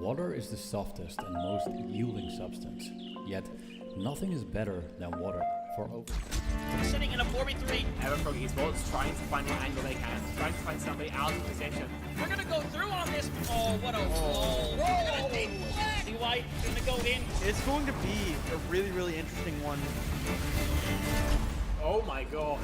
Water is the softest and most yielding substance, yet nothing is better than water for over. Sitting in a 4v3. Everfrog Esports trying to find what angle they can, trying to find somebody out of position. We're gonna go through on this. Oh, what a wall. They're gonna take flag. DY gonna go in. It's going to be a really interesting one. Oh my god.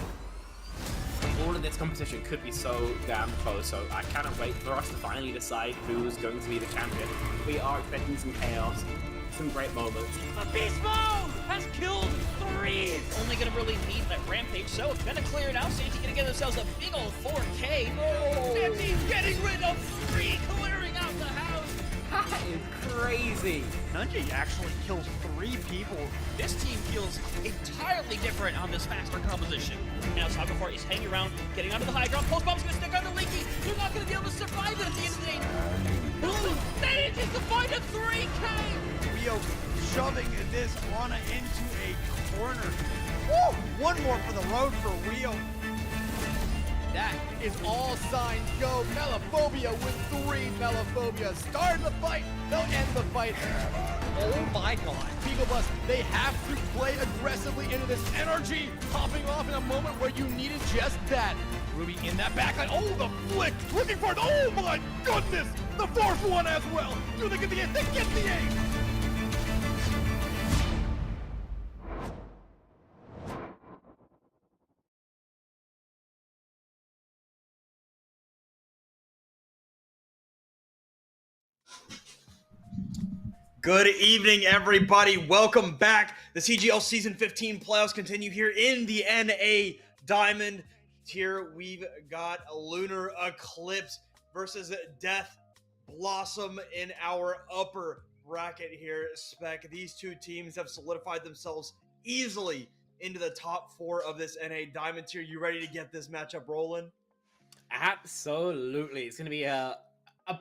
All of this competition could be so damn close, so I cannot wait for us to finally decide who's going to be the champion. We are expecting some chaos, some great moments. A beast mode has killed 3. Only gonna really need that rampage, so it's gonna clear it out. Santi gonna get themselves a big old 4K. Santi getting rid of 3, clearing out the house. That is crazy. Nunji actually kills 3 people. This team feels entirely different on this faster composition. Now Sagafar is hanging around, getting onto the high ground. Post bomb's gonna stick under Leaky. They're not gonna be able to survive it at the end of the day. Manages to find a 3K. Rio shoving this Lana into a corner. Woo! One more for the road for Rio. That is all signs go. Melophobia with 3 Melophobia. Start the fight. They'll end the fight. Oh my god. Beagle Bus, they have to play aggressively into this energy. Popping off in a moment where you needed just that. Ruby in that backline. Oh, the flick. Looking for it. Oh my goodness. The 4th one as well. Do they get the 8? They get the 8. Good evening, everybody. Welcome back. The CGL Season 15 playoffs continue here in the NA Diamond tier. We've got Lunar Eclipse versus Death Blossom in our upper bracket here, Spec. These two teams have solidified themselves easily into the top 4 of this NA Diamond tier. You ready to get this matchup rolling? Absolutely. It's going to be a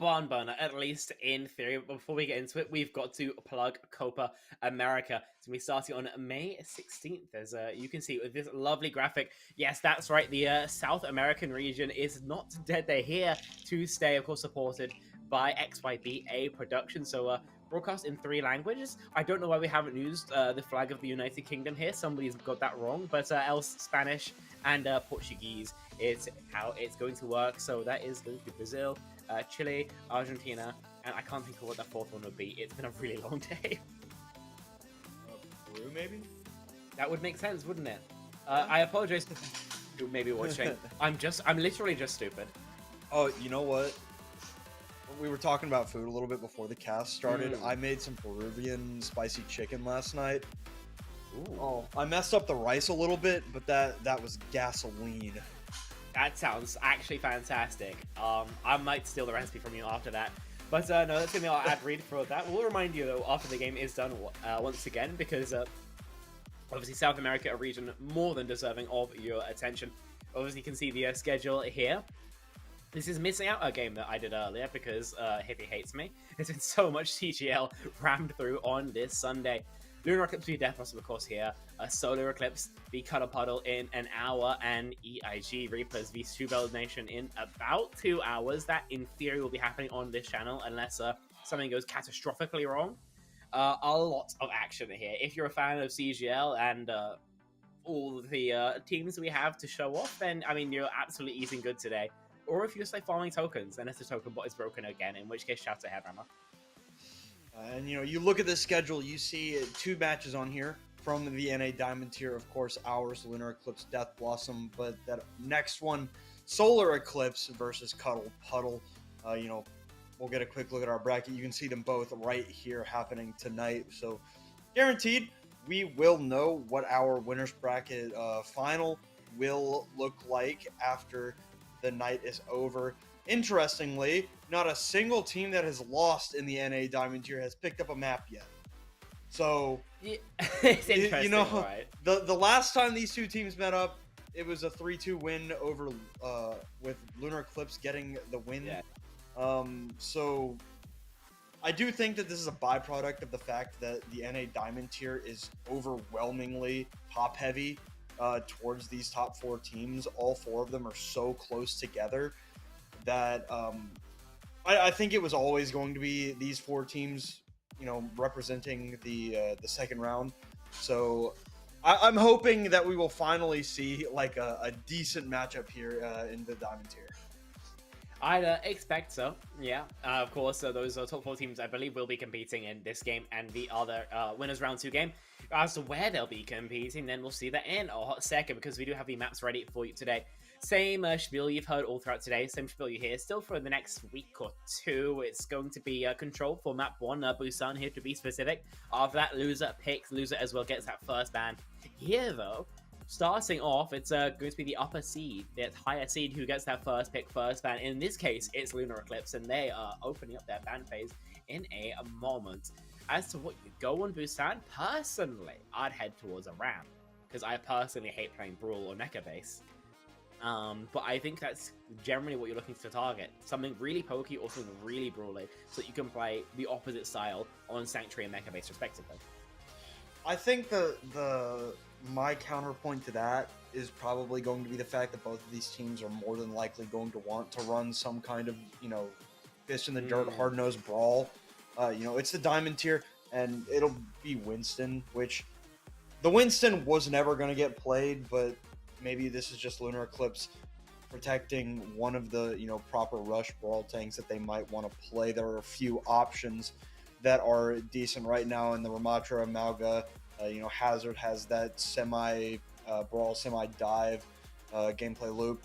barn burner, at least in theory. But before we get into it, we've got to plug Copa America. It's going to be starting on May 16th. As you can see with this lovely graphic. Yes, that's right. The South American region is not dead. They're here to stay, of course, supported by XYBA Production. So broadcast in 3 languages. I don't know why we haven't used the flag of the United Kingdom here. Somebody's got that wrong. But else Spanish and Portuguese is how it's going to work. So that is going to be Brazil, Chile, Argentina, and I can't think of what that 4th one would be. It's been a really long day. Peru, maybe? That would make sense, wouldn't it? I apologize to who may be watching. I'm literally just stupid. Oh, you know what? We were talking about food a little bit before the cast started. I made some Peruvian spicy chicken last night. Ooh. Oh, I messed up the rice a little bit, but that was gasoline. That sounds actually fantastic. I might steal the recipe from you after that. But no, that's going to be our ad read for that. We'll remind you, though, after the game is done once again, because obviously South America, a region more than deserving of your attention. Obviously, you can see the schedule here. This is missing out a game that I did earlier because Hippie hates me. There's been so much CGL rammed through on this Sunday. Lunar Eclipse v Death Blossom, of course, here. Solar Eclipse v Cuddle Puddle in an hour, and EIG Reapers v Shoebill Nation in about 2 hours. That, in theory, will be happening on this channel unless something goes catastrophically wrong. A lot of action here. If you're a fan of CGL and all the teams we have to show off, then, I mean, you're absolutely eating good today. Or if you just like farming tokens, unless the token bot is broken again, in which case, shout to Headrammer. And, you know, you look at this schedule, you see 2 matches on here from the NA Diamond tier. Of course, ours, Lunar Eclipse, Death Blossom. But that next one, Solar Eclipse versus Cuddle Puddle. You know, we'll get a quick look at our bracket. You can see them both right here happening tonight. So, guaranteed, we will know what our winner's bracket final will look like after the night is over. Interestingly, not a single team that has lost in the NA Diamond tier has picked up a map yet. So, yeah, it's interesting, you know, right? the last time these two teams met up, it was a 3-2 win over with Lunar Eclipse getting the win. Yeah. So I do think that this is a byproduct of the fact that the NA Diamond tier is overwhelmingly top heavy towards these top 4 teams. All 4 of them are so close together that I think it was always going to be these 4 teams, you know, representing the second round. So I'm hoping that we will finally see like a decent matchup here in the Diamond tier. I'd expect so, yeah. Of course, those top 4 teams, I believe, will be competing in this game and the other winners round 2 game. As to where they'll be competing, then we'll see that in a hot second, because we do have the maps ready for you today. Same spiel you've heard all throughout today, same spiel you hear still for the next week or 2. It's going to be Control for map 1, Busan here to be specific. After that, loser picks, loser as well gets that first ban. Here, though, starting off, it's going to be the upper seed, the higher seed, who gets that first pick, first ban. In this case, it's Lunar Eclipse, and they are opening up their ban phase in a moment. As to what you go on Busan, personally, I'd head towards a Ram, because I personally hate playing Brawl or Mecha base. But I think that's generally what you're looking to target. Something really pokey or something really brawly, so that you can play the opposite style on Sanctuary and Mecha base respectively. I think my counterpoint to that is probably going to be the fact that both of these teams are more than likely going to want to run some kind of, you know, fist in the dirt, hard-nosed brawl. You know, it's the Diamond tier, and it'll be Winston, which the Winston was never going to get played, but maybe this is just Lunar Eclipse protecting one of the, you know, proper rush brawl tanks that they might want to play. There are a few options that are decent right now in the Ramatra, Malga. You know, Hazard has that semi-brawl, semi-dive gameplay loop,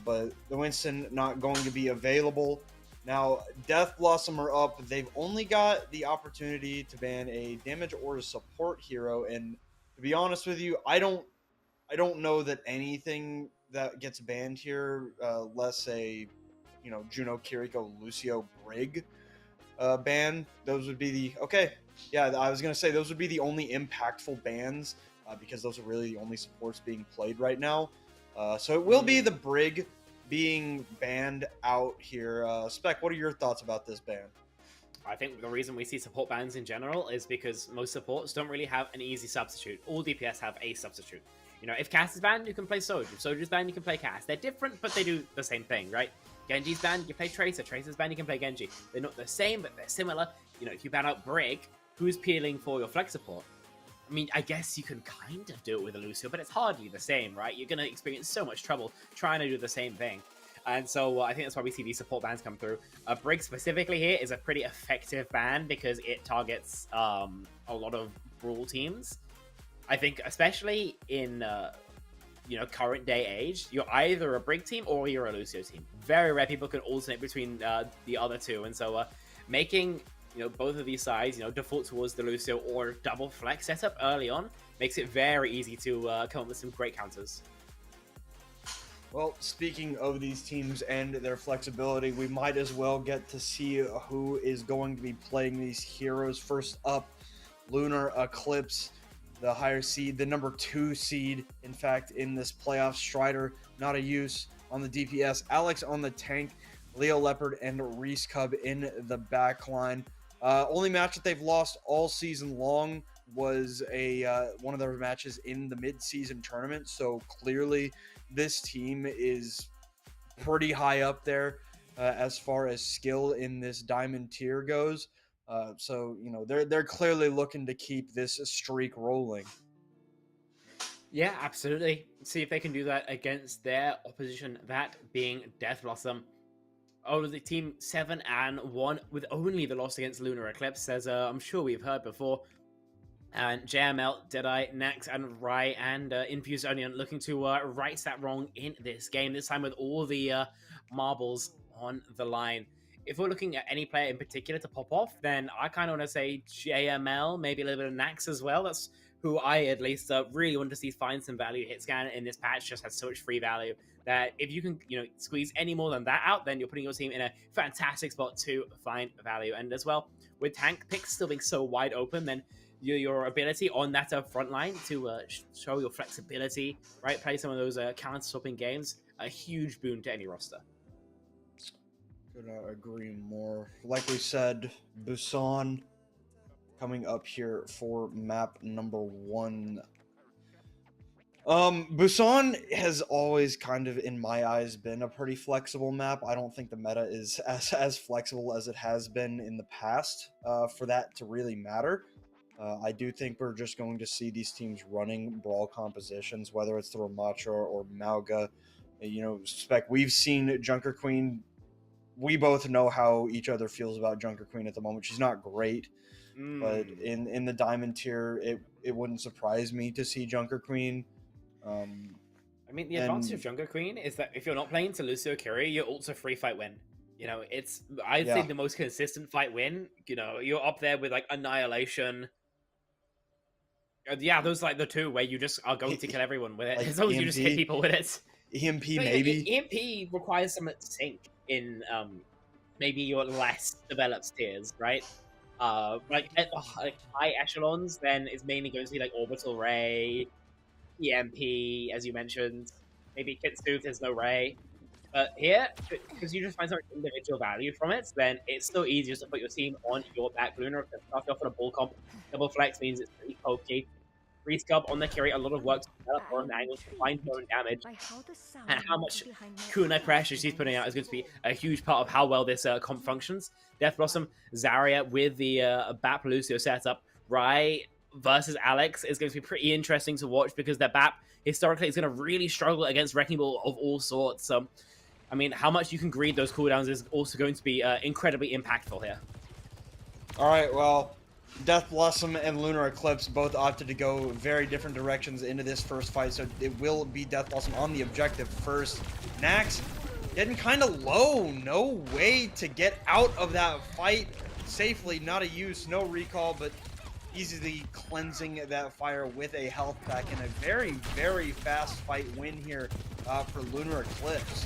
but the Winston not going to be available. Now, Death Blossom are up. They've only got the opportunity to ban a damage or a support hero, and to be honest with you, I don't know that anything that gets banned here, less a, you know, Juno, Kiriko, Lucio, Brig ban. Those would be the yeah, I was gonna say those would be the only impactful bans because those are really the only supports being played right now. So it will be the Brig being banned out here. Spec, what are your thoughts about this ban? I think the reason we see support bans in general is because most supports don't really have an easy substitute. All DPS have a substitute. You know, if Cass is banned, you can play Soju. If Soju's banned, you can play Cass. They're different, but they do the same thing, right? Genji's banned, you play Tracer. Tracer's banned, you can play Genji. They're not the same, but they're similar. You know, if you ban out Brig, who's peeling for your flex support? I mean, I guess you can kind of do it with a Lucio, but it's hardly the same, right? You're going to experience so much trouble trying to do the same thing. And so I think that's why we see these support bans come through. Brig specifically here is a pretty effective ban because it targets a lot of Brawl teams. I think especially in you know, current day age, you're either a Brig team or you're a Lucio team. Very rare people can alternate between the other two, and so making, you know, both of these sides, you know, default towards the Lucio or double flex setup early on makes it very easy to come up with some great counters. Well, speaking of these teams and their flexibility, we might as well get to see who is going to be playing these heroes. First up, Lunar Eclipse, the higher seed, the number 2 seed, in fact, in this playoff. Strider, not a use on the DPS. Alex on the tank, Leo Leopard, and Reese Cub in the back line. Only match that they've lost all season long was one of their matches in the mid-season tournament, so clearly this team is pretty high up there as far as skill in this Diamond tier goes. So, you know, they're clearly looking to keep this streak rolling. Yeah, absolutely. See if they can do that against their opposition, that being Death Blossom. Oh, the team 7-1 with only the loss against Lunar Eclipse, as I'm sure we've heard before. And JML, Deadeye, Nax, and Rai, and Infused Onion looking to right that wrong in this game, this time with all the marbles on the line. If we're looking at any player in particular to pop off, then I kind of want to say JML, maybe a little bit of Nax as well. That's who I at least really want to see find some value. Hitscan in this patch just has so much free value that if you can, you know, squeeze any more than that out, then you're putting your team in a fantastic spot to find value. And as well, with tank picks still being so wide open, then your ability on that front line to show your flexibility, right? Play some of those counter-swapping games, a huge boon to any roster. Couldn't agree more. Like we said, Busan coming up here for map number 1. Busan has always kind of, in my eyes, been a pretty flexible map. I don't think the meta is as flexible as it has been in the past for that to really matter. I do think we're just going to see these teams running brawl compositions, whether it's through Ramacha or Mauga. You know, Spec, we've seen Junker Queen. We both know how each other feels about Junker Queen at the moment. She's not great, but in the Diamond tier, it wouldn't surprise me to see Junker Queen. I mean, the advantage of Junker Queen is that if you're not playing to Lucio Curie, you're also free fight win. You know, it's, I'd say, the most consistent fight win. You know, you're up there with like Annihilation. Yeah, those like the two where you just are going to kill everyone with it. Like as long as you EMP? just hit people with it. EMP So, yeah, maybe. EMP requires some sync in maybe your less developed tiers, right? Like at the high echelons, then it's mainly going to be like Orbital Ray, EMP, as you mentioned. Maybe Kitsu, there's no Ray. But here, because you just find some individual value from it, then it's still easier to put your team on your back. Lunar, start off with a bull comp. Double flex means it's pretty pokey. Free scub on the carry, a lot of work to develop on angles to find your own damage. And how much kunai pressure she's putting out is going to be a huge part of how well this comp functions. Death Blossom, Zarya with the Bap Lucio setup. Rai versus Alex is going to be pretty interesting to watch because their Bap historically is going to really struggle against Wrecking Ball of all sorts. So, I mean, how much you can greed those cooldowns is also going to be incredibly impactful here. All right, well, Death Blossom and Lunar Eclipse both opted to go very different directions into this first fight, so it will be Death Blossom on the objective first. Nax getting kind of low. No way to get out of that fight safely. Not a use, no recall, but easily cleansing that fire with a health pack and a very, very fast fight win here for Lunar Eclipse.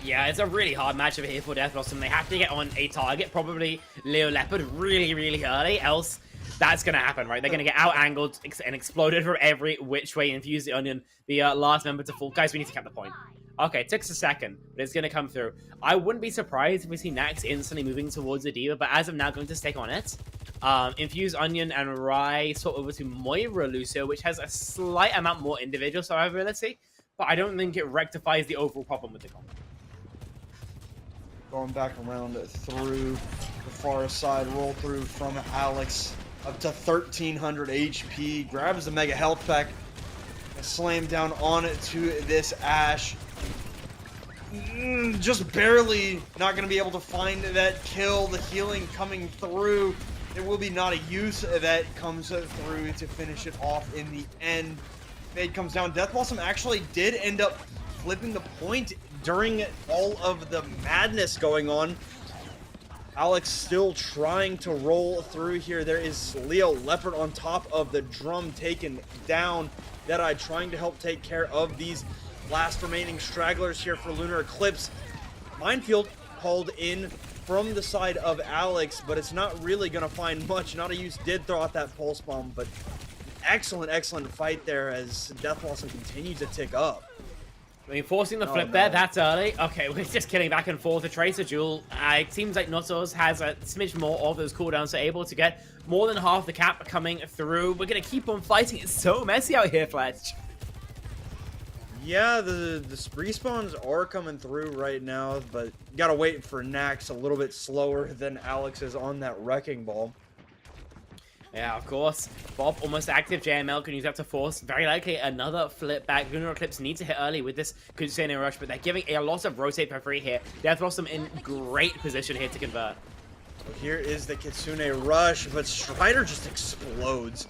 Yeah, it's a really hard matchup here for Death Blossom. They have to get on a target, probably Leo Leopard, really, really early, else that's going to happen, right? They're going to get out-angled and exploded from every which way. Infuse the Onion, the last member to fall. Guys, we need to cap the point. Okay, it took us a second, but it's going to come through. I wouldn't be surprised if we see Nax instantly moving towards the Diva, but as of now, going to stick on it. Infuse Onion and Rai swap over to Moira Lucio, which has a slight amount more individual survivability, but I don't think it rectifies the overall problem with the comp. Going back around through the far side, roll through from Alex up to 1300 HP, grabs the mega health pack, and slam down on it to this Ashe. Just barely not going to be able to find that kill. The healing coming through. There will be not a use that comes through to finish it off in the end. Fade comes down. Death Blossom actually did end up flipping the point during all of the madness going on. Alex still trying to roll through here. There is Leo Leopard on top of the drum taken down. Deadeye trying to help take care of these last remaining stragglers here for Lunar Eclipse. Minefield called in from the side of Alex, but it's not really going to find much. Not a use did throw out that pulse bomb, but excellent, excellent fight there as Death Blossom continues to tick up. I mean, forcing the flip there, that's early. Okay, we're just killing back and forth. The Tracer Duel, it seems like Notos has a smidge more of those cooldowns, so able to get more than half the cap coming through. We're going to keep on fighting. It's so messy out here, Fletch. Yeah, the respawns are coming through right now, but gotta wait for Nax a little bit slower than Alex is on that Wrecking Ball. Yeah, of course. Bob, almost active. JML can use that to force. Very likely another flip back. Lunar Eclipse need to hit early with this Kunsei rush, but they're giving a lot of rotate for free here. Death Blossom in great position here to convert. Here is the Kitsune rush, but Strider just explodes.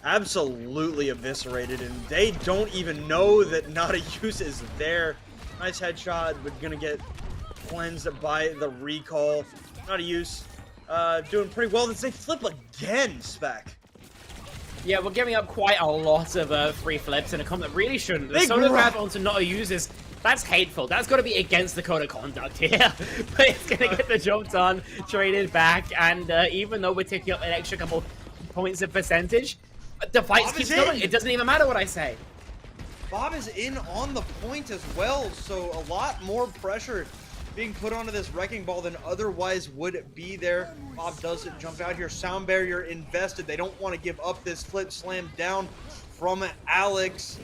Absolutely eviscerated, and they don't even know that Not a Use is there. Nice headshot, but gonna get cleansed by the recall. Not a Use. Doing pretty well. They flip again, Spec. Yeah, we're giving up quite a lot of free flips in a comp that really shouldn't. The Big solo grab. grab onto not a users, that's hateful. That's got to be against the code of conduct here. But it's going to get the job done, traded back, and even though we're taking up an extra couple points of percentage, the fight Bob keeps is going. in. It doesn't even matter what I say. Bob is in on the point as well, so a lot more pressure being put onto this Wrecking Ball than otherwise would be there. Bob doesn't jump out here. Sound barrier invested. They don't want to give up this flip slam down from Alex.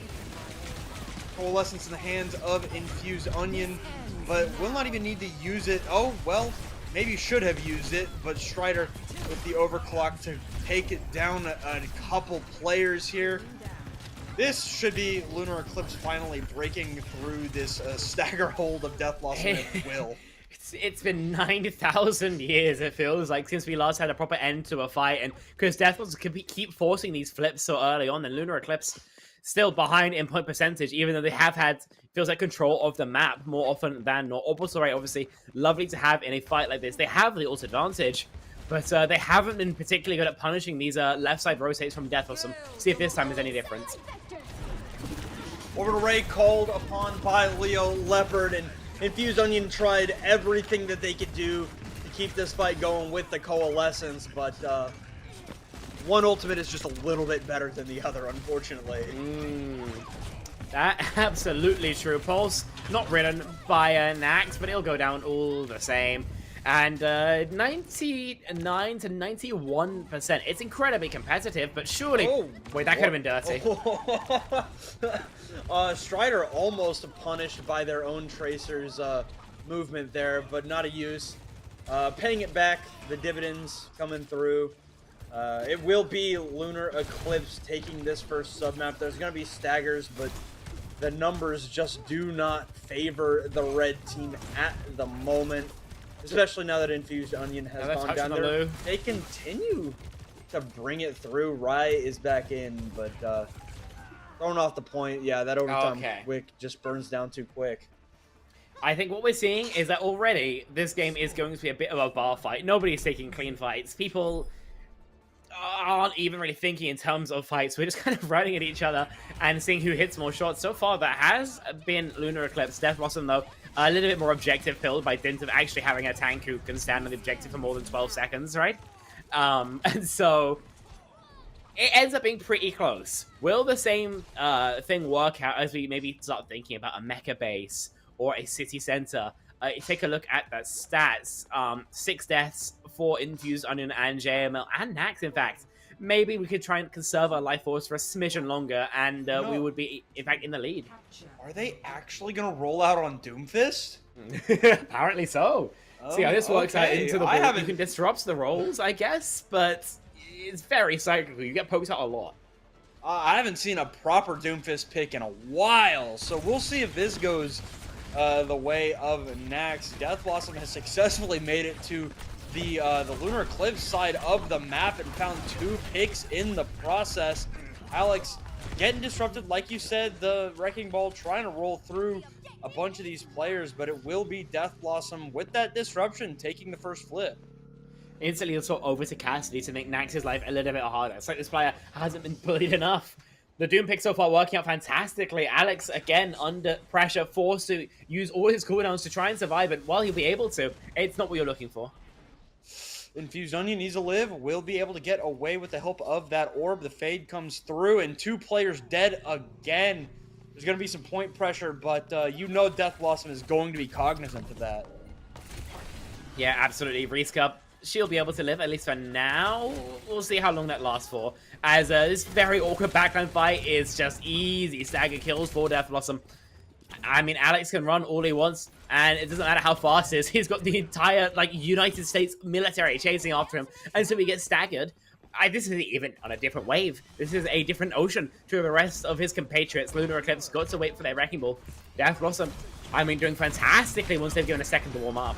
Coalescence in the hands of Infused Onion, but will not even need to use it. Oh, well, maybe should have used it, but Strider with the overclock to take it down a couple players here. This should be Lunar Eclipse finally breaking through this stagger hold of Death Blossom at will. It's been 9,000 years, it feels like, since we last had a proper end to a fight, and because Death Blossom could keep forcing these flips so early on, and Lunar Eclipse still behind in point percentage, even though they have had, feels like, control of the map more often than not. Orbital Ray, obviously, lovely to have in a fight like this. They have the ult advantage, but they haven't been particularly good at punishing these left side rotates from Death Blossom. See if this time is any different. Orbital Ray called upon by Leo Leopard, and Infused Onion tried everything that they could do to keep this fight going with the Coalescence, but one ultimate is just a little bit better than the other, unfortunately. That absolutely true. Pulse not ridden by Nax, but it'll go down all the same. And 99 to 91%. It's incredibly competitive, but surely... Oh, wait, that could have been dirty. Strider almost punished by their own Tracer's movement there, but not a use. Paying it back, the dividends coming through. It will be Lunar Eclipse taking this first submap. There's going to be staggers, but the numbers just do not favor the red team at the moment. Especially now that Infused Onion has gone down there. They continue to bring it through. Rye is back in, but thrown off the point. Yeah, that overtime quick just burns down too quick. I think what we're seeing is that already this game is going to be a bit of a bar fight. Nobody's taking clean fights. People aren't even really thinking in terms of fights. We're just kind of running at each other and seeing who hits more shots. So far, that has been Lunar Eclipse. Death Blossom, though, a little bit more objective filled by dint of actually having a tank who can stand on the objective for more than 12 seconds, right? And so it ends up being pretty close. Will the same thing work out as we maybe start thinking about a mecha base or a city center? Take a look at the stats. 6 deaths for Infused Onion and JML and Nax, in fact. Maybe we could try and conserve our life force for a smidgen longer, and we would be, in fact, in the lead. Are they actually going to roll out on Doomfist? Apparently so. See how this works out into the ball. You can disrupt the rolls, I guess, but it's very cyclical. You get poked out a lot. I haven't seen a proper Doomfist pick in a while, so we'll see if this goes the way of Nax. Death Blossom has successfully made it to the Lunar Eclipse side of the map and found 2 picks in the process. Alex getting disrupted, like you said, the Wrecking Ball trying to roll through a bunch of these players, but it will be Death Blossom with that disruption taking the first flip. Instantly also over to Cassidy to make Nax's life a little bit harder. It's like this player hasn't been bullied enough. The Doom pick so far working out fantastically. Alex, again, under pressure, forced to use all his cooldowns to try and survive, but while he'll be able to, it's not what you're looking for. Infused Onion needs to live, will be able to get away with the help of that orb. The fade comes through, and 2 players dead again. There's going to be some point pressure, but you know Death Blossom is going to be cognizant of that. Yeah, absolutely. Reese Cup, she'll be able to live, at least for now. We'll see how long that lasts for. As this very awkward backline fight is just easy stagger kills for Death Blossom. I mean, Alex can run all he wants, and it doesn't matter how fast he is. He's got the entire, like, United States military chasing after him, and so he gets staggered. This isn't even on a different wave. This is a different ocean to the rest of his compatriots. Lunar Eclipse got to wait for their Wrecking Ball. Death Blossom, I mean, doing fantastically once they've given a second to warm up.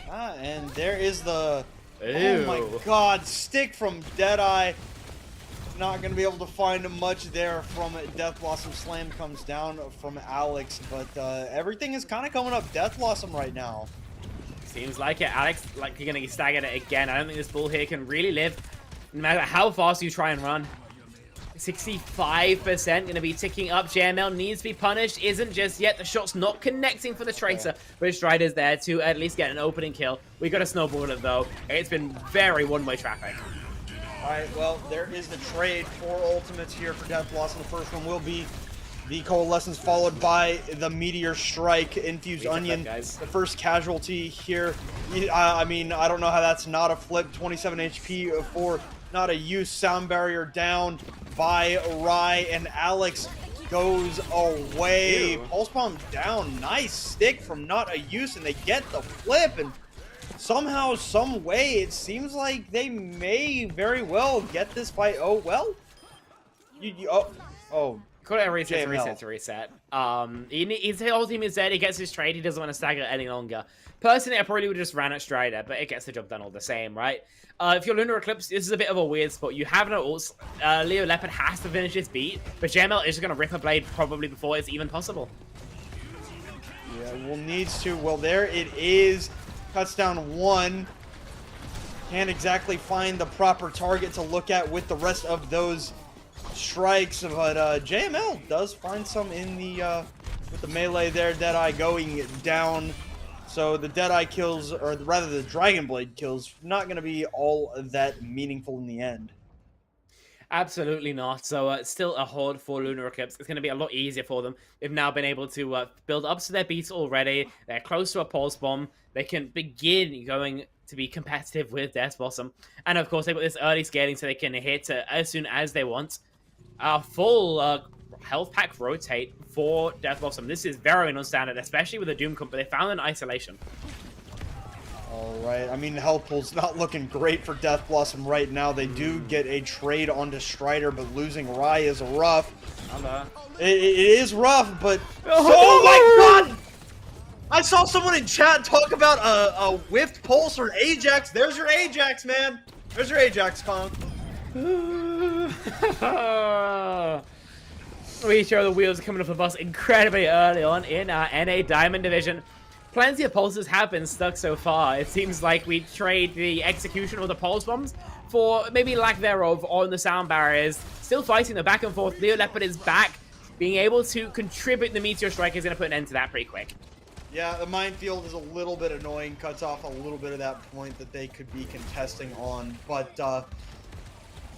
And there is the... Ew. Oh my god, stick from Deadeye. Not going to be able to find much there from Death Blossom. Slam comes down from Alex, but everything is kind of coming up Death Blossom right now. Seems like it. Alex, like, you're going to get staggered again. I don't think this bull here can really live, no matter how fast you try and run. 65% going to be ticking up. JML needs to be punished. Isn't just yet. The shot's not connecting for the Tracer, but Strider's there to at least get an opening kill. We got to snowball it, though. It's been very one-way traffic. Alright, well, there is the trade for ultimates here for Death Blossom. The first one will be the Coalescence, followed by the Meteor Strike. Infused Onion, the first casualty here. I mean, I don't know how that's not a flip. 27 HP for not a use. Sound barrier down by Rye, and Alex goes away. Ew. Pulse Bomb down. Nice stick from Not a Use, and they get the flip. And somehow, some way, it seems like they may very well get this fight. Oh, well. Oh. Call it a reset, JML. to reset. His whole team is dead. He gets his trade. He doesn't want to stagger it any longer. Personally, I probably would have just ran at Strider, but it gets the job done all the same, right? If you're Lunar Eclipse, this is a bit of a weird spot. You have no ults. Leo Leopard has to finish this beat, but JML is just going to rip a blade probably before it's even possible. Yeah, well, needs to. Well, there it is. Cuts down one. Can't exactly find the proper target to look at with the rest of those strikes, but JML does find some in the with the melee there. Deadeye going down, so the Deadeye kills, or rather the Dragon Blade kills, not going to be all that meaningful in the end. Absolutely not. So it's still a horde for Lunar Eclipse. It's going to be a lot easier for them. They've now been able to build up to their beats already. They're close to a Pulse Bomb. They can begin going to be competitive with Death Blossom. And of course, they've got this early scaling so they can hit as soon as they want. Full health pack rotate for Death Blossom. This is very non-standard, especially with the Doom Comp, but they found an isolation. Alright, I mean, health pool's not looking great for Death Blossom right now. They do get a trade onto Strider, but losing Rai is rough. It is rough, but... Oh my god! I saw someone in chat talk about a whiffed pulse or an Ajax. There's your Ajax, man. There's your Ajax, Kong. We show the wheels coming off the bus incredibly early on in our NA Diamond Division. Plenty of pulses have been stuck so far. It seems like we trade the execution of the pulse bombs for maybe lack thereof on the sound barriers. Still fighting the back and forth. Leo Leopard is back. Being able to contribute the Meteor Strike is going to put an end to that pretty quick. Yeah, the minefield is a little bit annoying. Cuts off a little bit of that point that they could be contesting on. But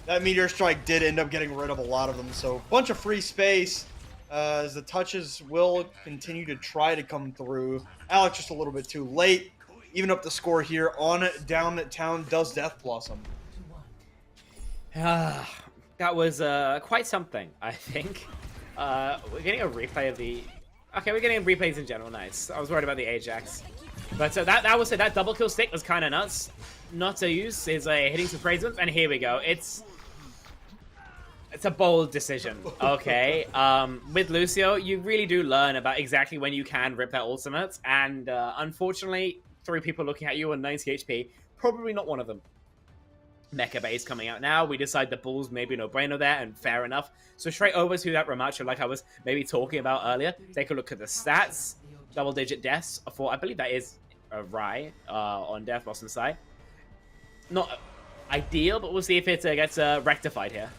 that Meteor Strike did end up getting rid of a lot of them. So, bunch of free space as the touches will continue to try to come through. Alex just a little bit too late. Even up the score here on Downtown does Death Blossom. That was quite something, I think. We're getting a replay of the... Okay, we're getting replays in general. Nice. I was worried about the Ajax. But that was that double kill stick was kind of nuts. Not to use is hitting some praise ones, and here we go. It's a bold decision, okay? With Lucio, you really do learn about exactly when you can rip that ultimate, and unfortunately, 3 people looking at you on 90 HP, probably not one of them. Mecha base coming out now. We decide the Bulls maybe no-brainer there, and fair enough. So straight over to that Ramacho, like I was maybe talking about earlier. Take a look at the stats. Double-digit deaths for, I believe that is a Rai on Death Blossom's side. Not ideal, but we'll see if it gets rectified here.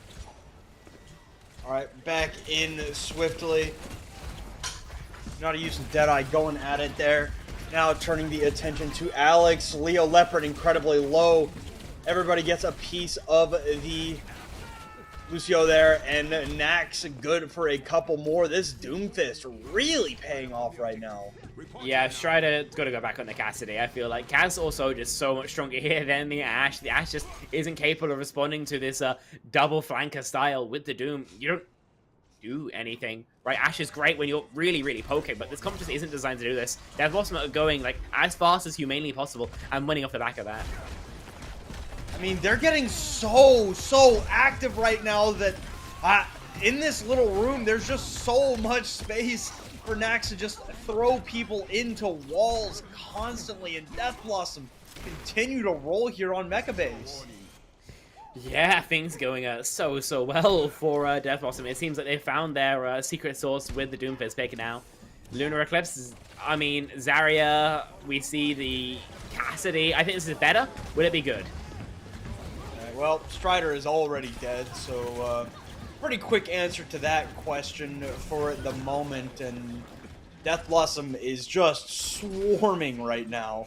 Alright, back in swiftly. Not a use of Deadeye going at it there. Now turning the attention to Alex. Leo Leopard incredibly low. Everybody gets a piece of the Lucio there, and Nax good for a couple more. This Doomfist really paying off right now. Yeah, Strider's got to go back on the Cassidy. I feel like Cass also just so much stronger here than the Ashe. The Ashe just isn't capable of responding to this double flanker style with the Doom. You don't do anything, right? Ashe is great when you're really, really poking, but this comp just isn't designed to do this. Death Blossom are going like as fast as humanly possible and winning off the back of that. I mean, they're getting so active right now that in this little room, there's just so much space for Nax to just throw people into walls constantly, and Death Blossom continue to roll here on Mecha Base. Yeah, things going so well for Death Blossom. It seems like they found their secret source with the Doomfist pick now. Lunar Eclipse, I mean, Zarya, we see the Cassidy. I think this is better. Would it be good? Well, Strider is already dead, so pretty quick answer to that question for the moment, and Death Blossom is just swarming right now.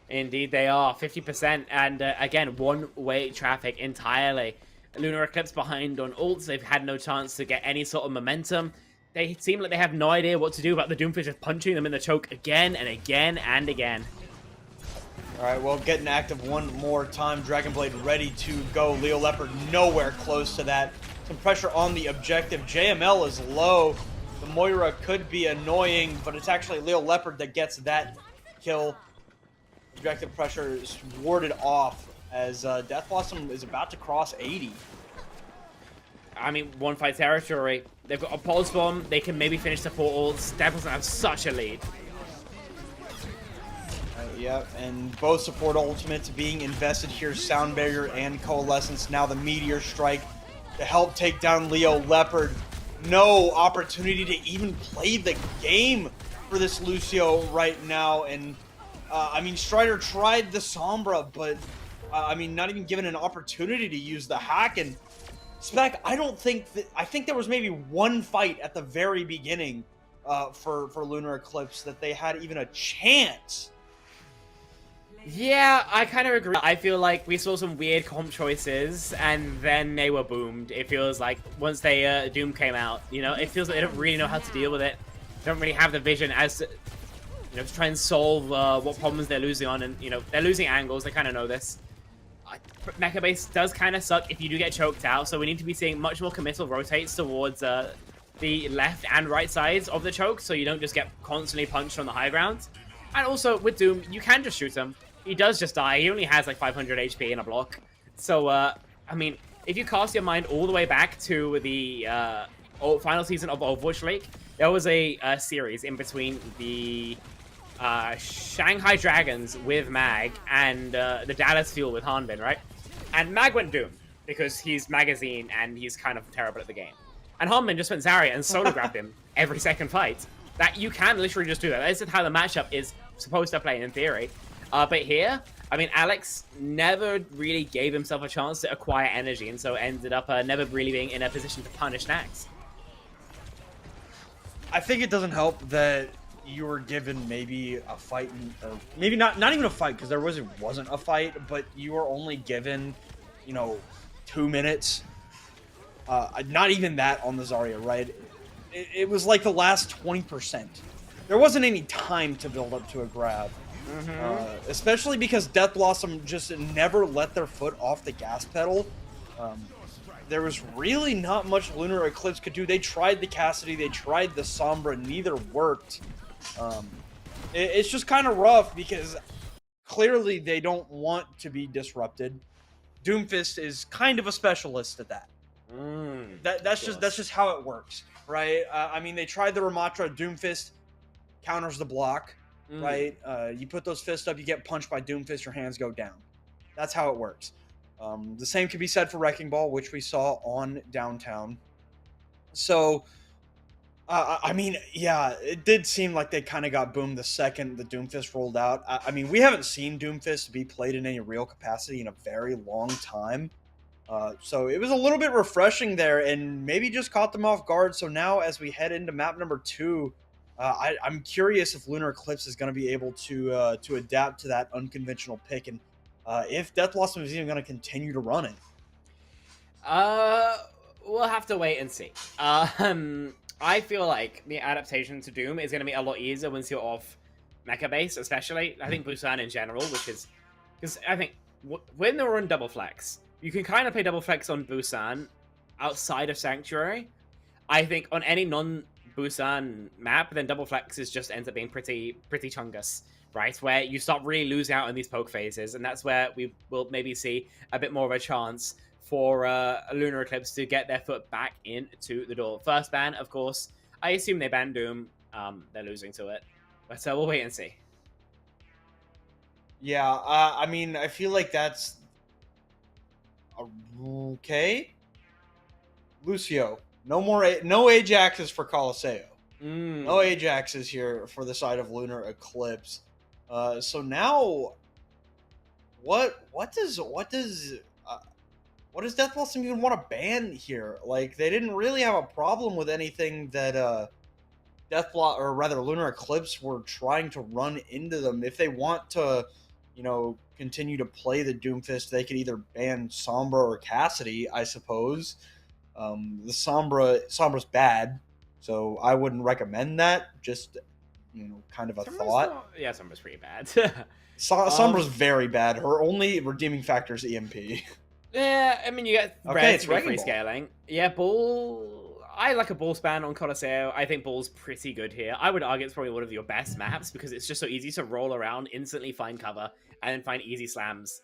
Indeed they are, 50%, and again, one-way traffic entirely. Lunar Eclipse behind on ults, they've had no chance to get any sort of momentum. They seem like they have no idea what to do about the Doomfish just punching them in the choke again and again and again. Alright, well, getting active one more time. Dragon Blade ready to go. Leo Leopard nowhere close to that some pressure on the objective. JML is low. The Moira could be annoying, but it's actually Leo Leopard that gets that kill. Objective pressure is warded off as Death Blossom is about to cross 80. I mean, one fight territory. They've got a pulse bomb. They can maybe finish the portals. Death Blossom have such a lead. Yep, and both support ultimates being invested here. Sound Barrier and Coalescence. Now the Meteor Strike to help take down Leo Leopard. No opportunity to even play the game for this Lucio right now. And, I mean, Strider tried the Sombra, but, I mean, not even given an opportunity to use the hack. And, Spec, I think there was maybe one fight at the very beginning for Lunar Eclipse that they had even a chance. Yeah, I kind of agree. I feel like we saw some weird comp choices, and then they were boomed. It feels like once they Doom came out, you know, it feels like they don't really know how to deal with it. They don't really have the vision as to, you know, to try and solve what problems they're losing on, and you know, they're losing angles. They kind of know this. Mecha base does kind of suck if you do get choked out, so we need to be seeing much more committal rotates towards the left and right sides of the choke, so you don't just get constantly punched on the high ground. And also with Doom, you can just shoot him. He does just die. He only has like 500 HP in a block. So, I mean, if you cast your mind all the way back to the final season of Overwatch League, there was a series in between the Shanghai Dragons with Mag and the Dallas Fuel with Hanbin, right? And Mag went Doom because he's Magazine and he's kind of terrible at the game. And Hanbin just went Zarya and solo grabbed him every second fight. That you can literally just do that. This is how the matchup is supposed to play in theory. But here, I mean, Alex never really gave himself a chance to acquire energy, and so ended up never really being in a position to punish Nax. I think it doesn't help that you were given maybe a fight, or maybe not even a fight, because there wasn't a fight, but you were only given, you know, 2 minutes. Not even that on the Zarya, right? It was like the last 20%. There wasn't any time to build up to a grab. Especially because Death Blossom just never let their foot off the gas pedal. There was really not much Lunar Eclipse could do. They tried the Cassidy, they tried the Sombra, neither worked. It's just kind of rough because clearly they don't want to be disrupted. Doomfist is kind of a specialist at that. That's just how it works, right? I mean, they tried the Ramatra. Doomfist counters the block. Right? You put those fists up, you get punched by Doomfist, your hands go down. That's how it works. The same could be said for Wrecking Ball, which we saw on Downtown. So, I mean, yeah, it did seem like they kind of got boomed the second the Doomfist rolled out. I mean, we haven't seen Doomfist be played in any real capacity in a very long time. So it was a little bit refreshing there and maybe just caught them off guard. So now as we head into map number 2, I'm curious if Lunar Eclipse is going to be able to adapt to that unconventional pick, and if Death Blossom is even going to continue to run it. We'll have to wait and see. I feel like the adaptation to Doom is going to be a lot easier once you're off Mecha Base, especially. I think Busan in general, which is... Because I think when they're on Double Flex, you can kind of play Double Flex on Busan outside of Sanctuary. I think on any non-Busan map, then Double Flex just ends up being pretty chungus, right? Where you start really losing out in these poke phases, and that's where we will maybe see a bit more of a chance for Lunar Eclipse to get their foot back into the door. First ban, of course. I assume they ban Doom. They're losing to it. But we'll wait and see. Yeah, I mean, I feel like that's... okay. Lucio. No Ajaxes for Colosseo. No Ajaxes here for the side of Lunar Eclipse. So now... What does Death Blossom even want to ban here? Like, they didn't really have a problem with anything that Lunar Eclipse were trying to run into them. If they want to, you know, continue to play the Doomfist, they could either ban Sombra or Cassidy, I suppose. The Sombra's bad, so I wouldn't recommend that. Just, you know, kind of a thought. Yeah, Sombra's pretty bad. Sombra's very bad. Her only redeeming factor is EMP. Yeah, I mean, you get Okay, it's relatively Wrecking free Ball. scaling. Yeah, Ball. I like a Ball span on Colosseo. I think Ball's pretty good here. I would argue it's probably one of your best maps because it's just so easy to roll around, instantly find cover, and then find easy slams.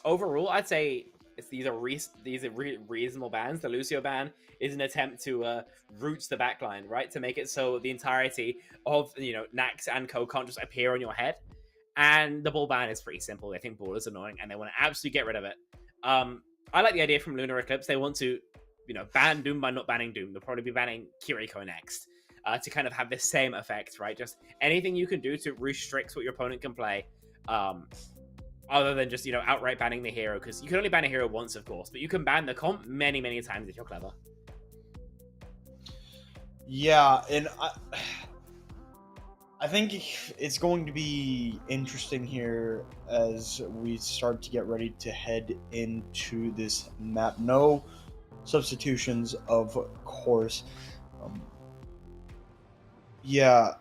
Overall, I'd say these are reasonable bans. The Lucio ban is an attempt to root the backline, right? To make it so the entirety of, Nax and Co can't just appear on your head. And the Ball ban is pretty simple. I think Ball is annoying, and they want to absolutely get rid of it. I like the idea from Lunar Eclipse. They want to, ban Doom by not banning Doom. They'll probably be banning Kiriko next to kind of have the same effect, right? Just anything you can do to restrict what your opponent can play, other than just, outright banning the hero, because you can only ban a hero once, of course, but you can ban the comp many, many times if you're clever. Yeah, and I think it's going to be interesting here as we start to get ready to head into this map. No substitutions, of course. Yeah,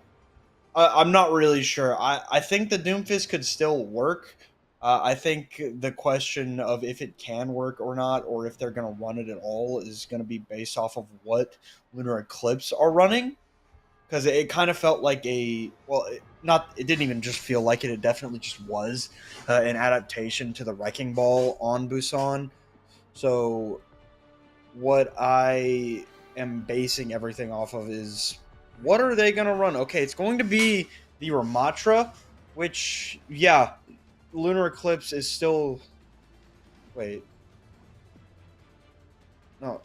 I'm not really sure. I think the Doomfist could still work. I think the question of if it can work or not, or if they're going to run it at all, is going to be based off of what Lunar Eclipse are running. Because it kind of felt like it didn't even just feel like it. It definitely just was an adaptation to the Wrecking Ball on Busan. So what I am basing everything off of is, what are they going to run? Okay, it's going to be the Ramatra, which, yeah, Lunar Eclipse is still... Wait. No.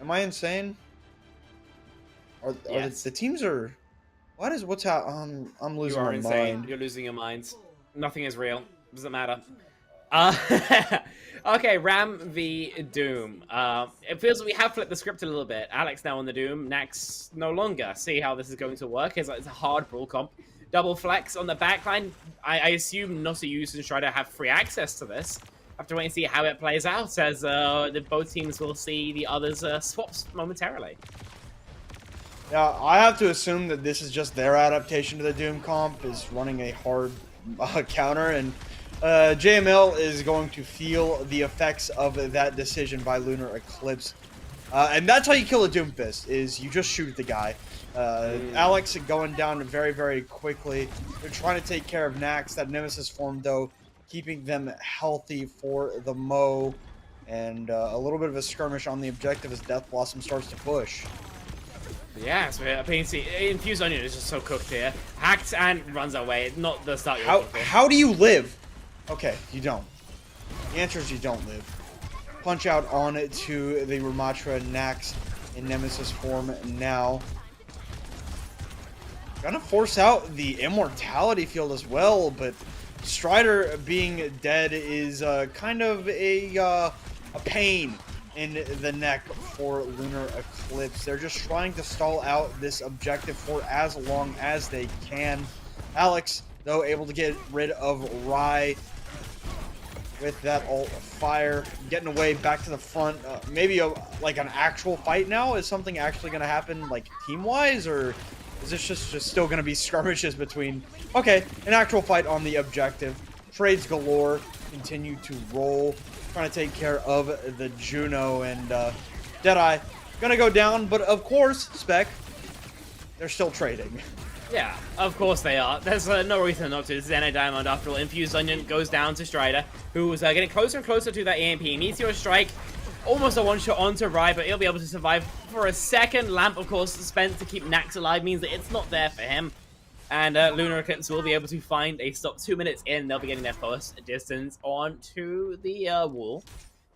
Am I insane? Yes. The teams are... What's how... I'm losing You are my insane. mind. You're losing your minds. Nothing is real. Doesn't matter. Okay, Ram v Doom. It feels like we have flipped the script a little bit. Alex now on the Doom, Nax no longer. See how this is going to work. It's a hard brawl comp. Double flex on the backline. I assume Nosayus and Strider have free access to this. Have to wait and see how it plays out, as both teams will see the others' swaps momentarily. Yeah, I have to assume that this is just their adaptation to the Doom comp, is running a hard counter, and JML is going to feel the effects of that decision by Lunar Eclipse. And that's how you kill a Doomfist, is you just shoot the guy. Alex going down very, very quickly. They're trying to take care of Nax. That Nemesis form, though, keeping them healthy for the Mo. And a little bit of a skirmish on the objective as Death Blossom starts to push. Yeah, so Infused Onion is just so cooked here. Hacks and runs away. Not the start you're looking for. How do you live? Okay, you don't. The answer is you don't live. Punch out on to the Ramatra Nax in Nemesis form now. Gonna force out the Immortality Field as well, but Strider being dead is kind of a pain in the neck for Lunar Eclipse. They're just trying to stall out this objective for as long as they can. Alex, though, able to get rid of Rai with that ult fire, getting away back to the front. Maybe like an actual fight now? Is something actually going to happen, like, team-wise, or is this just still going to be skirmishes between... Okay, an actual fight on the objective. Trades galore continue to roll, trying to take care of the Juno, and Deadeye gonna go down, but of course, Spec, they're still trading. Yeah, of course they are. There's no reason not to. This is NA Diamond after all. Infused Onion goes down to Strider, who's getting closer and closer to that EMP. Meteor Strike, almost a one-shot onto Rai, but he'll be able to survive for a second. Lamp, of course, spent to keep Nax alive, means that it's not there for him. And Lunar Eclipse will be able to find a stop 2 minutes in. They'll be getting their first distance onto the wall.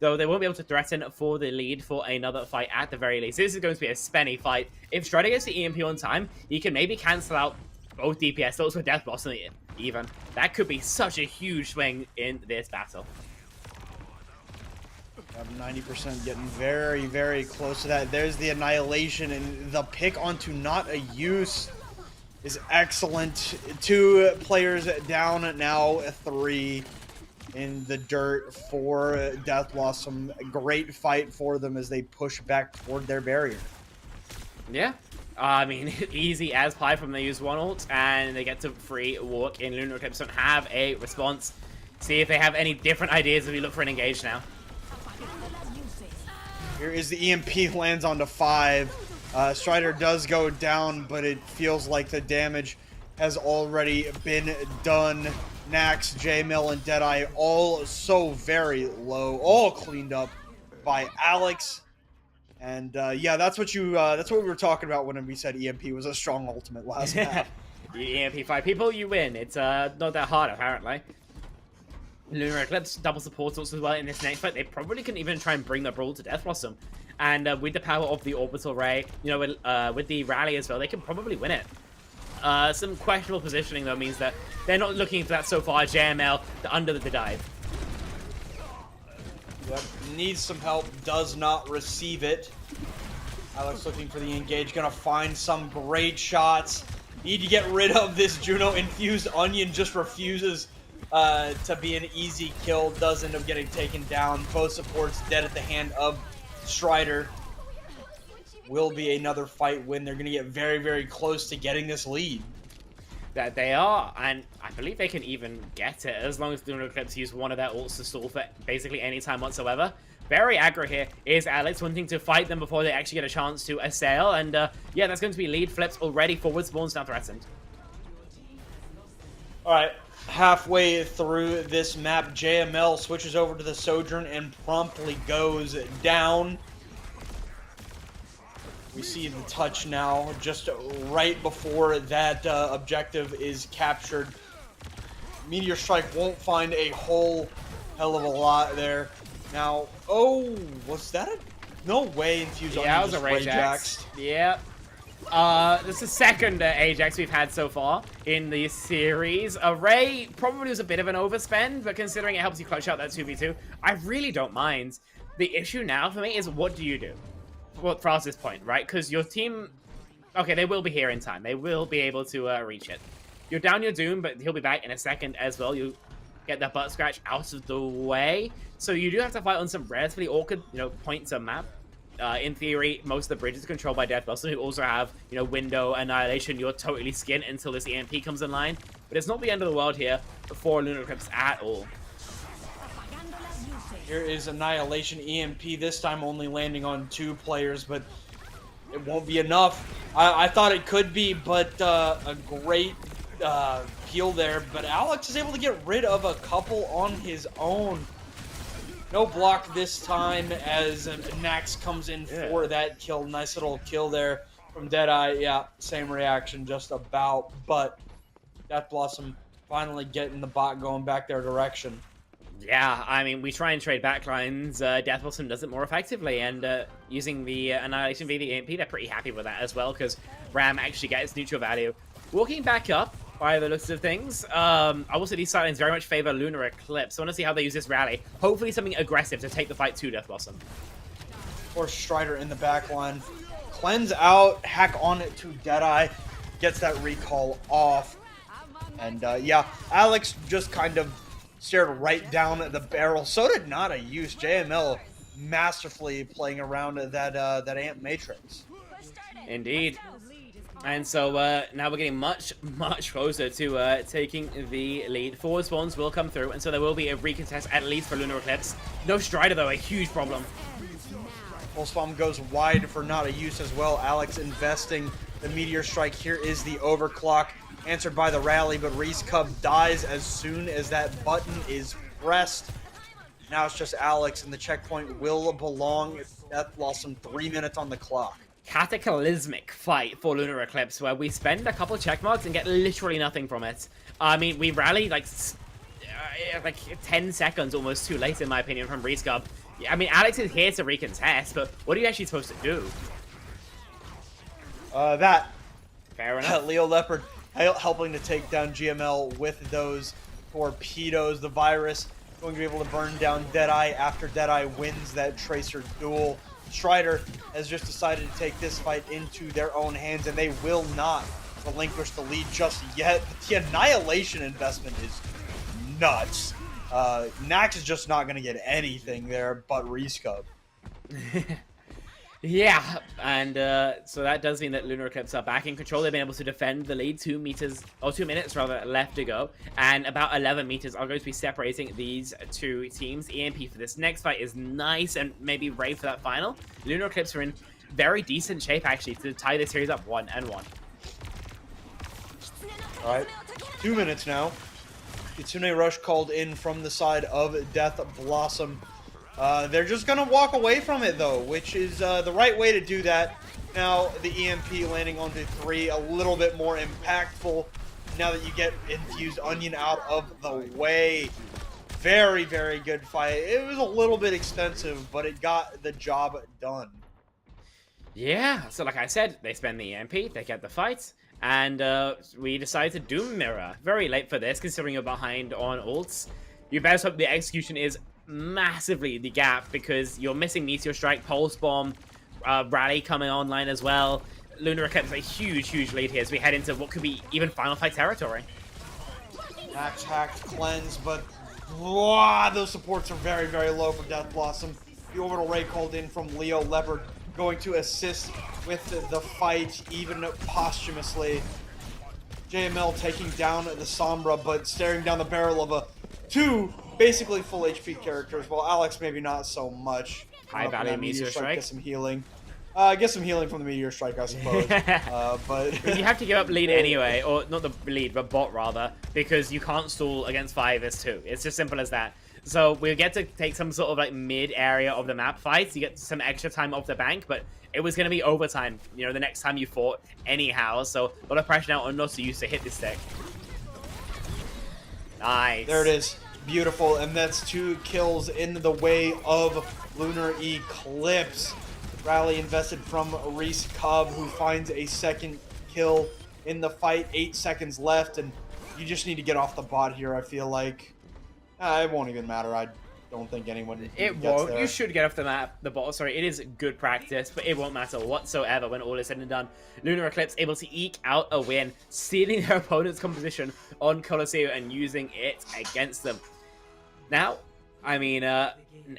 Though they won't be able to threaten for the lead for another fight at the very least. This is going to be a spenny fight. If Strider gets the EMP on time, he can maybe cancel out both DPS thoughts with Death Blossom even. That could be such a huge swing in this battle. 90% getting very, very close to that. There's the Annihilation, and the pick onto not a use is excellent. 2 players down, now 3 in the dirt for Death Blossom. A great fight for them as they push back toward their barrier. Yeah. I mean, easy as pie from they use one ult, and they get to free walk in. Lunar Eclipse don't have a response. see if they have any different ideas as we look for an engage now. Here is the EMP, lands onto 5. Strider does go down, but it feels like the damage has already been done. Nax, J-Mill, and Deadeye all so very low, all cleaned up by Alex. And yeah, that's what we were talking about when we said EMP was a strong ultimate last map. You EMP 5 people, you win. It's not that hard, apparently. Lunar Eclipse double support as well in this next fight. They probably can even try and bring the Brawl to Death Blossom. And with the power of the Orbital Ray, you know, with the Rally as well, they can probably win it. Some questionable positioning, though, means that they're not looking for that so far. JML, under the dive. Yep, needs some help, does not receive it. Alex looking for the engage, gonna find some great shots. Need to get rid of this Juno-infused Onion, just refuses to be an easy kill, does end up getting taken down. Both supports dead at the hand of Strider. Will be another fight win. They're gonna get very, very close to getting this lead. That they are, and I believe they can even get it as long as Lunar Eclipse use one of their ults to stall for basically any time whatsoever. Very aggro here is Alex, wanting to fight them before they actually get a chance to assail, and yeah, that's going to be lead flips already. Forward spawns now threatened. Alright, halfway through this map, JML switches over to the Sojourn and promptly goes down. We see the touch now, just right before that objective is captured. Meteor Strike won't find a whole hell of a lot there. Now, oh, was that a... No way, Infuse Yeah, that was a Ajax. Yeah. This is the second Ajax we've had so far in the series. Ray probably was a bit of an overspend, but considering it helps you clutch out that 2v2, I really don't mind. The issue now for me is, what do you do? Well, for us this point, right? Because your team... Okay, they will be here in time. They will be able to reach it. You're down your Doom, but he'll be back in a second as well. You get that butt scratch out of the way. So you do have to fight on some relatively awkward, you know, points of map. In theory, most of the bridges are controlled by Death Blossom, who also have, you know, Window, Annihilation. You're totally skinned until this EMP comes in line. But it's not the end of the world here for Lunar Eclipse at all. Here is Annihilation EMP, this time only landing on 2 players, but it won't be enough. I thought it could be, but a great peel there. But Alex is able to get rid of a couple on his own. No block this time as Nax comes in for that kill. Nice little kill there from Deadeye. Yeah, same reaction just about, but Death Blossom finally getting the bot going back their direction. Yeah, I mean, we try and trade backlines. Death Blossom does it more effectively, and using the Annihilation v the EMP, they're pretty happy with that as well, because Ram actually gets neutral value. Walking back up, by the looks of things, also these sidelines very much favor Lunar Eclipse. I want to see how they use this rally. Hopefully something aggressive to take the fight to Death Blossom. Or Strider in the back line. Cleanse out, hack on it to Deadeye, gets that recall off. And yeah, Alex just kind of stared right down at the barrel. So did Nada use JML masterfully playing around that Amp Matrix. Indeed. And so now we're getting much, much closer to taking the lead. Forward spawns will come through, and so there will be a recontest at least for Lunar Eclipse. No Strider though, a huge problem. Full spawn goes wide for Nada use as well. Alex investing the Meteor Strike. Here is the overclock. Answered by the rally, but Reese Cub dies as soon as that button is pressed. Now it's just Alex, and the checkpoint will belong. Death Blossom, 3 minutes on the clock. Cataclysmic fight for Lunar Eclipse, where we spend a couple check marks and get literally nothing from it. I mean, we rally like 10 seconds almost too late, in my opinion, from Reese Cub. I mean, Alex is here to recontest, but what are you actually supposed to do? That. Fair enough. Leo Leopard helping to take down GML with those torpedoes. The Virus going to be able to burn down Deadeye after Deadeye wins that Tracer duel. Strider has just decided to take this fight into their own hands, and they will not relinquish the lead just yet. The Annihilation investment is nuts. Nax is just not going to get anything there but Reese Cub. Yeah, and so that does mean that Lunar Eclipse are back in control. They've been able to defend the lead 2 meters, or 2 minutes rather, left to go. And about 11 meters are going to be separating these two teams. EMP for this next fight is nice and maybe ready for that final. Lunar Eclipse are in very decent shape, actually, to tie this series up 1-1. All right, 2 minutes now. Kitsune Rush called in from the side of Death Blossom. They're just going to walk away from it, though, which is the right way to do that. Now, the EMP landing onto 3, a little bit more impactful now that you get Infused Onion out of the way. Very, very good fight. It was a little bit expensive, but it got the job done. Yeah, so like I said, they spend the EMP, they get the fight, and we decide to Doom Mirror. Very late for this, considering you're behind on ults. You best hope the execution is massively the gap, because you're missing Meteor Strike, Pulse Bomb, Rally coming online as well. Lunar Eclipse a huge lead here as we head into what could be even Final Fight territory. Max hacked cleanse, but wow, those supports are very, very low for Death Blossom. The orbital ray called in from Leo Leopard, going to assist with the fight, even posthumously. JML taking down the Sombra, but staring down the barrel of a 2 basically full HP characters. Well, Alex maybe not so much. High value Meteor Strike. Get some healing. Get some healing from the Meteor Strike, I suppose. But you have to give up lead anyway, or not the lead, but bot rather, because you can't stall against 5s2. It's just simple as that. So we get to take some sort of like mid area of the map fights. You get some extra time off the bank, but it was going to be overtime, you know, the next time you fought anyhow. So a lot of pressure now on Nosu to hit this stick. Nice. There it is. Beautiful. And that's 2 kills in the way of Lunar Eclipse. Rally invested from Reese Cub, who finds a second kill in the fight. 8 seconds left, and you just need to get off the bot here, I feel like. It won't even matter. I don't think anyone It gets won't. there. You should get off the bot. Sorry, it is good practice, but it won't matter whatsoever when all is said and done. Lunar Eclipse able to eke out a win, stealing their opponent's composition on Colosseo and using it against them. Now, I mean,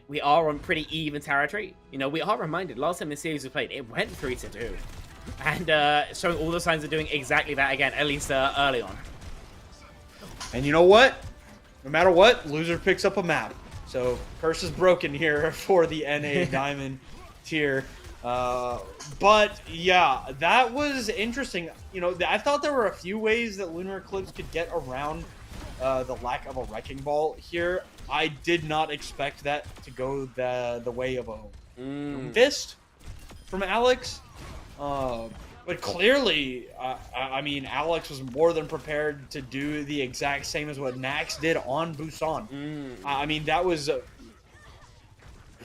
we are on pretty even territory. You know, we are reminded, last time the series was played, it went 3-2. And showing all the signs of doing exactly that again, at least early on. And you know what? No matter what, loser picks up a map. So, curse is broken here for the NA Diamond tier. But, yeah, that was interesting. You know, I thought there were a few ways that Lunar Eclipse could get around the lack of a Wrecking Ball here. I did not expect that to go the way of a fist from Alex. But clearly, I mean, Alex was more than prepared to do the exact same as what Nax did on Busan. I mean, that was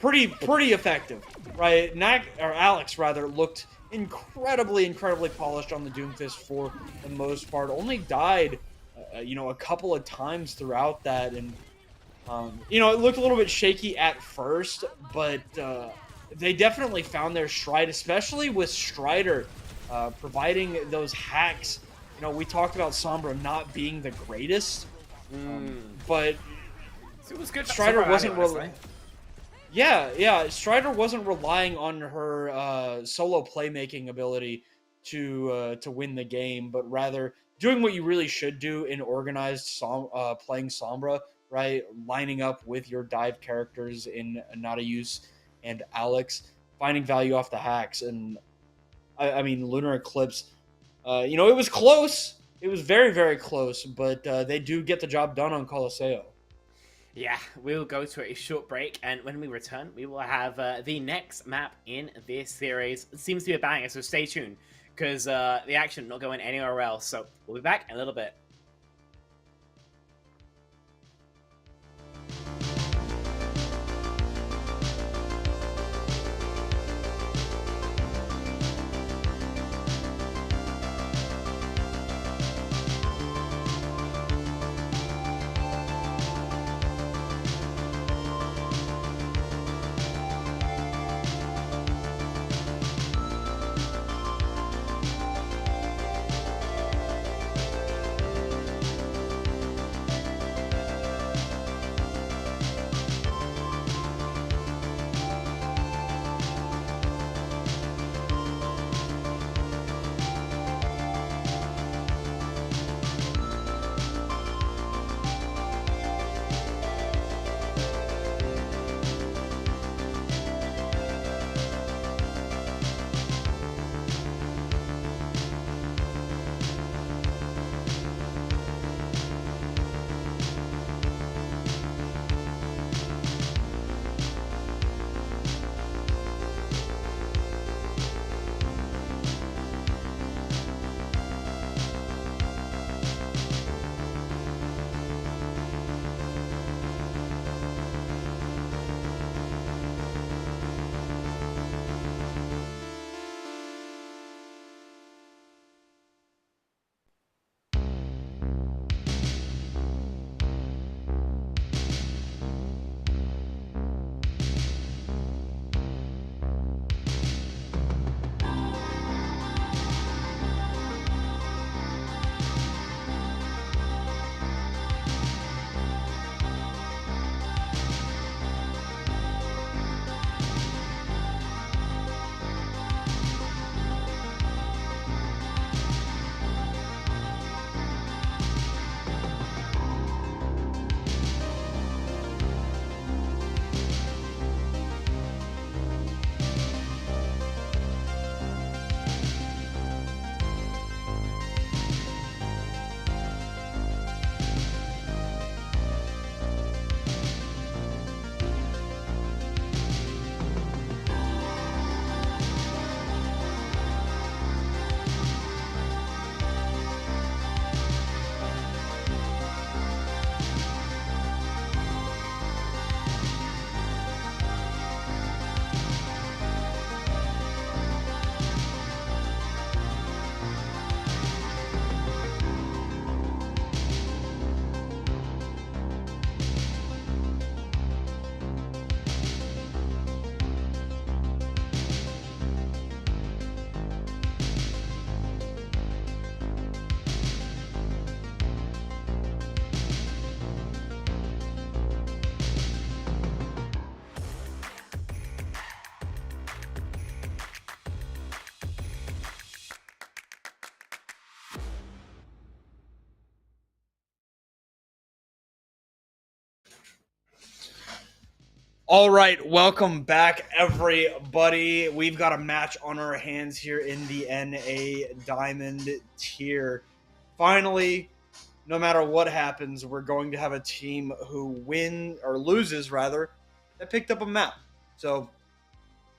pretty effective, right? Alex rather looked incredibly polished on the Doomfist for the most part. Only died, you know, a couple of times throughout that, and you know, it looked a little bit shaky at first, but they definitely found their stride, especially with Strider. Providing those hacks. You know, we talked about Sombra not being the greatest, but It was good. Strider wasn't right? yeah, Strider wasn't relying on her solo playmaking ability to win the game, but rather doing what you really should do in organized playing Sombra, right? Lining up with your dive characters in Nadaeus and Alex, finding value off the hacks. And I mean, Lunar Eclipse, you know, it was close. It was very close, but they do get the job done on Colosseo. Yeah, we'll go to a short break, and when we return, we will have the next map in this series. It seems to be a banger, so stay tuned, because the action not going anywhere else. So we'll be back in a little bit. All right, welcome back, everybody. We've got a match on our hands here in the NA Diamond tier. Finally, no matter what happens, we're going to have a team who win or loses, rather, that picked up a map. So,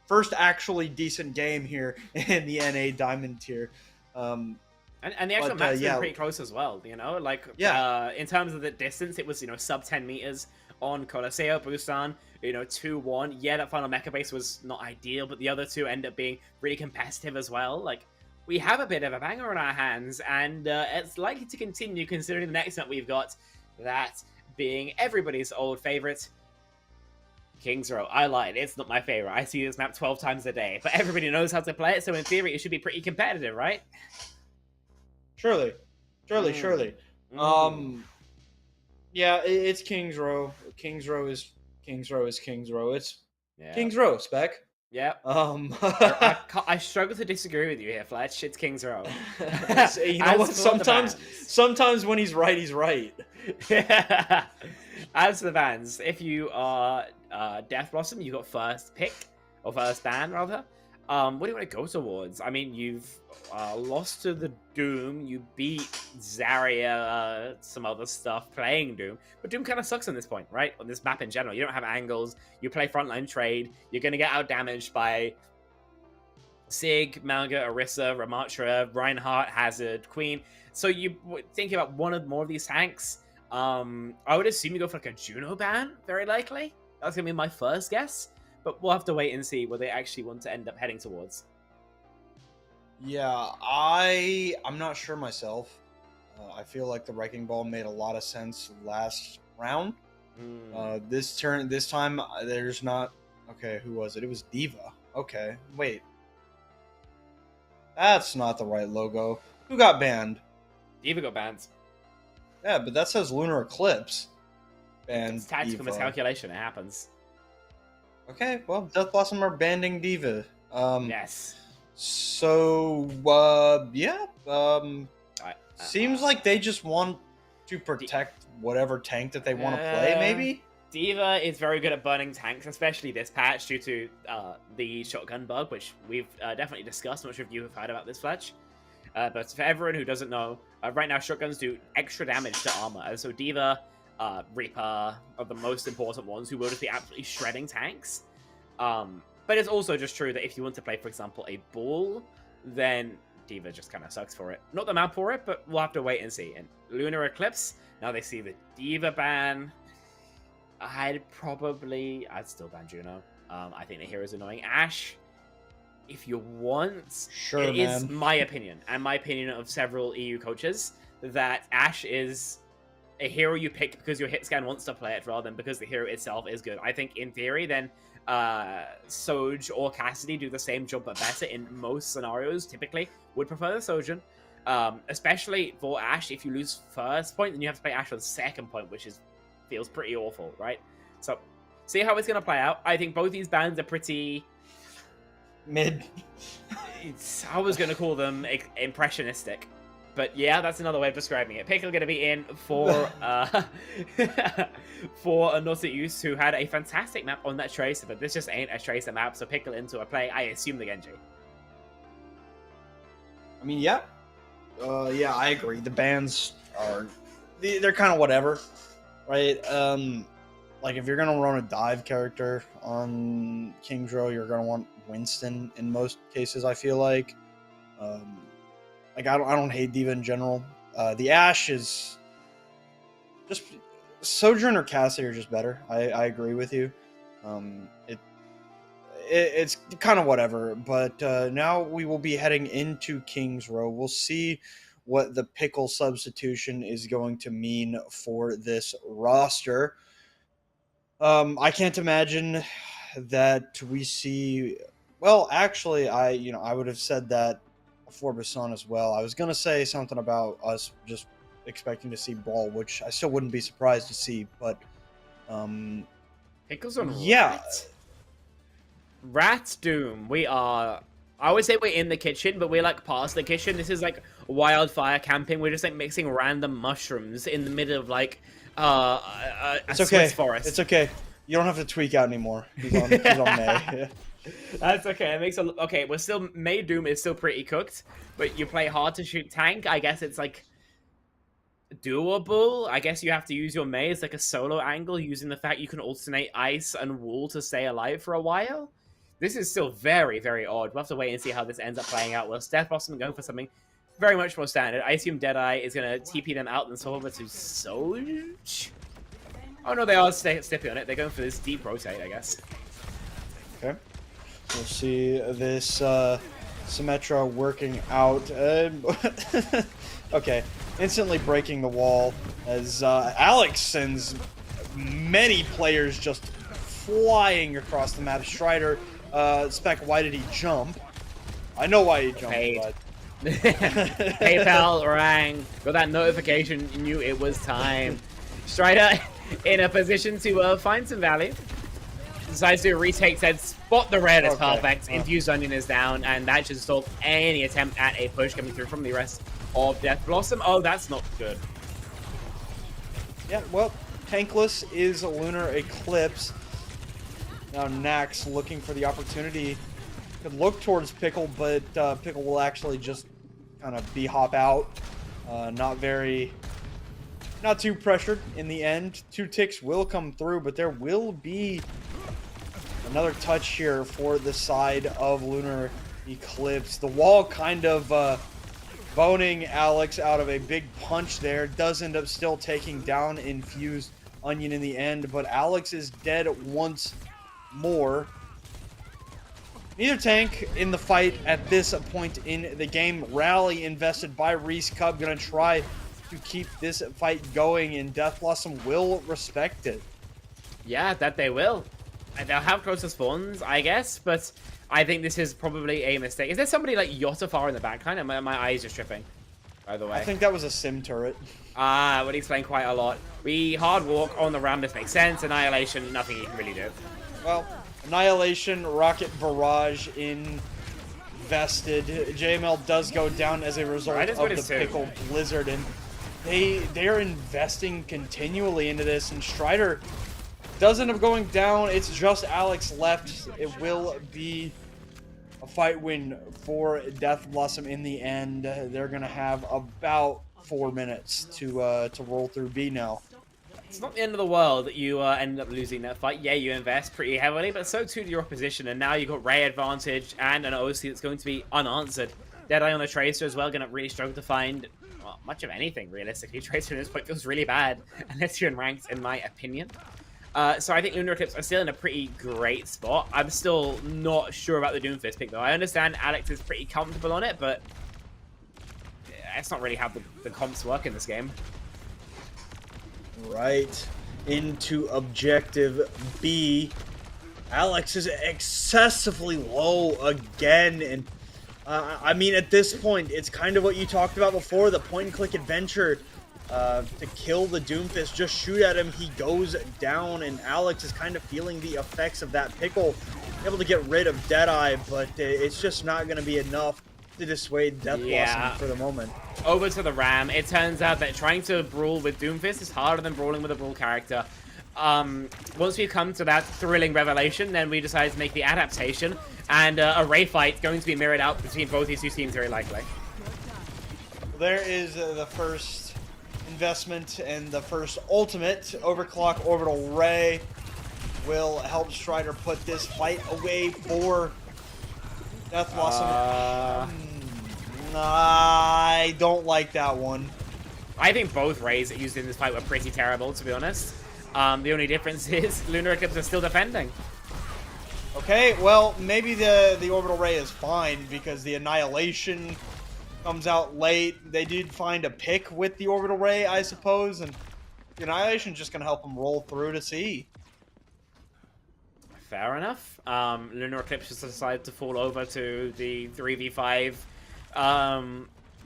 first actually decent game here in the NA Diamond tier. And the actual map's been pretty close as well, you know? Like, in terms of the distance, it was, you know, sub 10 meters on Coliseo, Busan, you know, 2-1. Yeah, that final mecha base was not ideal, but the other two end up being really competitive as well. Like, we have a bit of a banger on our hands, and it's likely to continue considering the next map we've got, that being everybody's old favorite, Kings Row. I lied, it's not my favorite. I see this map 12 times a day, but everybody knows how to play it, so in theory, it should be pretty competitive, right? Surely. Yeah, it's Kings Row. Kings Row is Kings Row. It's Kings Row, Spec. Yeah. I struggle to disagree with you here, Fletch. It's Kings Row. You know what? Sometimes when he's right, he's right. Yeah. As for the bans, if you are Death Blossom, you got first pick, or first ban, rather. What do you want to go towards? I mean, you've lost to the Doom, you beat Zarya, some other stuff playing Doom, but Doom kind of sucks on this point, right? On this map in general. You don't have angles, you play frontline trade, you're going to get out-damaged by Sig, Malga, Orisa, Ramatra, Reinhardt, Hazard, Queen. So you thinking about one or more of these tanks. I would assume you go for like a Juno ban, very likely. That's going to be my first guess. But we'll have to wait and see what they actually want to end up heading towards. Yeah, I'm not sure myself. I feel like the Wrecking Ball made a lot of sense last round. This time, there's not... Okay, who was it? It was Diva. Okay, wait. That's not the right logo. Who got banned? Diva got banned. Yeah, but that says Lunar Eclipse. Banned It's tactical miscalculation. It happens. Okay, well, Death Blossom are banning Diva. Yes. So, yeah. Seems like they just want to protect whatever tank that they want to play, maybe? Diva is very good at burning tanks, especially this patch due to the shotgun bug, which we've definitely discussed. I'm not sure if you have heard about this, Fletch. But for everyone who doesn't know, right now shotguns do extra damage to armor. And so Diva... Reaper are the most important ones who will just be absolutely shredding tanks. But it's also just true that if you want to play, for example, a Bull, then Diva just kind of sucks for it. Not the map for it, but we'll have to wait and see. And Lunar Eclipse, now they see the Diva ban. I'd still ban Juno. I think the hero's annoying. Ashe, if you want, sure, it is my opinion, and my opinion of several EU coaches, that Ashe is a hero you pick because your hit scan wants to play it rather than because the hero itself is good. I think in theory then Soj or Cassidy do the same job but better in most scenarios. Typically would prefer the Sojourn. Especially for Ashe, if you lose first point then you have to play Ashe on second point, which feels pretty awful, right? So see how it's going to play out. I think both these bans are pretty mid. I was going to call them impressionistic. But yeah, that's another way of describing it. Pickle going to be in for for a Not Use, who had a fantastic map on that Tracer, but this just ain't a Tracer map, so Pickle into a play, I assume the Genji. I mean, yeah. Yeah, I agree. The bans are... They're kind of whatever, right? Like, if you're going to run a dive character on Kings Row, you're going to want Winston in most cases, I feel like. Like, I don't hate Diva in general. The Ashe is just... Sojourn or Cassidy are just better. I agree with you. It's kind of whatever. But now we will be heading into Kings Row. We'll see what the Pickle substitution is going to mean for this roster. I can't imagine that we see... Well, actually, I would have said that for Basan as well. I was going to say something about us just expecting to see Brawl, which I still wouldn't be surprised to see, but Pickles on yeah. Rat Doom. We are... I would say we're in the kitchen, but we're like past the kitchen. This is like wildfire camping. We're just like mixing random mushrooms in the middle of like a it's okay. Swiss forest. It's okay. You don't have to tweak out anymore. He's on May. That's okay. It makes a okay. We're still May Doom is still pretty cooked, but you play hard to shoot tank. I guess it's like doable. I guess you have to use your May as like a solo angle, using the fact you can alternate ice and wall to stay alive for a while. This is still very, very odd. We'll have to wait and see how this ends up playing out. Well, Death Blossom going for something very much more standard. I assume Deadeye is going to TP them out and swap over to Soch. Oh no, they are stippy on it. They're going for this deep rotate, I guess. Okay. We'll see this Symmetra working out. Okay. Instantly breaking the wall as Alex sends many players just flying across the map. Strider, Spec, why did he jump? I know why he jumped, but... PayPal rang. Got that notification, knew it was time. Strider in a position to find some value. Decides to retake, said spot the red as perfect. Infused Onion is down, and that should stop any attempt at a push coming through from the rest of Death Blossom. Oh, that's not good. Yeah, well, tankless is Lunar Eclipse. Now Nax looking for the opportunity. Could look towards Pickle, but Pickle will actually just kind of hop out. Not too pressured in the end. 2 ticks will come through, but there will be another touch here for the side of Lunar Eclipse. The wall kind of boning Alex out of a big punch there. Does end up still taking down Infused Onion in the end, but Alex is dead once more. Neither tank in the fight at this point in the game. Rally invested by Reese Cub. Gonna try to keep this fight going, and Death Blossom will respect it. Yeah, that they will. And they'll have closer spawns, I guess, but I think this is probably a mistake. Is there somebody like Yotta far in the back? Kind of, my eyes are tripping, by the way. I think that was a sim turret. Ah, would explain quite a lot. We hard walk on the ram, this makes sense. Annihilation, nothing you can really do. Well, Annihilation, Rocket Barrage invested. JML does go down as a result of the Pickle Blizzard, and they're investing continually into this, and Strider does end up going down. It's just Alex left. It will be a fight win for Death Blossom in the end. They're going to have about 4 minutes to roll through B now. It's not the end of the world that you end up losing that fight. Yeah, you invest pretty heavily, but so too do your opposition, and now you've got Ray advantage and an OC that's going to be unanswered. Deadeye on the Tracer as well, going to really struggle to find much of anything, realistically. Tracer at this point feels really bad, unless you're in ranked, in my opinion. So I think Lunar Eclipse are still in a pretty great spot. I'm still not sure about the Doomfist pick, though. I understand Alex is pretty comfortable on it, but that's not really how the comps work in this game. Right into objective B. Alex is excessively low again, and I mean, at this point, it's kind of what you talked about before, the point-and-click adventure. To kill the Doomfist, just shoot at him, he goes down, and Alex is kind of feeling the effects of that Pickle, able to get rid of Deadeye, but it's just not going to be enough to dissuade Death Blossom for the moment. Over to the Ram. It turns out that trying to brawl with Doomfist is harder than brawling with a brawl character. Once we come to that thrilling revelation, then we decide to make the adaptation, and a Ray fight going to be mirrored out between both these two teams very likely. There is the first investment and the first ultimate. Overclock Orbital Ray will help Strider put this fight away for Death Blossom. I don't like that one. I think both Rays used in this fight were pretty terrible, to be honest. The only difference is Lunar Eclipse are still defending. Okay, well, maybe the Orbital Ray is fine because the Annihilation comes out late. They did find a pick with the Orbital Ray, I suppose, and the Annihilation is just going to help them roll through to C. Fair enough. Lunar Eclipse just decided to fall over to the 3v5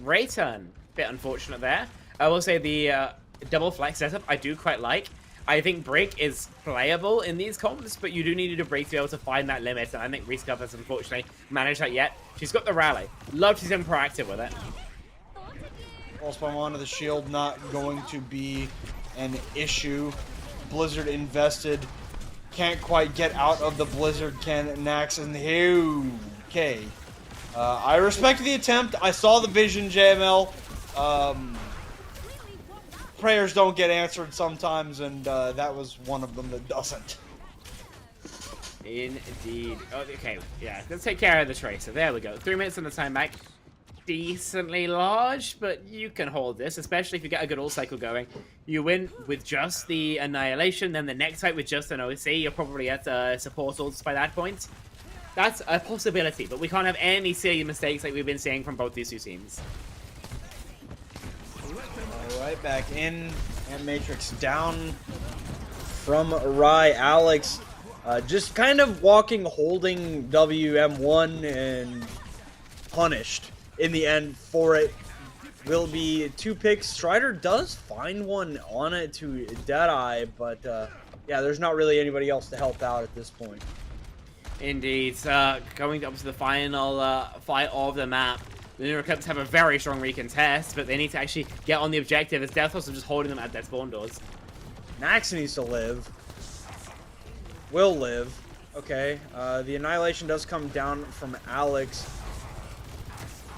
Ray turn. Bit unfortunate there. I will say the double flex setup I do quite like. I think Break is playable in these comps, but you do need to break to be able to find that limit, and I think Reese Cup has unfortunately managed that yet. She's got the rally. Love she's been proactive with it. False bomb onto the shield, not going to be an issue. Blizzard invested. can't quite get out of the blizzard, can Nax, and okay. I respect the attempt. I saw the vision, JML. Prayers don't get answered sometimes, and that was one of them that doesn't. Indeed. Oh, okay, yeah. Let's take care of the Tracer. There we go. 3 minutes on the time back. Decently large, but you can hold this, especially if you get a good ult cycle going. You win with just the Annihilation, then the next fight with just an OC. You're probably at support ults by that point. That's a possibility, but we can't have any silly mistakes like we've been seeing from both these two teams. Alright, back in. And Matrix down from Rye. Alex just kind of walking, holding WM1 and punished in the end for it. Will be 2 picks. Strider does find one on it to Deadeye, but yeah, there's not really anybody else to help out at this point. Indeed. Going up to the final fight of the map. The Lunar Eclipse have a very strong recontest, but they need to actually get on the objective as Deathloss are just holding them at their spawn doors. Nax needs to live. Will live. Okay. The Annihilation does come down from Alex.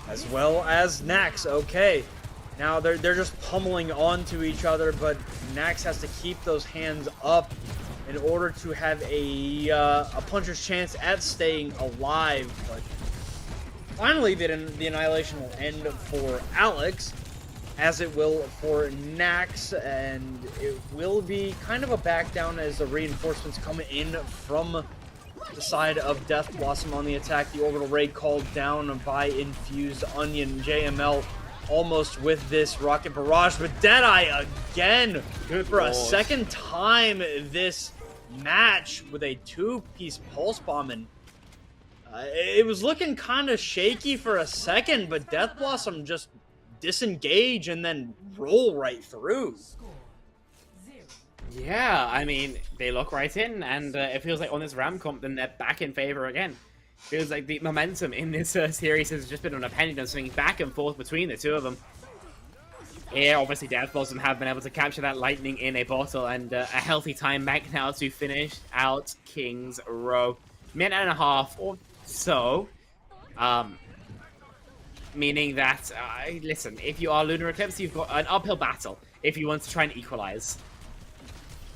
As well as Nax. Okay. Now they're just pummeling onto each other, but Nax has to keep those hands up in order to have a puncher's chance at staying alive. But finally, the Annihilation will end for Alex, as it will for Nax, and it will be kind of a back down as the reinforcements come in from the side of Death Blossom on the attack. The orbital raid called down by Infused Onion. JML almost with this rocket barrage, but Deadeye again for a second time this match with a 2-piece pulse bomb. And it was looking kind of shaky for a second, but Death Blossom just disengage and then roll right through. Yeah, I mean, they look right in, and it feels like on this Ram comp, then they're back in favor again. Feels like the momentum in this series has just been on a pendulum swinging back and forth between the two of them. Here, obviously, Death Blossom have been able to capture that lightning in a bottle, and a healthy time back now to finish out King's Row. Minute and a half or so. Meaning that, listen, if you are Lunar Eclipse, you've got an uphill battle if you want to try and equalize.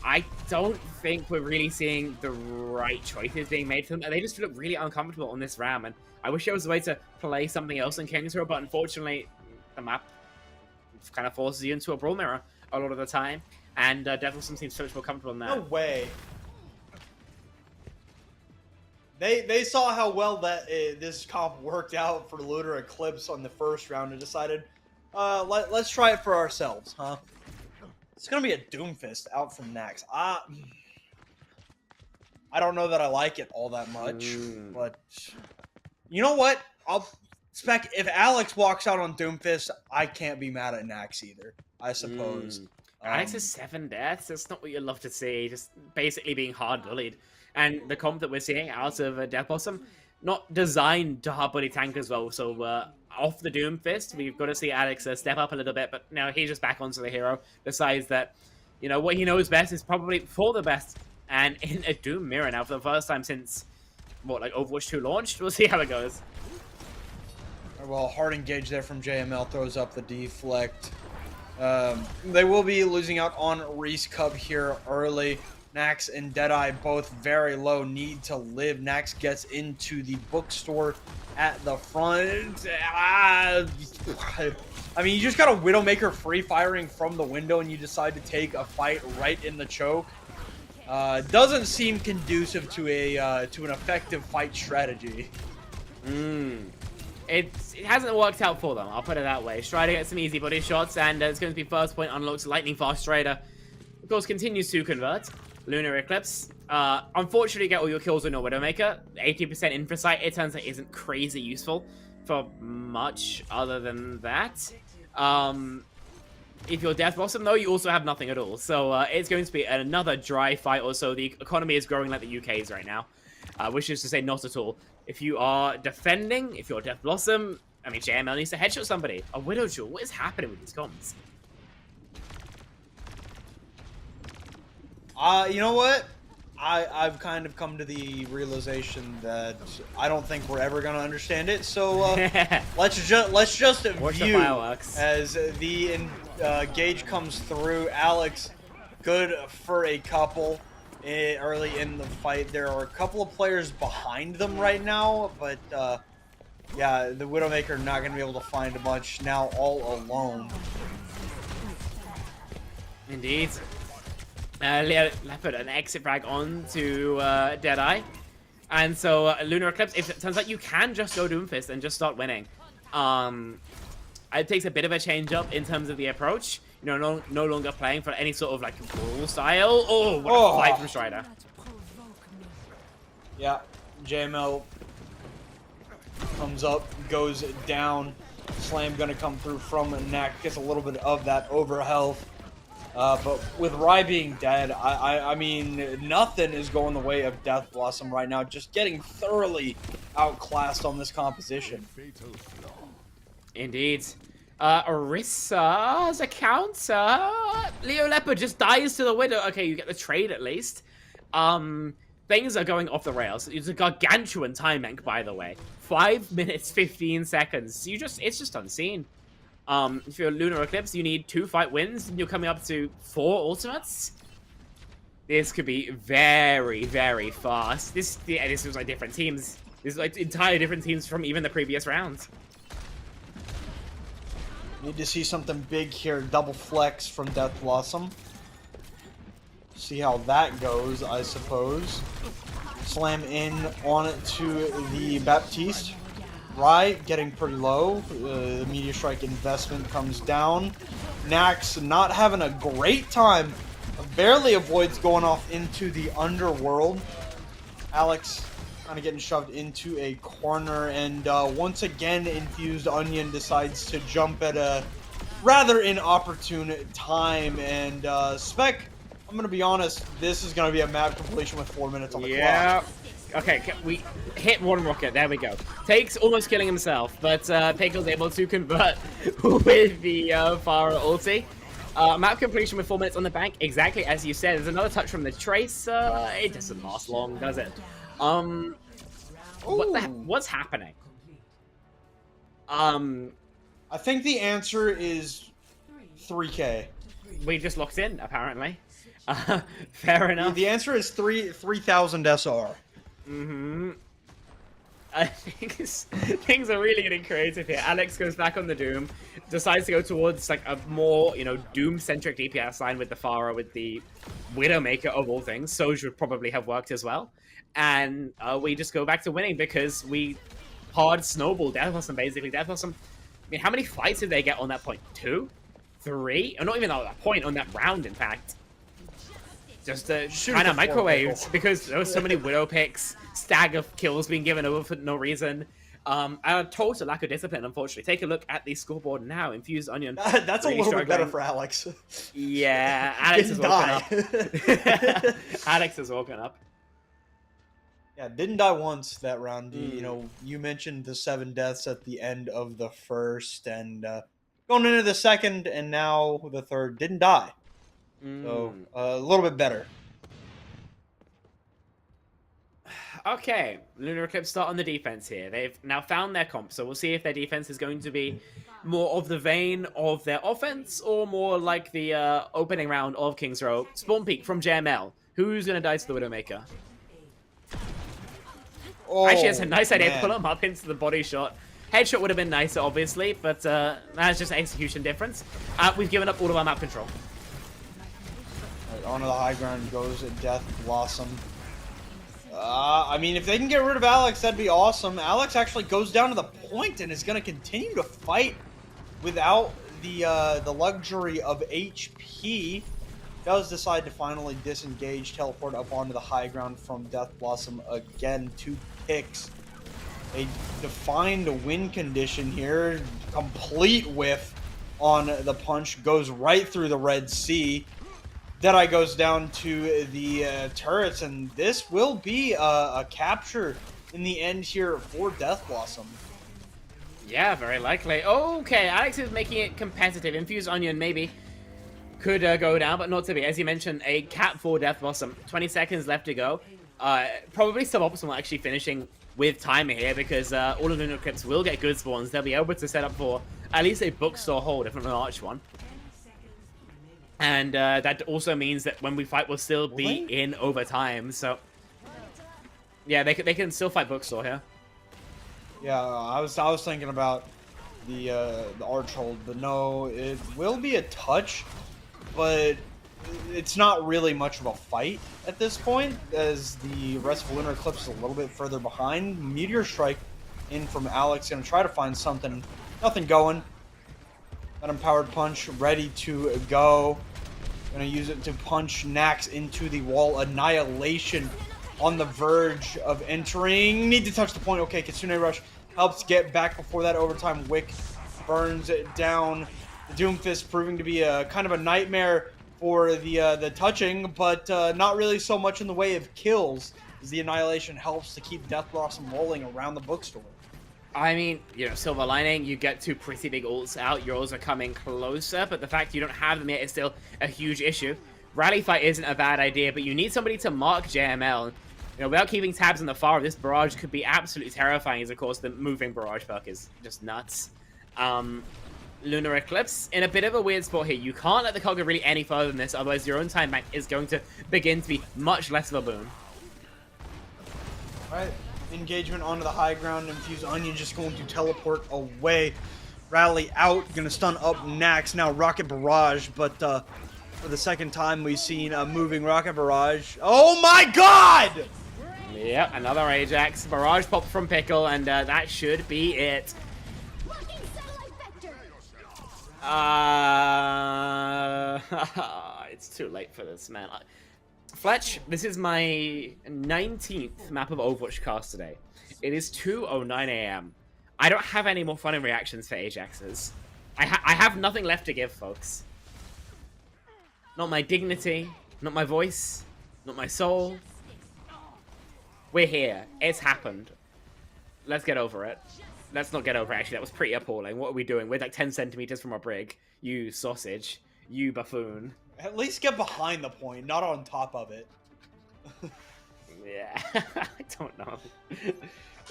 I don't think we're really seeing the right choices being made for them. They just look really uncomfortable on this Ram, and I wish there was a way to play something else in King's Row, but unfortunately, the map kind of forces you into a brawl mirror a lot of the time, and Death Blossom seems so much more comfortable in that. No way. They saw how well that this comp worked out for Lunar Eclipse on the first round and decided, let's try it for ourselves, huh? It's gonna be a Doomfist out from Nax. I don't know that I like it all that much, but you know what? If Alex walks out on Doomfist, I can't be mad at Nax either, I suppose. Alex has 7 deaths. That's not what you love to see. Just basically being hard bullied. And the comp that we're seeing out of Death Blossom, not designed to hard bully tank as well. So off the Doomfist, we've got to see Alex step up a little bit. But now he's just back onto the hero. Decides that, you know, what he knows best is probably for the best. And in a Doom mirror now for the first time since, what, like Overwatch 2 launched? We'll see how it goes. Well, hard engage there from JML, throws up the deflect. They will be losing out on Reese Cup here early. Nax and Deadeye both very low, need to live. Nax gets into the bookstore at the front. I mean, you just got a Widowmaker free firing from the window and you decide to take a fight right in the choke. Doesn't seem conducive to an effective fight strategy. It hasn't worked out for them, I'll put it that way. Strider gets some easy body shots, and it's going to be first point unlocked. Lightning fast Strider, of course, continues to convert. Lunar Eclipse, unfortunately, get all your kills on your Widowmaker. 80% infra sight, it turns out, isn't crazy useful for much other than that. If you're Death Blossom, though, you also have nothing at all. So it's going to be another dry fight. Also, the economy is growing like the UK's right now, which is to say not at all. If you are defending, if you're Death Blossom, I mean, JML needs to headshot somebody. A Widow Jewel, what is happening with these comms? You know what? I've kind of come to the realization that I don't think we're ever gonna understand it. So let's just Watch the view fireworks. as the gauge comes through. Alex, good for a couple early in the fight. There are a couple of players behind them right now, but yeah, the Widowmaker not gonna be able to find much now, all alone. Indeed. Leopard, an exit frag onto Deadeye. And so Lunar Eclipse, if it turns out you can just go Doomfist and just start winning. It takes a bit of a change up in terms of the approach. You know, no longer playing for any sort of like brawl style. Oh, what a fight from Strider. Yeah, JML comes up, goes down. Slam gonna come through from neck, gets a little bit of that over health. But with Rai being dead, I mean, nothing is going the way of Death Blossom right now. Just getting thoroughly outclassed on this composition. Indeed. Orissa's account. Leo Leopard just dies to the Widow. Okay, you get the trade at least. Things are going off the rails. It's a gargantuan time bank, by the way. 5 minutes, 15 seconds. It's just unseen. If you're Lunar Eclipse, you need 2 fight wins, and you're coming up to 4 ultimates. This could be very, very fast. This was like different teams. This is like entirely different teams from even the previous rounds. Need to see something big here. Double flex from Death Blossom. See how that goes, I suppose. Slam in on it to the Baptiste. Rai getting pretty low. The Meteor Strike investment comes down. Nax not having a great time. Barely avoids going off into the underworld. Alex kind of getting shoved into a corner. And once again, Infused Onion decides to jump at a rather inopportune time. And Spec, I'm going to be honest, this is going to be a map completion with 4 minutes on the clock. Okay, we hit one rocket. There we go. Takes almost killing himself, but Pickle's able to convert with the Pharah ulti. Map completion with 4 minutes on the bank, exactly as you said. There's another touch from the Trace. It doesn't last long, does it? What's happening? I think the answer is 3K. We just locked in, apparently. Fair enough. The answer is 3,000 SR. I think things are really getting creative here. Alex goes back on the Doom, decides to go towards like a more, Doom-centric DPS line with the Pharah, with the Widowmaker of all things. Soj would probably have worked as well. And we just go back to winning because we hard snowball Death Blossom, basically. Death Blossom, I mean, how many fights did they get on that point? 2? 3? Or not even on that point, on that round, in fact. Just kind of microwaved because there were so many Widow picks, stag of kills being given over for no reason. A total lack of discipline, unfortunately. Take a look at the scoreboard now. Infused Onion. That's really a little bit better for Alex. Yeah, Alex has woken up. Alex has woken up. Yeah, didn't die once that round. You mentioned the 7 deaths at the end of the first, and going into the second, and now the third, didn't die. So, a little bit better. Okay, Lunar Eclipse start on the defense here. They've now found their comp, so we'll see if their defense is going to be more of the vein of their offense, or more like the opening round of King's Row. Spawn Peak from JML. Who's going to die to the Widowmaker? Actually, it's a nice idea to pull him up into the body shot. Headshot would have been nicer, obviously, but that's just execution difference. We've given up all of our map control. Right, onto the high ground goes Death Blossom. I mean, if they can get rid of Alex, that'd be awesome. Alex actually goes down to the point and is going to continue to fight without the luxury of HP. Does decide to finally disengage, teleport up onto the high ground from Death Blossom again. 2 picks. A defined win condition here. Complete whiff on the punch. Goes right through the Red Sea. Deadeye goes down to the turrets, and this will be a capture in the end here for Death Blossom. Yeah, very likely. Okay, Alex is making it competitive. Infused Onion, maybe. could go down, but not to be. As you mentioned, a Cat 4 Death Blossom. 20 seconds left to go. Probably suboptimal actually finishing with timer here because all of the Lunar Eclipse will get good spawns. They'll be able to set up for at least a bookstore hold, if not an arch one. And that also means that when we fight, we'll still be in overtime. So, yeah, they can still fight bookstore here. Yeah, I was thinking about the arch hold, but no, it will be a touch, but it's not really much of a fight at this point, as the rest of Lunar Eclipse is a little bit further behind. Meteor Strike in from Alex, gonna try to find something. Nothing going. That Empowered Punch ready to go. Gonna use it to punch Nax into the wall. Annihilation on the verge of entering. Need to touch the point. Okay, Kitsune Rush helps get back before that overtime. Wick burns it down. The Doomfist proving to be a kind of a nightmare for the touching, but not really so much in the way of kills, as the Annihilation helps to keep Death Blossom rolling around the bookstore. I mean, you know, silver lining, you get two pretty big ults out. Your ults are coming closer, but the fact you don't have them yet is still a huge issue. Rally fight isn't a bad idea, but you need somebody to mark JML. You know, without keeping tabs on the far, this barrage could be absolutely terrifying, as of course the moving barrage perk is just nuts. Lunar Eclipse in a bit of a weird spot here. You can't let the cog go really any further than this, otherwise your own time bank is going to begin to be much less of a boon. Alright, engagement onto the high ground. Infused Onion just going to teleport away. Rally out, gonna stun up Nax. Now Rocket Barrage, but for the second time we've seen a moving Rocket Barrage. Oh my god! Yep, another Ajax. Barrage pop from Pickle, and that should be it. It's too late for this, man. Fletch, this is my 19th map of Overwatch cast today. It is 2:09 AM. I don't have any more fun and reactions for Ajaxes. I have nothing left to give, folks. Not my dignity, not my voice, not my soul. We're here. It's happened. Let's get over it. Let's not get over it, actually. That was pretty appalling. What are we doing? We're like 10 centimeters from our brig. You sausage. You buffoon. At least get behind the point, not on top of it. Yeah, I don't know.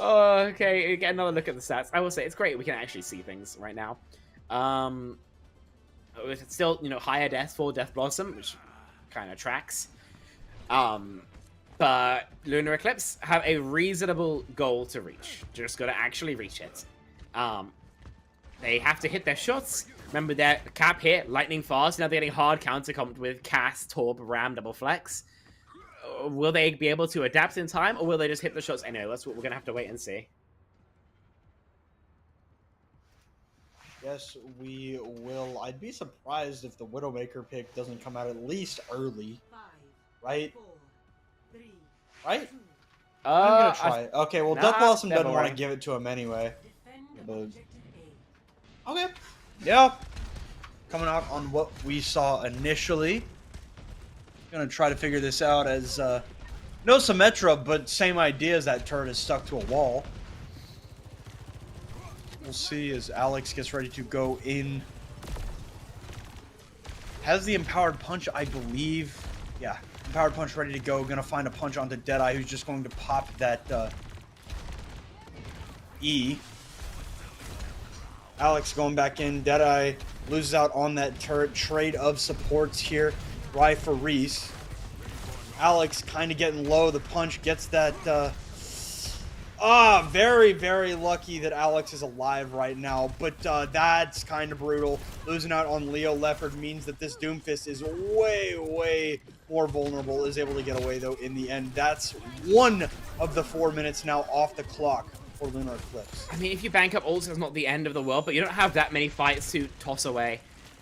Oh, okay, get another look at the stats. I will say, it's great we can actually see things right now. It's still, you know, higher death for Death Blossom, which kind of tracks. But Lunar Eclipse have a reasonable goal to reach. Just gotta actually reach it. They have to hit their shots. Remember their cap hit, lightning fast. Now they're getting hard counter-comped with Cast, Torp, Ram, Double Flex. Will they be able to adapt in time, or will they just hit the shots anyway? That's what we're gonna have to wait and see. Yes, we will. I'd be surprised if the Widowmaker pick doesn't come out at least early. Right? Right? I'm gonna try it. Okay, well, Death Blossom doesn't want to give it to him anyway. But... okay. Yeah. Coming out on what we saw initially. Gonna try to figure this out as no Symmetra, but same idea as that turret is stuck to a wall. We'll see as Alex gets ready to go in. Has the Empowered Punch, I believe. Yeah, Empowered Punch ready to go. Gonna find a punch onto Deadeye, who's just going to pop that E. Alex going back in. Deadeye loses out on that turret. Trade of supports here. Rye for Reese. Alex kind of getting low. The punch gets that. Very, very lucky that Alex is alive right now. But that's kind of brutal. Losing out on Leo Leopard means that this Doomfist is way, way more vulnerable. Is able to get away, though, in the end. That's 1 of the 4 minutes now off the clock for Lunar Eclipse. I mean, if you bank up ults, it's not the end of the world, but you don't have that many fights to toss away.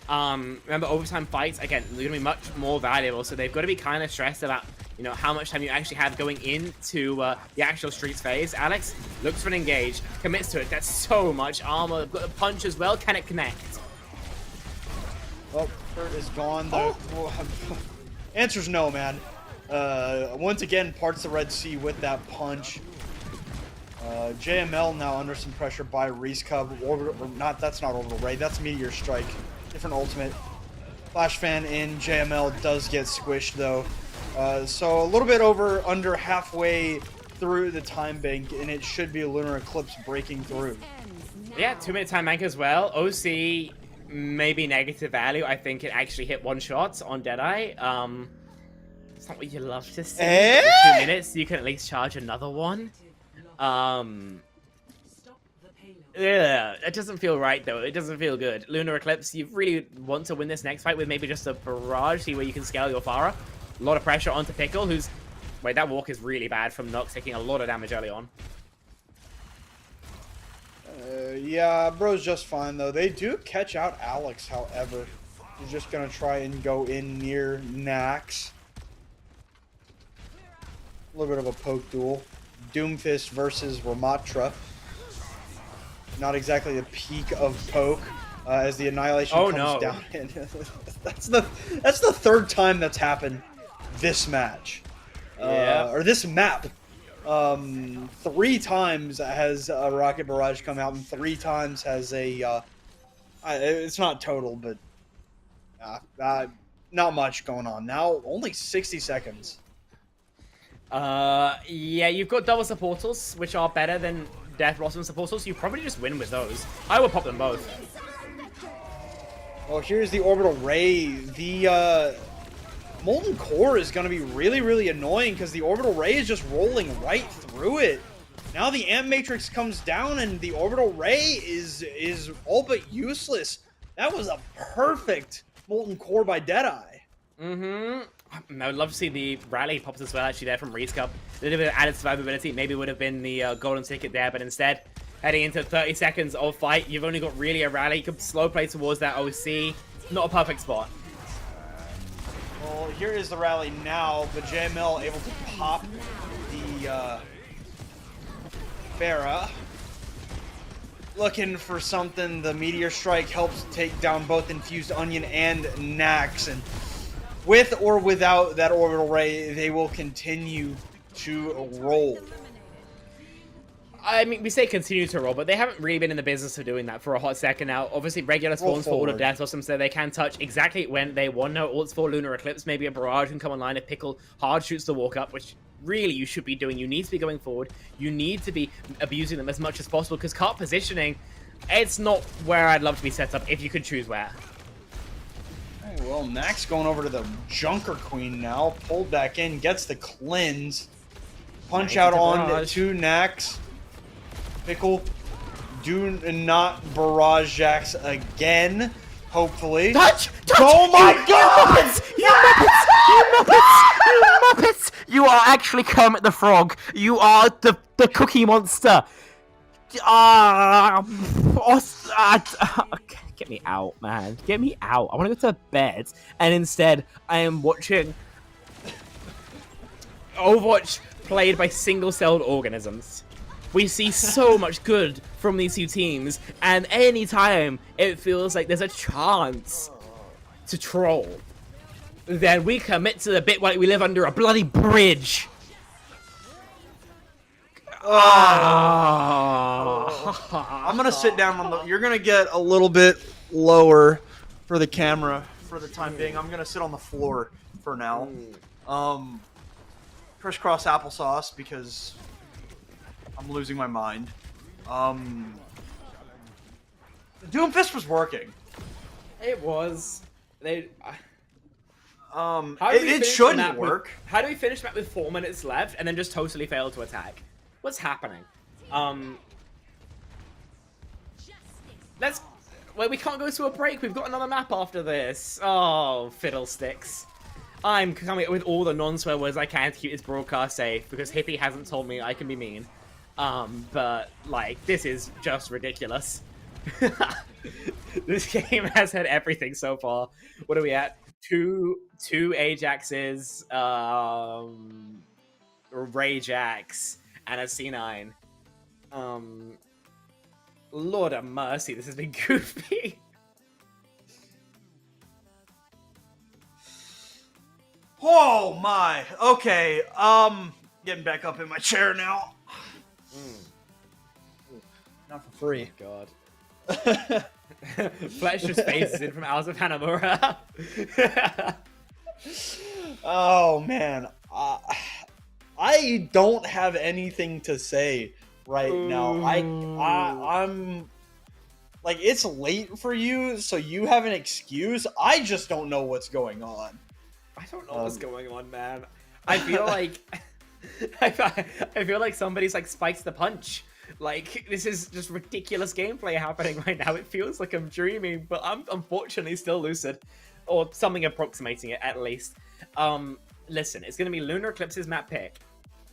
Remember, overtime fights, again, they're going to be much more valuable, so they've got to be kind of stressed about, you know, how much time you actually have going into the actual Streets phase. Alex looks for an engage, commits to it. That's so much armor. Got the punch as well. Can it connect? Well, Kurt is gone. Answer's no, man. Once again, parts the Red Sea with that punch. JML now under some pressure by Reese Cub. That's not Orbital Ray. That's Meteor Strike. Different ultimate. Flash Fan in JML does get squished though. So a little bit under halfway through the time bank, and it should be a Lunar Eclipse breaking through. Yeah, 2-minute time bank as well. OC, maybe negative value. I think it actually hit one shot on Deadeye. It's not what you love to see. Eh? For 2 minutes, you can at least charge another one. Yeah, it doesn't feel right though. It doesn't feel good. Lunar Eclipse, you really want to win this next fight with maybe just a barrage, see where you can scale your Pharah. A lot of pressure onto Pickle, who's... Wait, that walk is really bad from Nox, taking a lot of damage early on. Yeah, bro's just fine though. They do catch out Alex, however. He's just gonna try and go in near Nax. A little bit of a poke duel. Doomfist versus Ramatra. Not exactly the peak of poke as the annihilation comes down. And that's the third time that's happened this match. Or this map. 3 times has a Rocket Barrage come out, and 3 times has a... it's not total, but not much going on. Now, only 60 seconds. Yeah, you've got double supportals, which are better than Death Blossom supportals. You probably just win with those. I would pop them both. Well, here's the Orbital Ray. The Molten Core is going to be really, really annoying because the Orbital Ray is just rolling right through it. Now the Amp Matrix comes down and the Orbital Ray is all but useless. That was a perfect Molten Core by Deadeye. I would love to see the rally pops as well, actually, there from Reese Cup. A little bit of added survivability. Maybe would have been the golden ticket there, but instead, heading into 30 seconds of fight, you've only got really a rally. You could slow play towards that OC. Not a perfect spot. Well, here is the rally now, but JML able to pop the Pharah. Looking for something. The Meteor Strike helps take down both Infused Onion and Nax, and with or without that Orbital Ray, they will continue to roll. I mean, we say continue to roll, but they haven't really been in the business of doing that for a hot second now. Obviously, regular spawns for all of Death Blossom, so they can touch exactly when they want. No ults for Lunar Eclipse. Maybe a Barrage can come online if Pickle hard shoots the walk up, which really you should be doing. You need to be going forward. You need to be abusing them as much as possible, because cart positioning, it's not where I'd love to be set up if you could choose where. Well, Nax going over to the Junker Queen now. Pulled back in, gets the cleanse. Punch out on to Nax. Pickle, do not Barrage Jax again, hopefully. Touch! Oh my god! You Muppets! You are actually Kermit the Frog. You are the Cookie Monster. Get me out, man. Get me out. I want to go to bed, and instead, I am watching Overwatch played by single-celled organisms. We see so much good from these two teams, and anytime it feels like there's a chance to troll, then we commit to the bit like we live under a bloody bridge. I'm gonna sit down on the. You're gonna get a little bit lower for the camera for the time being. I'm gonna sit on the floor for now. Crisscross applesauce because I'm losing my mind. Doomfist was working. It was. It shouldn't work. How do we finish that with 4 minutes left and then just totally fail to attack? What's happening? Well, we can't go to a break. We've got another map after this. Oh, fiddlesticks. I'm coming up with all the non-swear words I can to keep this broadcast safe because Hippie hasn't told me I can be mean. But, like, this is just ridiculous. This game has had everything so far. What are we at? Two Ajaxes, Rajax, and a C9. Lord of mercy, this has been goofy. Oh my. Okay. Getting back up in my chair now. Not for free. God. Fletch just phases in from out of Hanamura. Oh man, I don't have anything to say right now. I'm like, it's late for you, so you have an excuse. I just don't know what's going on. I don't know what's going on, man. I feel like I feel like somebody's like spiked the punch. Like, this is just ridiculous gameplay happening right now. It feels like I'm dreaming, but I'm unfortunately still lucid, or something approximating it at least. Listen, it's gonna be Lunar Eclipse's map pick.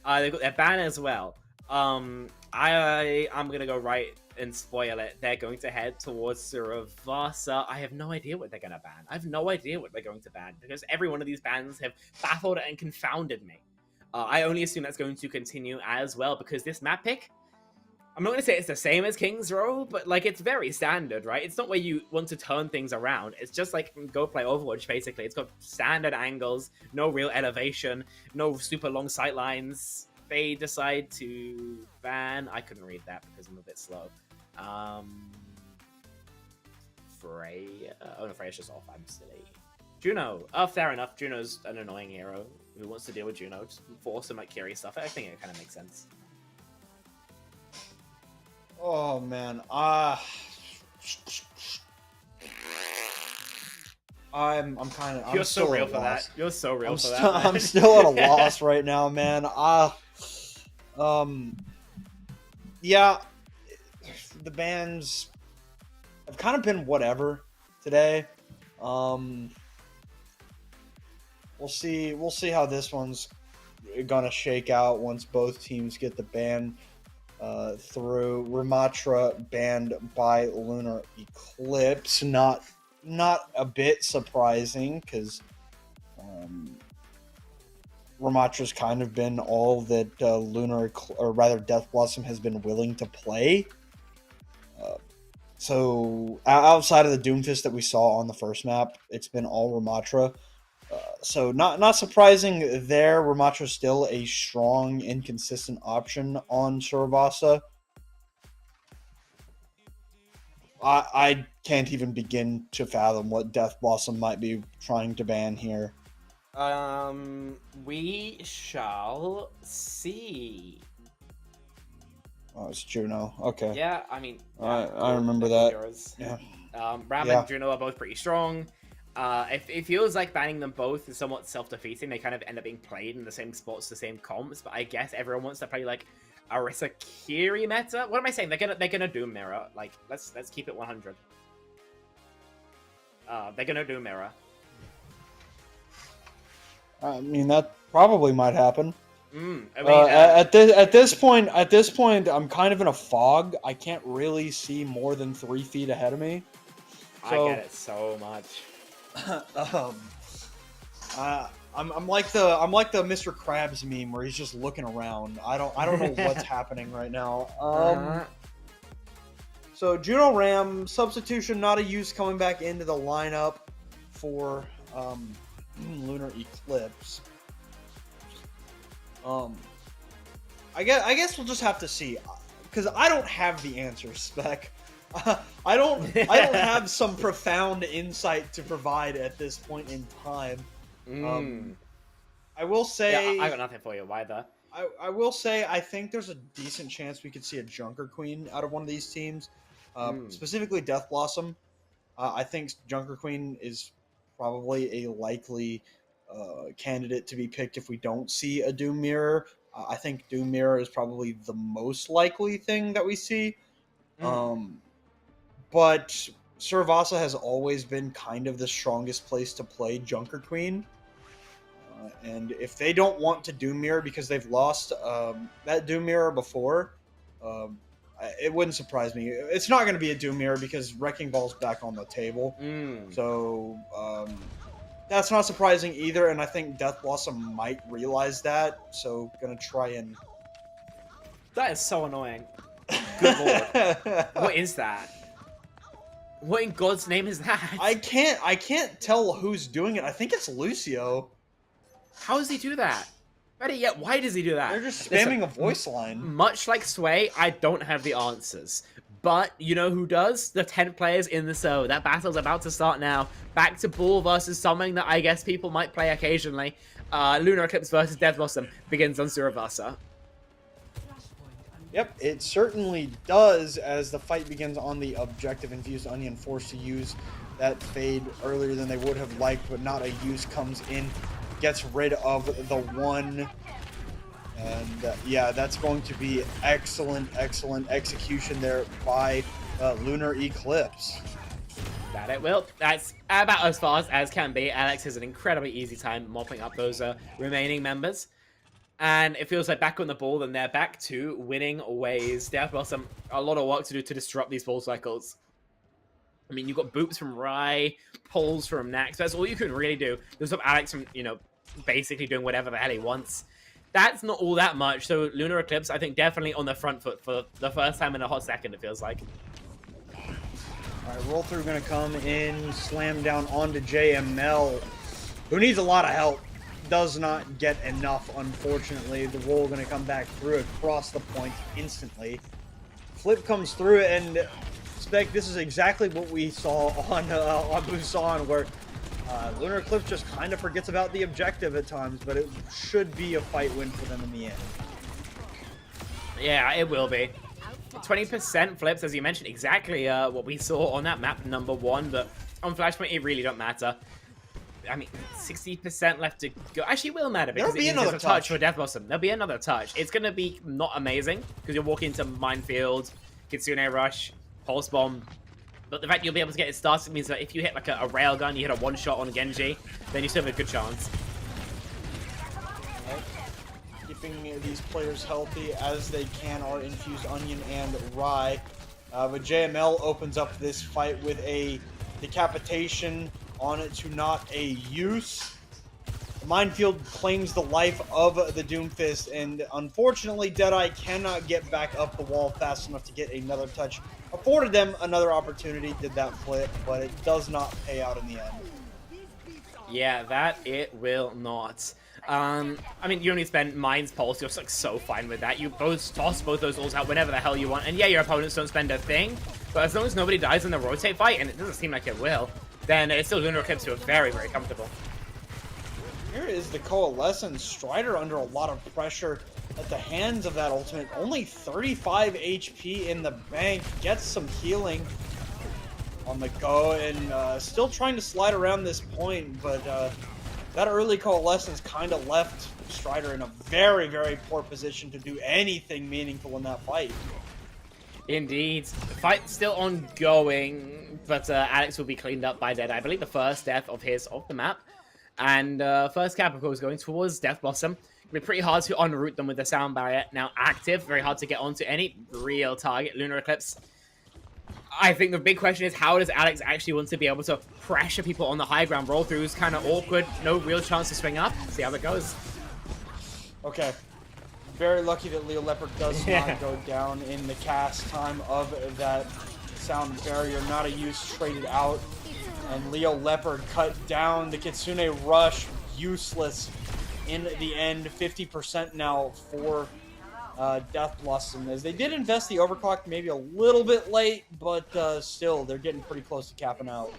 They've got their ban as well. I'm gonna go right and spoil it. They're going to head towards Suravasa. I have no idea what they're gonna ban. I have no idea what they're going to ban, because every one of these bans have baffled and confounded me. I only assume that's going to continue as well, because this map pick, I'm not going to say it's the same as King's Row, but like, it's very standard, right? It's not where you want to turn things around. It's just like go play Overwatch, basically. It's got standard angles, no real elevation, no super long sight lines. They decide to ban... I couldn't read that because I'm a bit slow. Freya... Oh no, Freya's just off. I'm silly. Juno. Oh, fair enough. Juno's an annoying hero who wants to deal with Juno. Just force some like Kiri stuff. I think it kind of makes sense. Oh man, I'm kind of. You're so real for that. You're so real for that. I'm still at a loss right now, man. Yeah, the bans have kind of been whatever today. We'll see how this one's gonna shake out once both teams get the ban through. Ramatra banned by Lunar Eclipse. Not a bit surprising, because Ramatra's kind of been all that or rather Death Blossom has been willing to play. So outside of the Doomfist that we saw on the first map, it's been all Ramatra. So not surprising there. Ramatra's still a strong, inconsistent option on Suravasa. I can't even begin to fathom what Death Blossom might be trying to ban here. We shall see. Oh, it's Juno. Okay. Yeah, I mean... I remember that. Yeah. Ram and Juno are both pretty strong. It feels like banning them both is somewhat self-defeating. They kind of end up being played in the same spots, the same comps, but I guess everyone wants to play like Arisa Kiri meta. What am I saying? They're gonna Doom Mirror. Like, let's keep it 100. They're gonna Doom Mirror. I mean, that probably might happen. I mean, at this point, I'm kind of in a fog. I can't really see more than 3 feet ahead of me. So, I get it so much. I'm like the Mr. Krabs meme where he's just looking around. I don't know what's happening right now. So Juno Ram substitution, not a use coming back into the lineup for Lunar Eclipse. I guess we'll just have to see, because I don't have the answers, Spec. I don't have some profound insight to provide at this point in time. I will say... Yeah, I got nothing for you. Why the... I will say I think there's a decent chance we could see a Junker Queen out of one of these teams. Specifically Death Blossom. I think Junker Queen is probably a likely candidate to be picked if we don't see a Doom Mirror. I think Doom Mirror is probably the most likely thing that we see. But Suravasa has always been kind of the strongest place to play Junker Queen. And if they don't want to Doom Mirror because they've lost that Doom Mirror before, it wouldn't surprise me. It's not going to be a Doom Mirror because Wrecking Ball's back on the table. So that's not surprising either, and I think Death Blossom might realize that, so going to try and... That is so annoying. Good lord. What is that? What in God's name is that? I can't tell who's doing it. I think it's Lucio. How does he do that? Better yet, why does he do that? They're just spamming a voice line. Much like Sway, I don't have the answers. But you know who does? The 10 players in the server. That battle's about to start now. Back to Ball versus something that I guess people might play occasionally. Lunar Eclipse versus Death Blossom begins on Surabasa. Yep, it certainly does, as the fight begins on the objective. Infused Onion forced to use that fade earlier than they would have liked, but not a use comes in, gets rid of the one. And yeah, that's going to be excellent execution there by Lunar Eclipse. That it will. That's about as fast as can be. Alex has an incredibly easy time mopping up those remaining members. And it feels like back on the ball, then they're back to winning ways. Death Blossom, a lot of work to do to disrupt these ball cycles. I mean, you've got boops from Rye, pulls from Nax. That's all you can really do. There's some Alex from, you know, basically doing whatever the hell he wants. That's not all that much. So Lunar Eclipse, I think, definitely on the front foot for the first time in a hot second, it feels like. All right, roll through going to come in, slam down onto JML, who needs a lot of help. Does not get enough, unfortunately. The roll going to come back through across the point instantly. Flip comes through, and Spec, this is exactly what we saw on Busan, where Lunar Eclipse just kind of forgets about the objective at times, but it should be a fight win for them in the end. Yeah, it will be. 20% flips, as you mentioned, exactly what we saw on that map number 1, but on Flashpoint, it really don't matter. I mean, 60% left to go. Actually, it will matter because it means there's a touch for Death Blossom. There'll be another touch. It's going to be not amazing because you're walking into Minefield, Kitsune Rush, Pulse Bomb. But the fact you'll be able to get it started means that if you hit like a railgun, you hit a one-shot on Genji, then you still have a good chance. Keeping these players healthy as they can are Infused Onion and Rye. But JML opens up this fight with a decapitation on it to not a use. The Minefield claims the life of the Doomfist, and unfortunately Deadeye cannot get back up the wall fast enough to get another touch. Afforded them another opportunity, did that flip, but it does not pay out in the end. Yeah, that it will not. I mean, you only spend Mind's Pulse, you're like so fine with that. You both toss both those ults out whenever the hell you want, and yeah, your opponents don't spend a thing, but as long as nobody dies in the rotate fight, and it doesn't seem like it will, then it's still Lunar Eclipse who are very, very comfortable. Here is the Coalescence. Strider under a lot of pressure at the hands of that ultimate. Only 35 HP in the bank. Gets some healing on the go, and still trying to slide around this point, but that early Coalescence kind of left Strider in a very, very poor position to do anything meaningful in that fight. Indeed. The fight's still ongoing, but Alex will be cleaned up by Dead. I believe the first death of his off the map. And first Capricorn is going towards Death Blossom. It'll be pretty hard to unroot them with the sound barrier now active. Very hard to get onto any real target. Lunar Eclipse. I think the big question is, how does Alex actually want to be able to pressure people on the high ground? Roll through is kind of awkward. No real chance to swing up. See how that goes. Okay. Very lucky that Leo Leopard does not go down in the cast time of that sound barrier. Not a use, traded out. And Leo Leopard cut down. The Kitsune Rush, useless in the end. 50% now for Death Blossom, as they did invest the overclock maybe a little bit late, but still, they're getting pretty close to capping out.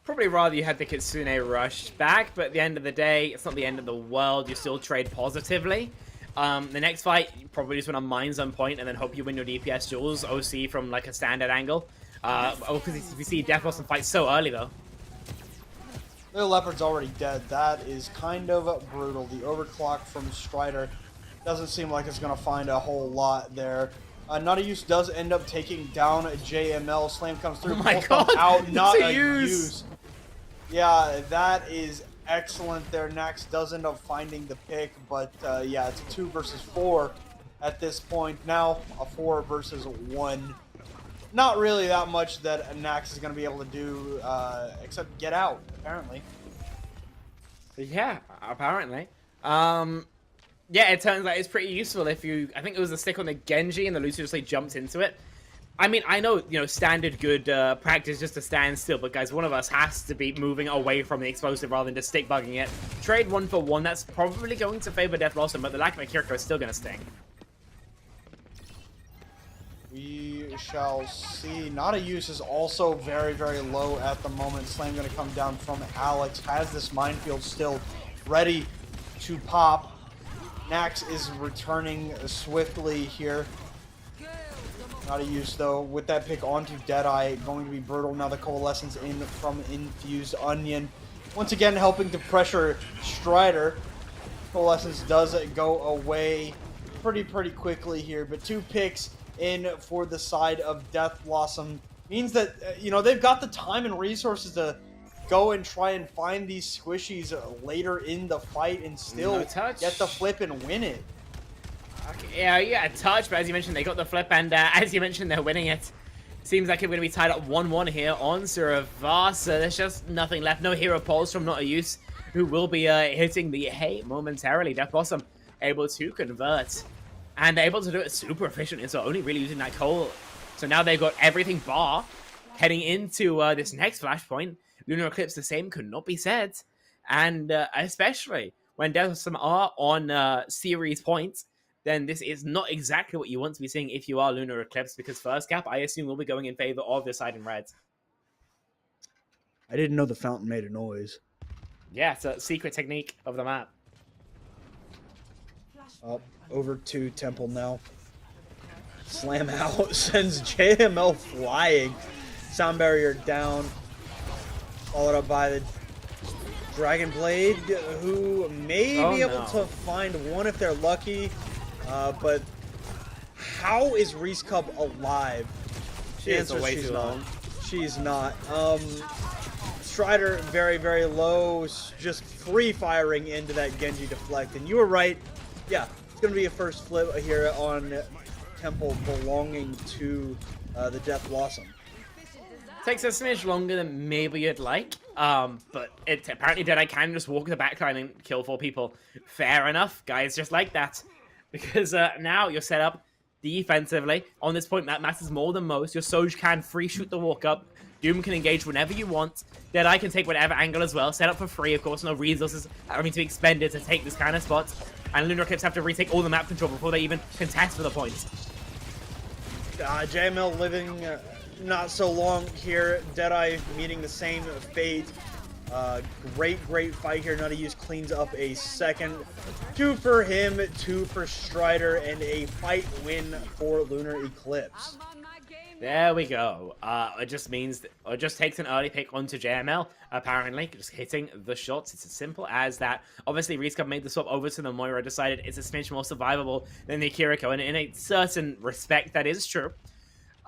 Probably rather you had the Kitsune Rush back, but at the end of the day, it's not the end of the world. You still trade positively. The next fight, you probably just want to Mines on point and then hope you win your DPS duels OC from like a standard angle. Because we see Death Blossom fight so early though. The Leopard's already dead. That is kind of brutal. The overclock from Strider doesn't seem like it's going to find a whole lot there. Not a use does end up taking down JML. Slam comes through. Oh my god! Out, not a use. use. Yeah, that is excellent there. Nax does end up finding the pick, but yeah, it's a 2 versus 4 at this point. Now a 4 versus 1. Not really that much that Nax is going to be able to do, except get out, apparently. Yeah, apparently. Yeah, it turns out it's pretty useful if you... I think it was a stick on the Genji and the Lucio just like jumped into it. I mean, I know, you know, standard good practice just to stand still, but guys, one of us has to be moving away from the explosive rather than just stick bugging it. Trade 1 for 1, that's probably going to favor Death Blossom, but the lack of a Kiriko is still going to sting. We shall see. Not a use is also very, very low at the moment. Slam going to come down from Alex. Has this minefield still ready to pop. Nax is returning swiftly here. Not a use though. With that pick onto Deadeye, going to be brutal. Now the Coalescence in from Infused Onion. Once again helping to pressure Strider. Coalescence does go away pretty quickly here, but 2 picks in for the side of Death Blossom means that you know, they've got the time and resources to go and try and find these squishies later in the fight and still get the flip and win it. Okay, yeah, a touch, but as you mentioned, they got the flip, and as you mentioned, they're winning it. Seems like we're going to be tied up 1-1 here on Suravasa. There's just nothing left. No hero pulse from Not a Use, who will be hitting the hay momentarily. Death Blossom able to convert. And they're able to do it super efficiently, so only really using that coal. So now they've got everything bar heading into this next flashpoint. Lunar Eclipse, the same could not be said. And especially when Death Blossom are on series points, then this is not exactly what you want to be seeing if you are Lunar Eclipse, because first cap, I assume, will be going in favor of the side in red. I didn't know the fountain made a noise. Yeah, it's a secret technique of the map. Up over to Temple now. Slam out, sends JML flying. Sound barrier down. Followed up by the Dragon Blade, who may be able to find one if they're lucky. But how is Reese Cub alive? She is way too long. She's not. Strider very low, just free firing into that Genji deflect. And you were right. Yeah, it's going to be a first flip here on Temple belonging to the Death Blossom. Takes a smidge longer than maybe you'd like, but it apparently did. I can just walk the backline and kill 4 people. Fair enough, guys, just like that. Because now you're set up defensively. On this point, that matters more than most. Your Soj can free shoot the walk up. Doom can engage whenever you want. Deadeye can take whatever angle as well. Set up for free, of course. No resources having to be expended to take this kind of spot. And Lunar Eclipse have to retake all the map control before they even contest for the points. JML living not so long here. Deadeye meeting the same fate. Great fight here. Not a Use cleans up a second. 2 for him, 2 for Strider, and a fight win for Lunar Eclipse. There we go. It just means it just takes an early pick onto JML, apparently. Just hitting the shots. It's as simple as that. Obviously, Reese Cup made the swap over to the Moira, decided it's a smidge more survivable than the Kiriko, and in a certain respect, that is true.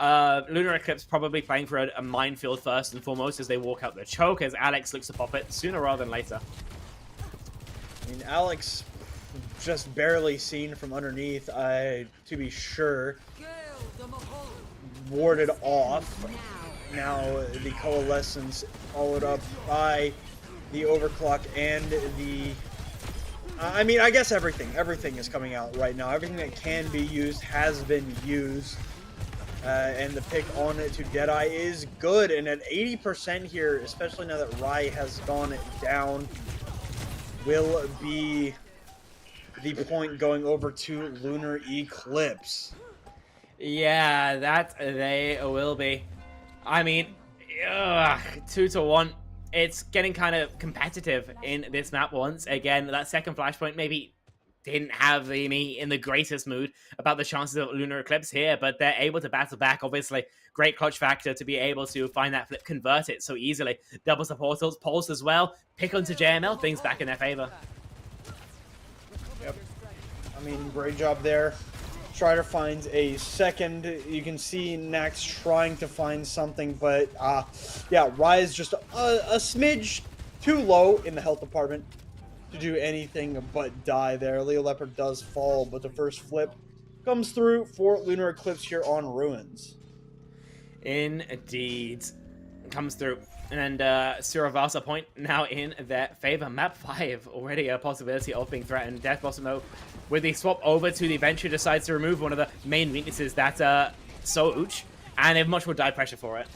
Lunar Eclipse probably playing for a minefield first and foremost as they walk out the choke, as Alex looks to pop it sooner rather than later. I mean, Alex just barely seen from underneath, to be sure. Warded off. Now the Coalescence followed up by the Overclock and the... I mean, I guess everything is coming out right now. Everything that can be used has been used. And the pick on it to Deadeye is good. And at 80% here, especially now that Rai has gone down, will be the point going over to Lunar Eclipse. Yeah, that they will be. I mean, 2-1. It's getting kind of competitive in this map once again. That second flashpoint maybe didn't have me in the greatest mood about the chances of Lunar Eclipse here, but they're able to battle back. Obviously, great clutch factor to be able to find that flip, convert it so easily. Doubles the portals, pulse as well. Pick onto JML, things back in their favor. Yep. I mean, great job there. Strider finds a second. You can see Nax trying to find something, but yeah, Rise just a smidge too low in the health department to do anything but die there. Leo Leopard does fall, but the first flip comes through for Lunar Eclipse here on Ruins. Indeed. Comes through. And Suravasa point now in their favor. Map 5, already a possibility of being threatened. Death Blossom, though, with the swap over to the Venture, decides to remove one of the main weaknesses that So Uch, and they have much more die pressure for it.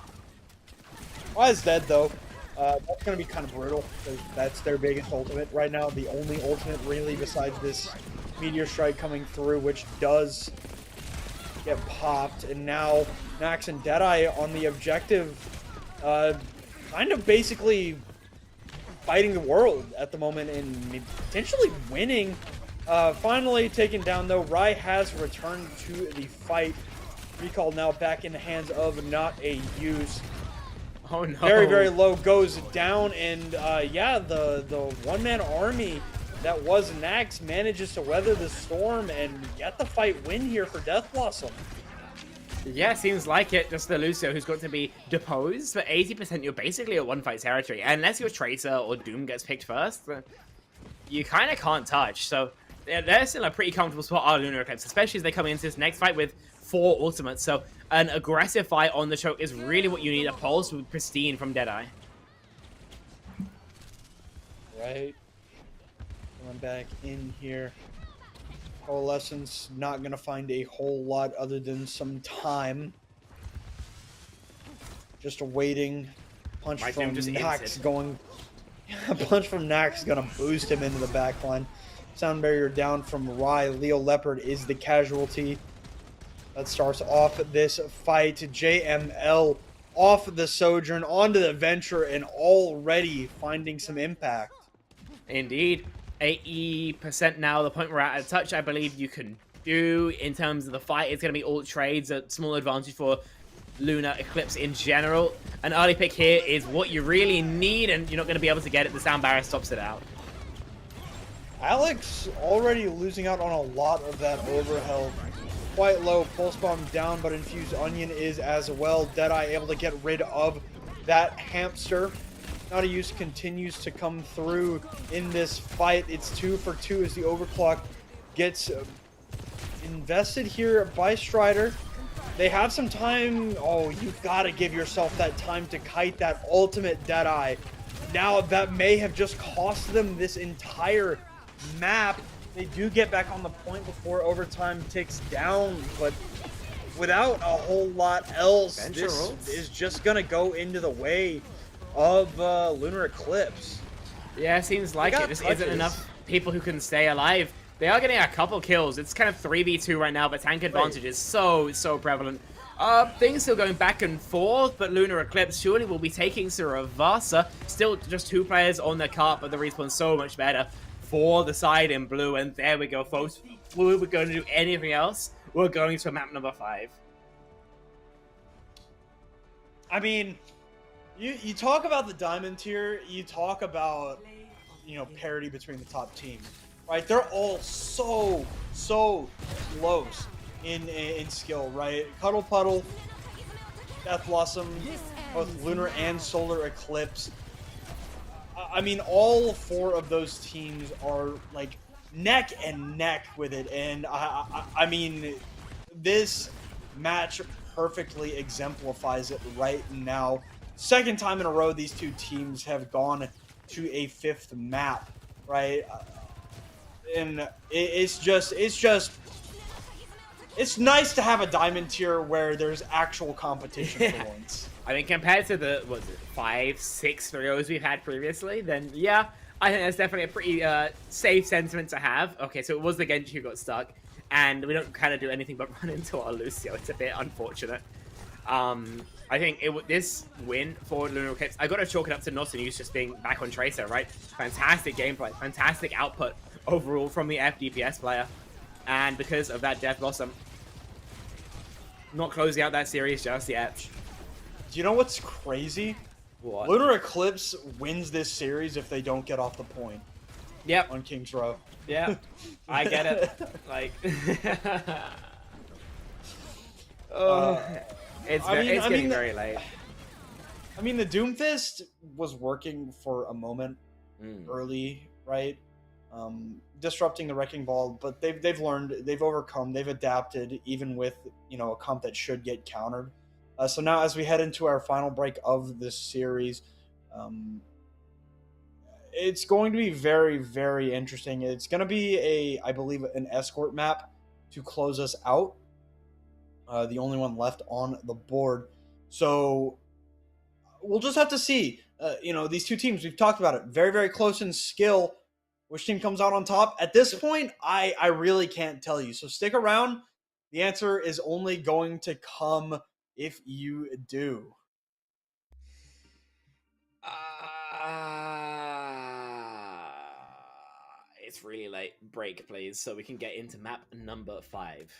Rise dead, though. That's going to be kind of brutal, because that's their biggest ultimate right now. The only ultimate, really, besides this Meteor Strike coming through, which does get popped, and now Nax and Deadeye on the objective, kind of basically fighting the world at the moment and potentially winning. Finally taken down though. Rai has returned to the fight. Recall now back in the hands of Not a Use. Oh no. Very, very low, goes down, and yeah, the one-man army that was Nax manages to weather the storm and get the fight win here for Death Blossom. Yeah, seems like it. Just the Lucio who's got to be deposed. For 80%, you're basically at one-fight territory. Unless your Tracer or Doom gets picked first, you kind of can't touch. So they're still a pretty comfortable spot, our Lunar Eclipse, especially as they come into this next fight with 4 ultimates. So an aggressive fight on the choke is really what you need. A pulse with pristine from Deadeye. Right. Going back in here. Coalescence not going to find a whole lot other than some time. Just awaiting. Punch My from Doom just Nax instant. going. A punch from Nax going to boost him into the backline. Sound barrier down from Rai. Leo Leopard is the casualty. That starts off this fight. JML off the Sojourn onto the Venture and already finding some impact. Indeed. 80% now, the point we're at. A touch, I believe you can do in terms of the fight. It's going to be ult trades, a small advantage for Lunar Eclipse in general. An early pick here is what you really need, and you're not going to be able to get it. The sound barrier stops it out. Alex already losing out on a lot of that overhealth. Quite low, pulse bomb down, but infused onion is as well. Deadeye able to get rid of that hamster. Not a Use continues to come through in this fight. It's 2 for 2 as the overclock gets invested here by Strider. They have some time. Oh, you've got to give yourself that time to kite that ultimate Deadeye. Now that may have just cost them this entire map. They do get back on the point before overtime ticks down, but without a whole lot else, this is just going to go into the way of Lunar Eclipse. Yeah, seems like it. Just isn't enough people who can stay alive. They are getting a couple kills. It's kind of 3v2 right now, but tank advantage is so prevalent. Things still going back and forth, but Lunar Eclipse surely will be taking Suravasa. Still just 2 players on the cart, but the respawn's so much better for the side in blue. And there we go, folks. We're going to do anything else. We're going to map number 5. I mean, you talk about the diamond tier, you talk about, you know, parity between the top teams, right? They're all so close in skill, right? Cuddle Puddle, Death Blossom, both Lunar and Solar Eclipse. I mean, all 4 of those teams are like neck and neck with it, and I mean, this match perfectly exemplifies it right now. Second time in a row, these 2 teams have gone to a 5th map, right? And it's nice to have a diamond tier where there's actual competition for once. I mean, compared to the, what was it, 5, 6 3-0s we've had previously, then yeah, I think that's definitely a pretty safe sentiment to have. Okay, so it was the Genji who got stuck, and we don't kind of do anything but run into our Lucio. It's a bit unfortunate. I think this win for Lunar Eclipse, I got to chalk it up to Not Use just being back on Tracer, right? Fantastic gameplay, fantastic output overall from the FDPS player. And because of that Death Blossom, not closing out that series just yet. Do you know what's crazy? What? Lunar Eclipse wins this series if they don't get off the point. Yep. On King's Row. Yeah, I get it. Like, it's getting very late. I mean, the Doomfist was working for a moment early, right? Disrupting the Wrecking Ball, but they've learned, they've overcome, they've adapted, even with, you know, a comp that should get countered. So now, as we head into our final break of this series, it's going to be very, very interesting. It's going to be I believe, an escort map to close us out. The only one left on the board. So we'll just have to see. You know, these 2 teams, we've talked about it, very, very close in skill. Which team comes out on top? At this point, I really can't tell you. So stick around. The answer is only going to come if you do. It's really late. Break, please, so we can get into map number 5.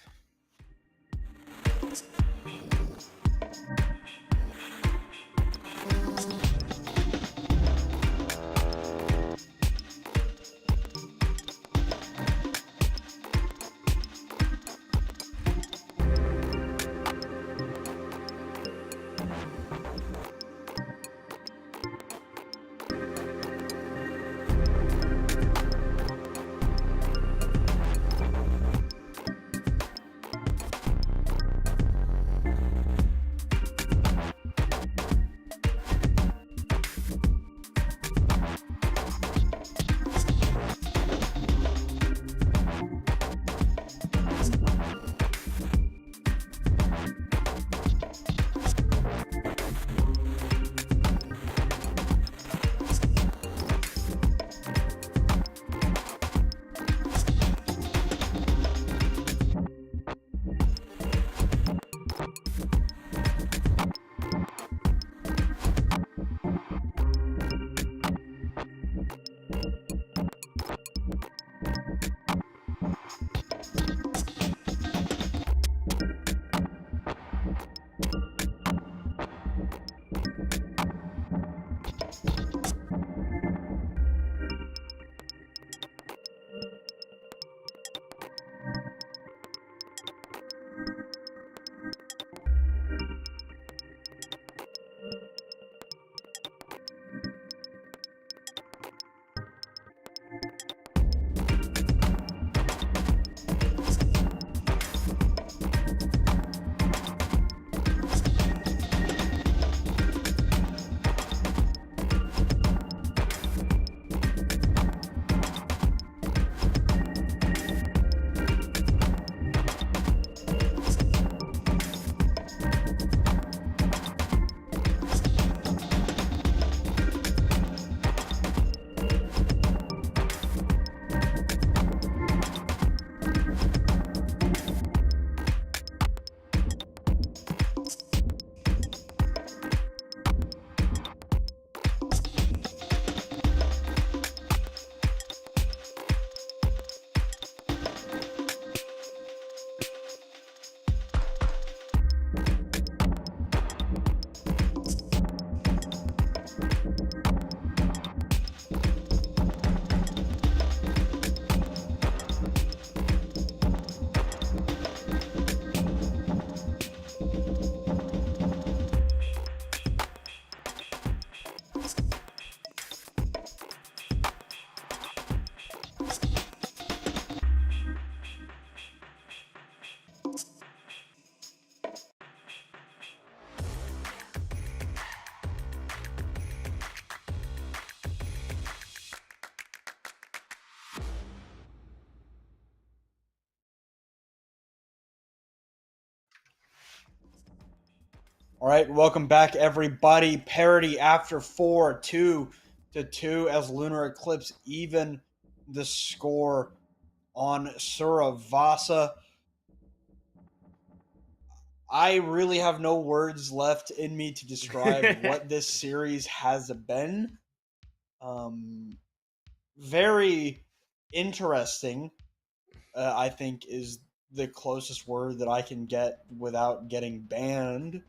All right, welcome back, everybody. Parity after 4, 2-2 as Lunar Eclipse even the score on Suravasa. I really have no words left in me to describe what this series has been. Very interesting, I think, is the closest word that I can get without getting banned.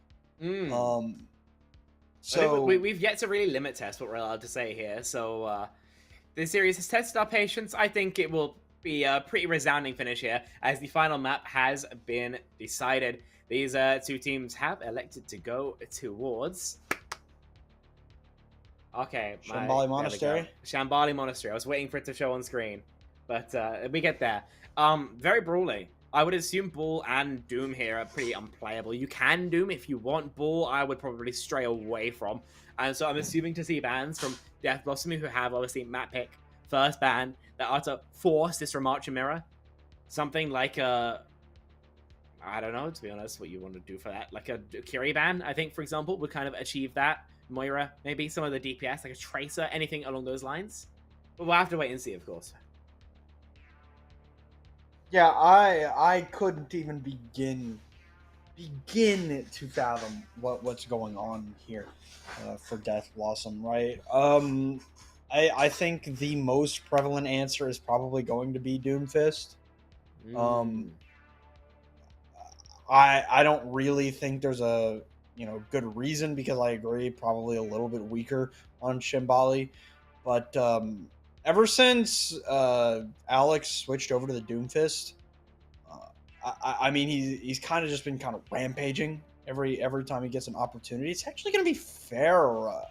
So we've yet to really limit test what we're allowed to say here. So this series has tested our patience. I think it will be a pretty resounding finish here, as the final map has been decided. These two teams have elected to go towards. Okay, Shambali Monastery. Shambali Monastery. I was waiting for it to show on screen, but we get there. Very brawly. I would assume Bull and Doom here are pretty unplayable. You can Doom if you want. Bull, I would probably stray away from. And so I'm assuming to see bans from Death Blossom, who have obviously map pick first ban, that are to force this Remarcher Mirror. Something like a... I don't know, to be honest, what you want to do for that. Like a Kiri ban, I think, for example, would kind of achieve that. Moira, maybe some of the DPS, like a Tracer, anything along those lines. But we'll have to wait and see, of course. Yeah, I couldn't even begin to fathom what's going on here for Death Blossom, right? I think the most prevalent answer is probably going to be Doomfist. I don't really think there's a good reason, because I agree probably a little bit weaker on Shimbali, but ever since Alex switched over to the Doomfist, I mean he's kind of just been kind of rampaging every time he gets an opportunity. It's actually going to be Farah.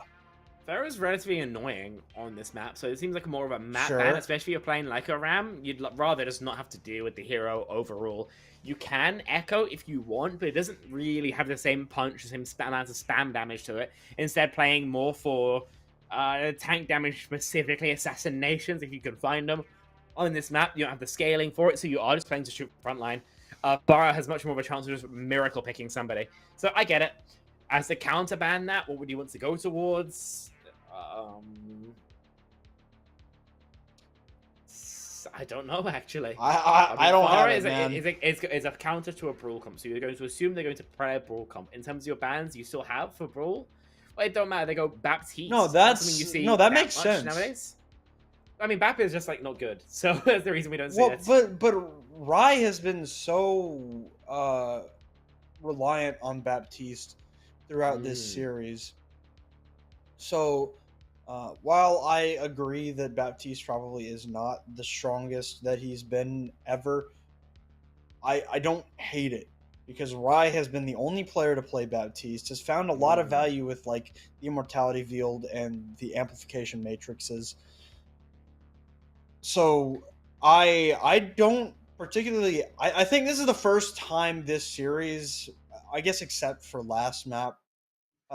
Farah's relatively annoying on this map, so it seems like more of a map Sure. ban, especially if you're playing like a Ram. You'd rather just not have to deal with the hero overall. You can Echo if you want, but it doesn't really have the same punch, the same amount of spam damage to it. Instead, playing more for tank damage, specifically assassinations, if you can find them. On this map, you don't have the scaling for it, so you are just playing to shoot frontline. Farah has much more of a chance of just miracle picking somebody. So I get it. As to counterban that, what would you want to go towards? I don't know, actually. I don't have Farah it, man. is a counter to a Brawl comp, so you're going to assume they're going to play a Brawl comp. In terms of your bans you still have for Brawl, well, it don't matter. They go Baptiste. No, something you see that makes much sense. nowadays. I mean, Bap is just like not good, so that's the reason we don't see it. But Rai has been so reliant on Baptiste throughout this series. So while I agree that Baptiste probably is not the strongest that he's been ever, I don't hate it, because Rai has been the only player to play Baptiste, has found a lot of value with like the Immortality Field and the Amplification Matrixes. So I don't particularly. I think this is the first time this series, I guess, except for last map.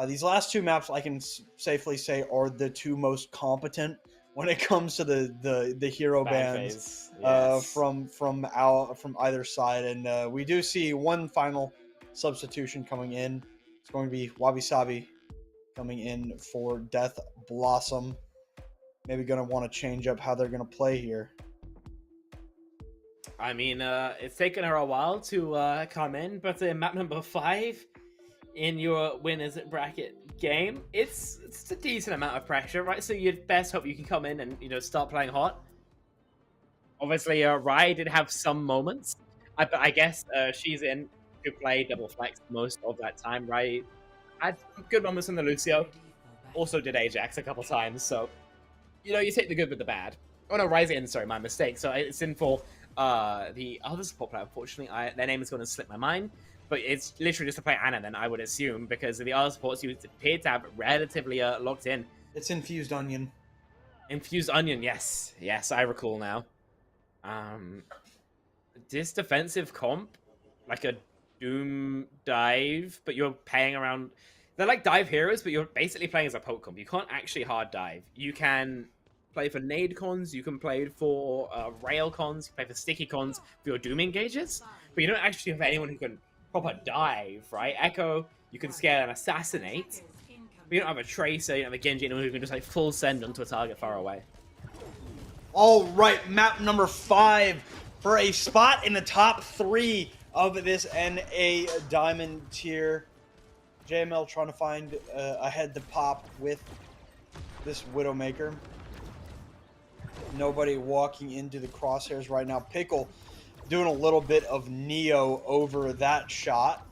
These last two maps, I can safely say, are the two most competent when it comes to the hero bans from either side, and we do see one final substitution coming in. It's going to be Wabi Sabi coming in for Death Blossom. Maybe going to want to change up how they're going to play here. I mean, it's taken her a while to come in, but in map number 5 in your winners bracket game, it's a decent amount of pressure, right? So you'd best hope you can come in and start playing hot. Obviously, Rai did have some moments. I guess she's in to play double flex most of that time, right? Had good moments in the Lucio. Also did Ajax a couple times, so you take the good with the bad. Oh no, Rai's in. Sorry, my mistake. So it's in for the other support player. Unfortunately, their name is going to slip my mind, but it's literally just to play Anna. Then I would assume, because the other supports you appear to have relatively locked in. It's Infused Onion. Infused Onion, yes, I recall now. This defensive comp, like a Doom dive, but you're paying around. They're like dive heroes, but you're basically playing as a poke comp. You can't actually hard dive. You can play for nade cons, you can play for rail cons, you can play for sticky cons for your Doom engages, but you don't actually have anyone who can proper dive, right? Echo, you can scale and assassinate, but you don't have a Tracer, you don't have a Genji, anyone who can just like full send onto a target far away. All right, map number 5 for a spot in the top 3 of this NA Diamond tier. JML trying to find a head to pop with this Widowmaker. Nobody walking into the crosshairs right now. Pickle doing a little bit of Neo over that shot.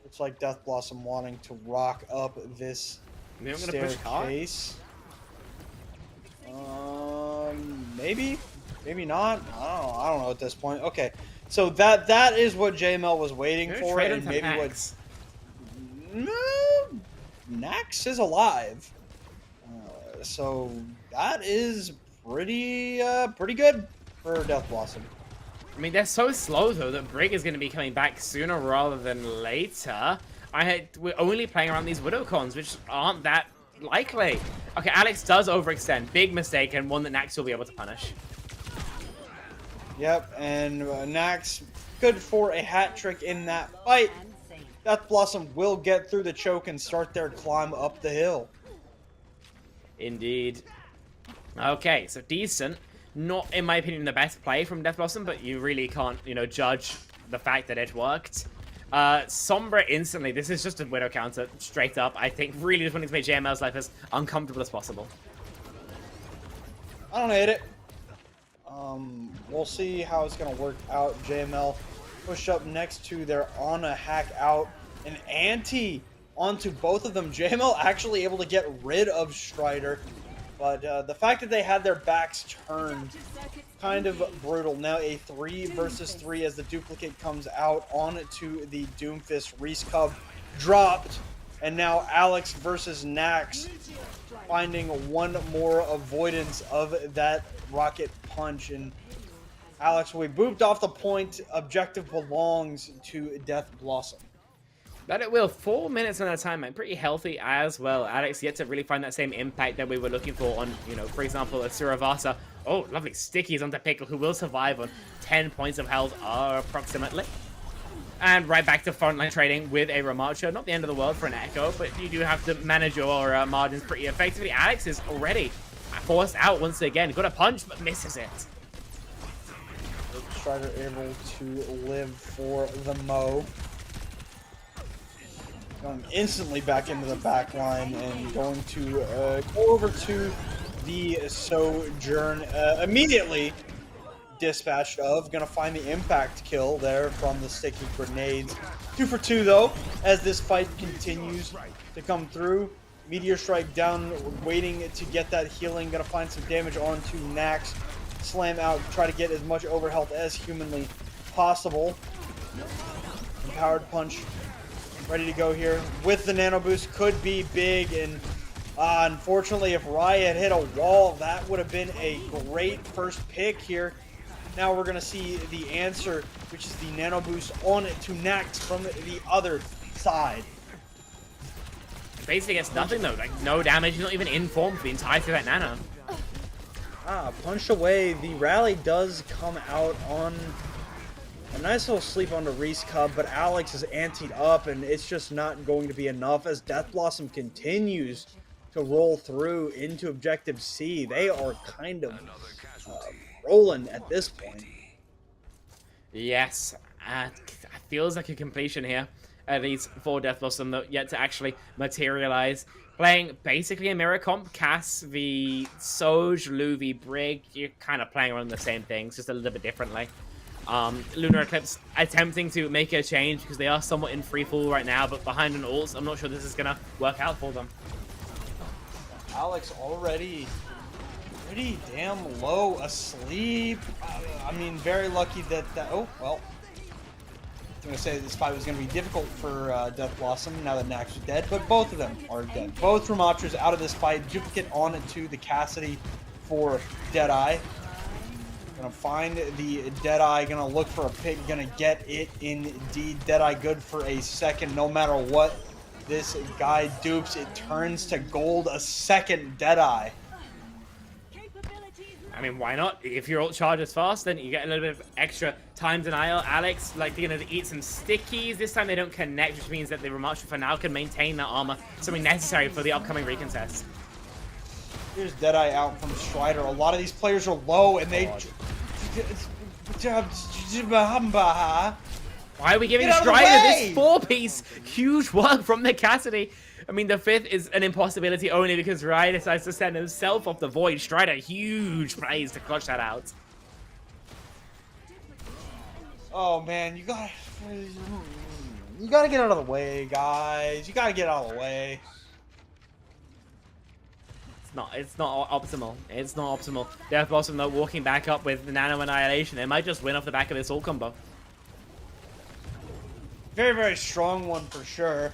Looks like Death Blossom wanting to rock up this staircase. Maybe not. I don't know at this point. Okay, so that is what JML was waiting for, and maybe what's Nax is alive. So that is pretty good for Death Blossom. I mean, they're so slow though that Brig is going to be coming back sooner rather than later. We're only playing around these Widow cons, which aren't that likely. Okay, Alex does overextend. Big mistake, and one that Nax will be able to punish. Yep, and Nax good for a hat trick in that fight. Death Blossom will get through the choke and start their climb up the hill. Indeed. Okay, so decent. Not, in my opinion, the best play from Death Blossom, but you really can't, you know, judge the fact that it worked. Sombra instantly, this is just a Widow counter, straight up. I think really just wanting to make JML's life as uncomfortable as possible. I don't hate it. We'll see how it's going to work out. JML push up next to their on a hack out. An anti onto both of them. JML actually able to get rid of Strider. But the fact that they had their backs turned, kind of brutal. Now a 3 versus 3 as the duplicate comes out onto the Doomfist. Reese Cub dropped. And now Alex versus Nax, finding one more avoidance of that rocket punch. And Alex will be booped off the point. Objective belongs to Death Blossom. That it will. 4 minutes on that timeline. Pretty healthy as well. Alex yet to really find that same impact that we were looking for on, you know, for example, a Suravasa. Oh, lovely stickies onto Pickle, who will survive on 10 points of health approximately. And right back to frontline trading with a Ramacho. Not the end of the world for an Echo, but you do have to manage your margins pretty effectively. Alex is already forced out once again. Got a punch, but misses it. Strider able to live for the Mo. Going instantly back into the back line and going to go over to the Sojourn. Immediately dispatched of. Gonna find the impact kill there from the sticky grenades. 2 for 2 though, as this fight continues to come through. Meteor Strike down, waiting to get that healing. Gonna find some damage onto Nax. Slam out, try to get as much overhealth as humanly possible. Empowered Punch ready to go here with the nano boost. Could be big, and unfortunately if Riot hit a wall, that would have been a great first pick here. Now we're going to see the answer, which is the nano boost on to Nax from the other side. Basically gets nothing though, like no damage, he's not even in form for the entirety of that nano. Punched away. The rally does come out on a nice little sleep on the Reese Cub, but Alex is anteed up, and it's just not going to be enough as Death Blossom continues to roll through into Objective C. They are kind of rolling at this point. Yes, feels like a completion here, at least for Death Blossom, though yet to actually materialize. Playing basically a mirror comp, Cass v Soj, Luvi, Brig. You're kind of playing around the same things, just a little bit differently. Lunar Eclipse attempting to make a change because they are somewhat in free fall right now, but behind an ult, I'm not sure this is going to work out for them. Alex already pretty damn low, asleep. I mean, very lucky that oh, well. I was going to say this fight was going to be difficult for Death Blossom now that Nax is dead, but both of them are dead. Both Ramachas out of this fight. Duplicate on to the Cassidy for Deadeye. Gonna find the Deadeye, gonna look for a pick, gonna get it indeed. Deadeye good for a second, no matter what this guy dupes, it turns to gold. A second Deadeye. I mean, why not? If your ult charges fast, then you get a little bit of extra time denial. Alex, like, they're gonna eat some stickies. This time they don't connect, which means that the Ramacha for now can maintain that armor, something necessary for the upcoming recontest. Here's Deadeye out from Strider. A lot of these players are low, and they... Why are we giving Get out of the Strider way! this 4-piece? Huge work from the Cassidy. I mean, the 5th is an impossibility only because Ryan decides to send himself off the void. Strider, huge plays to clutch that out. Oh, man, you gotta get out of the way, guys. You gotta get out of the way. It's not optimal. It's not optimal. Death Blossom, though, walking back up with the Nano Annihilation. They might just win off the back of this ult combo. Very, very strong one for sure.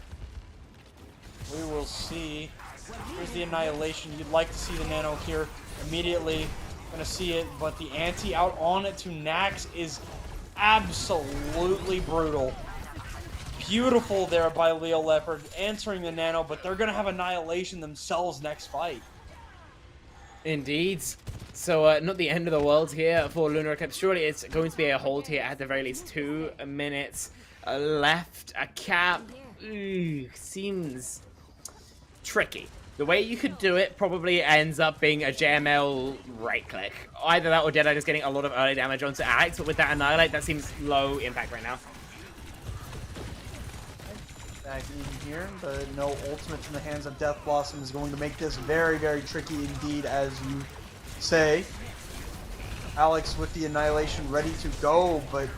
We will see. Here's the Annihilation. You'd like to see the Nano here immediately. Gonna see it, but the anti out on it to Nax is absolutely brutal. Beautiful there by Leo Leopard answering the Nano, but they're gonna have Annihilation themselves next fight. Indeed. So, not the end of the world here for Lunar Eclipse. Surely it's going to be a hold here at the very least. 2 minutes left. A cap. Seems tricky. The way you could do it probably ends up being a JML right click. Either that or Deadeye just getting a lot of early damage onto Alex, but with that Annihilate, that seems low impact right now. Back in here, but no ultimate in the hands of Death Blossom is going to make this very, very tricky indeed, as you say. Alex with the Annihilation ready to go, but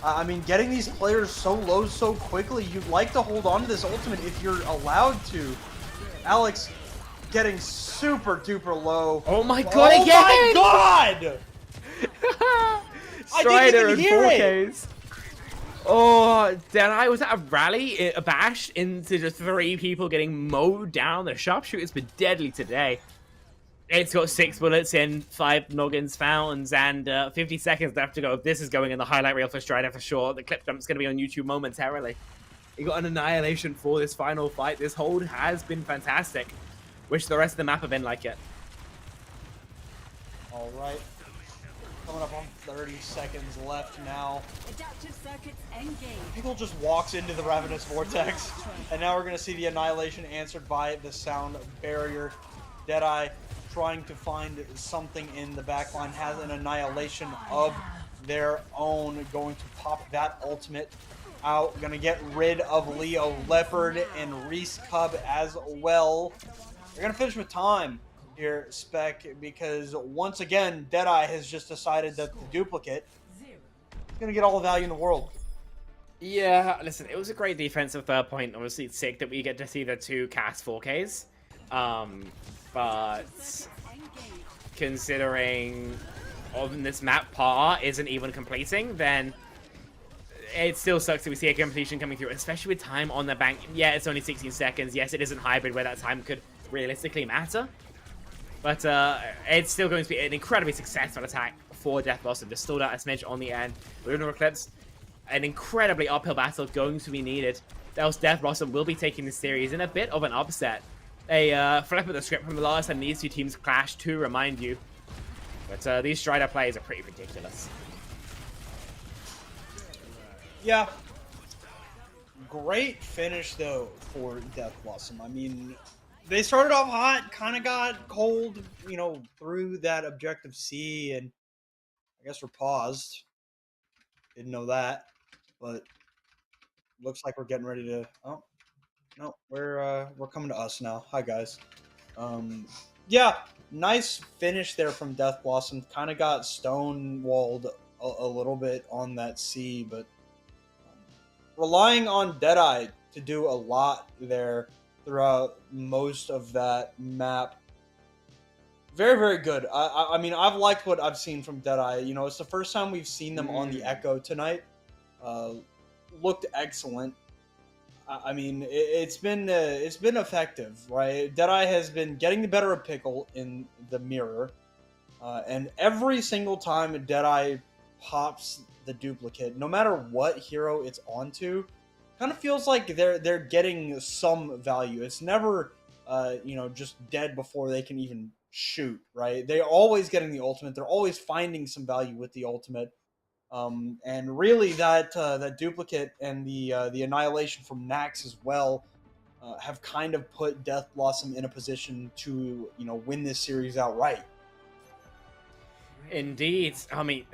I mean, getting these players so low so quickly, you'd like to hold on to this ultimate if you're allowed to. Alex getting super duper low. Oh my god, oh again! Oh my god! Strider and hear 4Ks. Oh, Deadeye, was that a rally? A bash into just 3 people getting mowed down? The sharpshooter's been deadly today. It's got 6 bullets in, 5 noggins found, and 50 seconds left to go. This is going in the highlight reel for Strider for sure. The clip dump's going to be on YouTube momentarily. He got an Annihilation for this final fight. This hold has been fantastic. Wish the rest of the map had been like it. All right. Coming up on 30 seconds left now. Adaptive circuits engaged. Pickle just walks into the Ravenous Vortex, and now we're going to see the Annihilation answered by the Sound Barrier. Deadeye trying to find something in the backline, has an Annihilation of their own, going to pop that ultimate out, going to get rid of Leo Leopard and Reese Cub as well. They're going to finish with time here, Spec, because once again, Deadeye has just decided that the duplicate is going to get all the value in the world. Yeah, listen, it was a great defensive third point. Obviously, it's sick that we get to see the 2 cast 4Ks. But considering on this map par isn't even completing, then it still sucks that we see a completion coming through, especially with time on the bank. Yeah, it's only 16 seconds. Yes, it isn't hybrid where that time could realistically matter. But it's still going to be an incredibly successful attack for Death Blossom. Just stalled out a smidge on the end. Lunar Eclipse, an incredibly uphill battle going to be needed. Else Death Blossom will be taking this series in a bit of an upset. A flip of the script from the last time these 2 teams clashed, to remind you. But these Strider plays are pretty ridiculous. Yeah. Great finish, though, for Death Blossom. I mean, they started off hot, kind of got cold, you know, through that Objective C, and I guess we're paused. Didn't know that, but looks like we're getting ready to... Oh, no, we're coming to us now. Hi, guys. Yeah, nice finish there from Death Blossom. Kind of got stonewalled a little bit on that C, but relying on Deadeye to do a lot there throughout most of that map. Very, very good. I mean, I've liked what I've seen from Deadeye. You know, it's the first time we've seen them on the Echo tonight. Looked excellent. I mean, it's been effective, right? Deadeye has been getting the better of Pickle in the mirror, and every single time Deadeye pops the duplicate, no matter what hero it's onto, kind of feels like they're getting some value. It's never, you know, just dead before they can even shoot, right? They're always getting the ultimate. They're always finding some value with the ultimate. And really, that duplicate and the Annihilation from Nax as well have kind of put Death Blossom in a position to, you know, win this series outright. Indeed. I mean,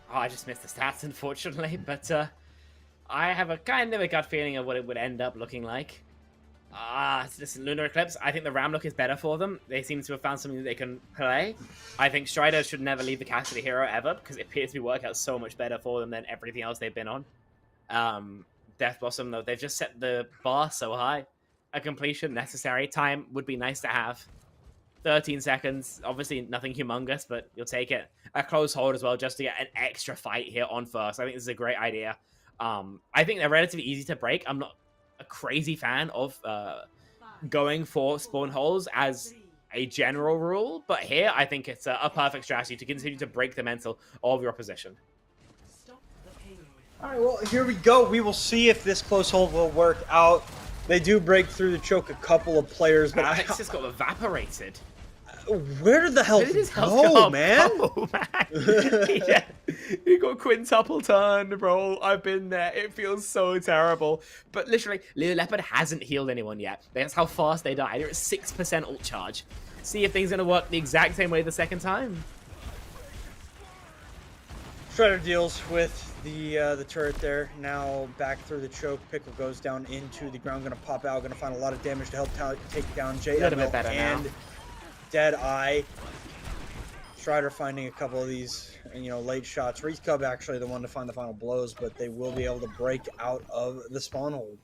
I just missed the stats, unfortunately, but I have a kind of a gut feeling of what it would end up looking like. Listen, Lunar Eclipse, I think the Ram look is better for them. They seem to have found something that they can play. I think Strider should never leave the cast of the hero ever, because it appears to be working out so much better for them than everything else they've been on. Death Blossom, though, they've just set the bar so high. A completion necessary. Time would be nice to have. 13 seconds, obviously nothing humongous, but you'll take it. A close hold as well, just to get an extra fight here on first. I think this is a great idea. I think they're relatively easy to break. I'm not a crazy fan of going for spawn holes as a general rule, but here I think it's a perfect strategy to continue to break the mental of your opposition. All right, well, here we go. We will see if this close hold will work out. They do break through the choke a couple of players, but Alex just got evaporated. Where did the health Where did his health go, go, man? man? You got quintuple turn, bro. I've been there. It feels so terrible. But literally, Leo Leopard hasn't healed anyone yet. That's how fast they died. They're at 6% ult charge. See if things are going to work the exact same way the second time. Shredder deals with the turret there. Now back through the choke. Pickle goes down into the ground. Gonna pop out. Gonna find a lot of damage to help take down JML little bit better and now. Deadeye. Strider finding a couple of these, late shots. Wreath Cub actually the one to find the final blows, but they will be able to break out of the spawn hold.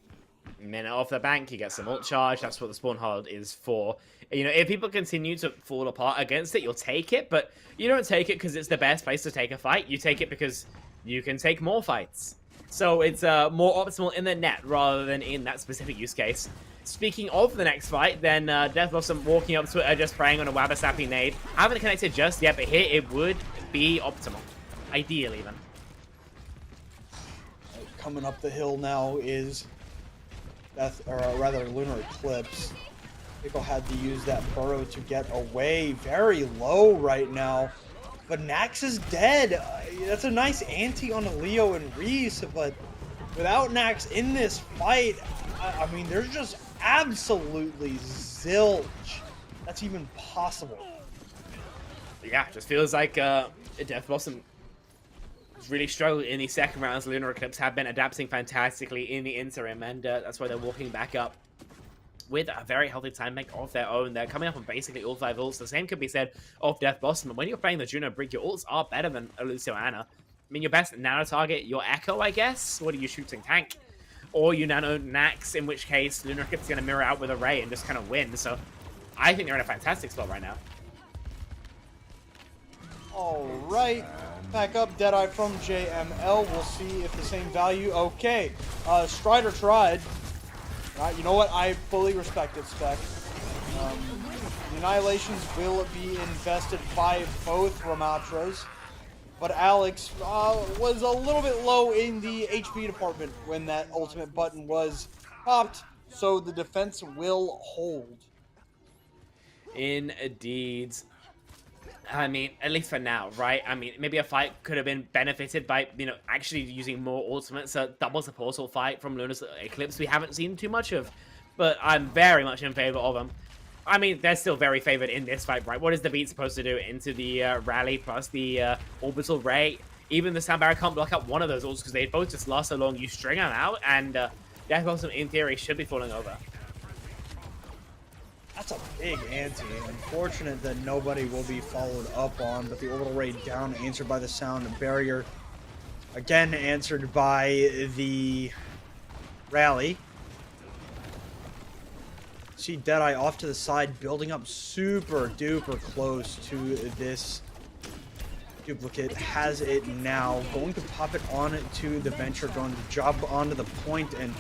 Minute off the bank, you get some ult charge. That's what the spawn hold is for. If people continue to fall apart against it, you'll take it, but you don't take it because it's the best place to take a fight. You take it because you can take more fights. So it's more optimal in the net rather than in that specific use case. Speaking of the next fight, then Death Blossom walking up to it, just praying on a Wabasapi nade. Haven't connected just yet, but here it would be optimal. Ideal, even. Coming up the hill now is Lunar Eclipse. Pickle had to use that burrow to get away. Very low right now. But Nax is dead. That's a nice ante on Leo and Reese, but without Nax in this fight, I mean, there's just absolutely zilch that's even possible. Yeah, just feels like Death Blossom really struggled in the second rounds. Lunar Eclipse have been adapting fantastically in the interim, and that's why they're walking back up with a very healthy time bank of their own. They're coming up on basically all 5 ults. The same could be said of Death Blossom. And when you're playing the Juno Brig, your ults are better than a Lucio Ana. I mean, your best nano target, your Echo, I guess? What are you shooting? Tank? Or you nano Nax, in which case Lunar Eclipse is going to mirror out with a Ray and just kind of win. So I think they're in a fantastic spot right now. Alright, back up Deadeye from JML. We'll see if the same value. Okay, Strider tried. You know what? I fully respect it, Spec. The Annihilations will be invested by both Ramatras, but Alex was a little bit low in the HP department when that ultimate button was popped, so the defense will hold. Indeed. I mean, at least for now, right? I mean, maybe a fight could have been benefited by, actually using more ultimates. A double supportal fight from Lunar Eclipse we haven't seen too much of, but I'm very much in favor of them. I mean, they're still very favored in this fight, right? What is the beat supposed to do into the rally plus the orbital ray? Even the Sound Barrier can't block out one of those ults because they both just last so long. You string them out, and Death Blossom, in theory, should be falling over. That's a big ante. Unfortunate that nobody will be followed up on, but the orbital ray down, answered by the sound barrier. Again, answered by the rally. See Deadeye off to the side, building up super duper close to this duplicate. Has it now. Going to pop it on to the Venture, going to jump onto the point, and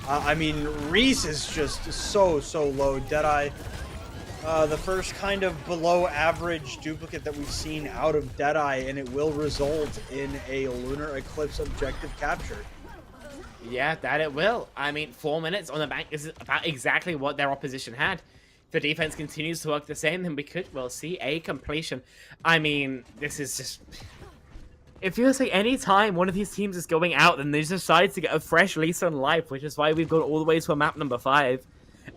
I mean, Reese is just so low. Deadeye, the first kind of below average duplicate that we've seen out of Deadeye, and it will result in a Lunar Eclipse objective capture. Yeah, that it will. I mean, 4 minutes on the bank is about exactly what their opposition had. If the defense continues to work the same, then we could, well, see a completion. I mean, this is just... It feels like any time one of these teams is going out, then they just decide to get a fresh lease on life, which is why we've gone all the way to a map number 5.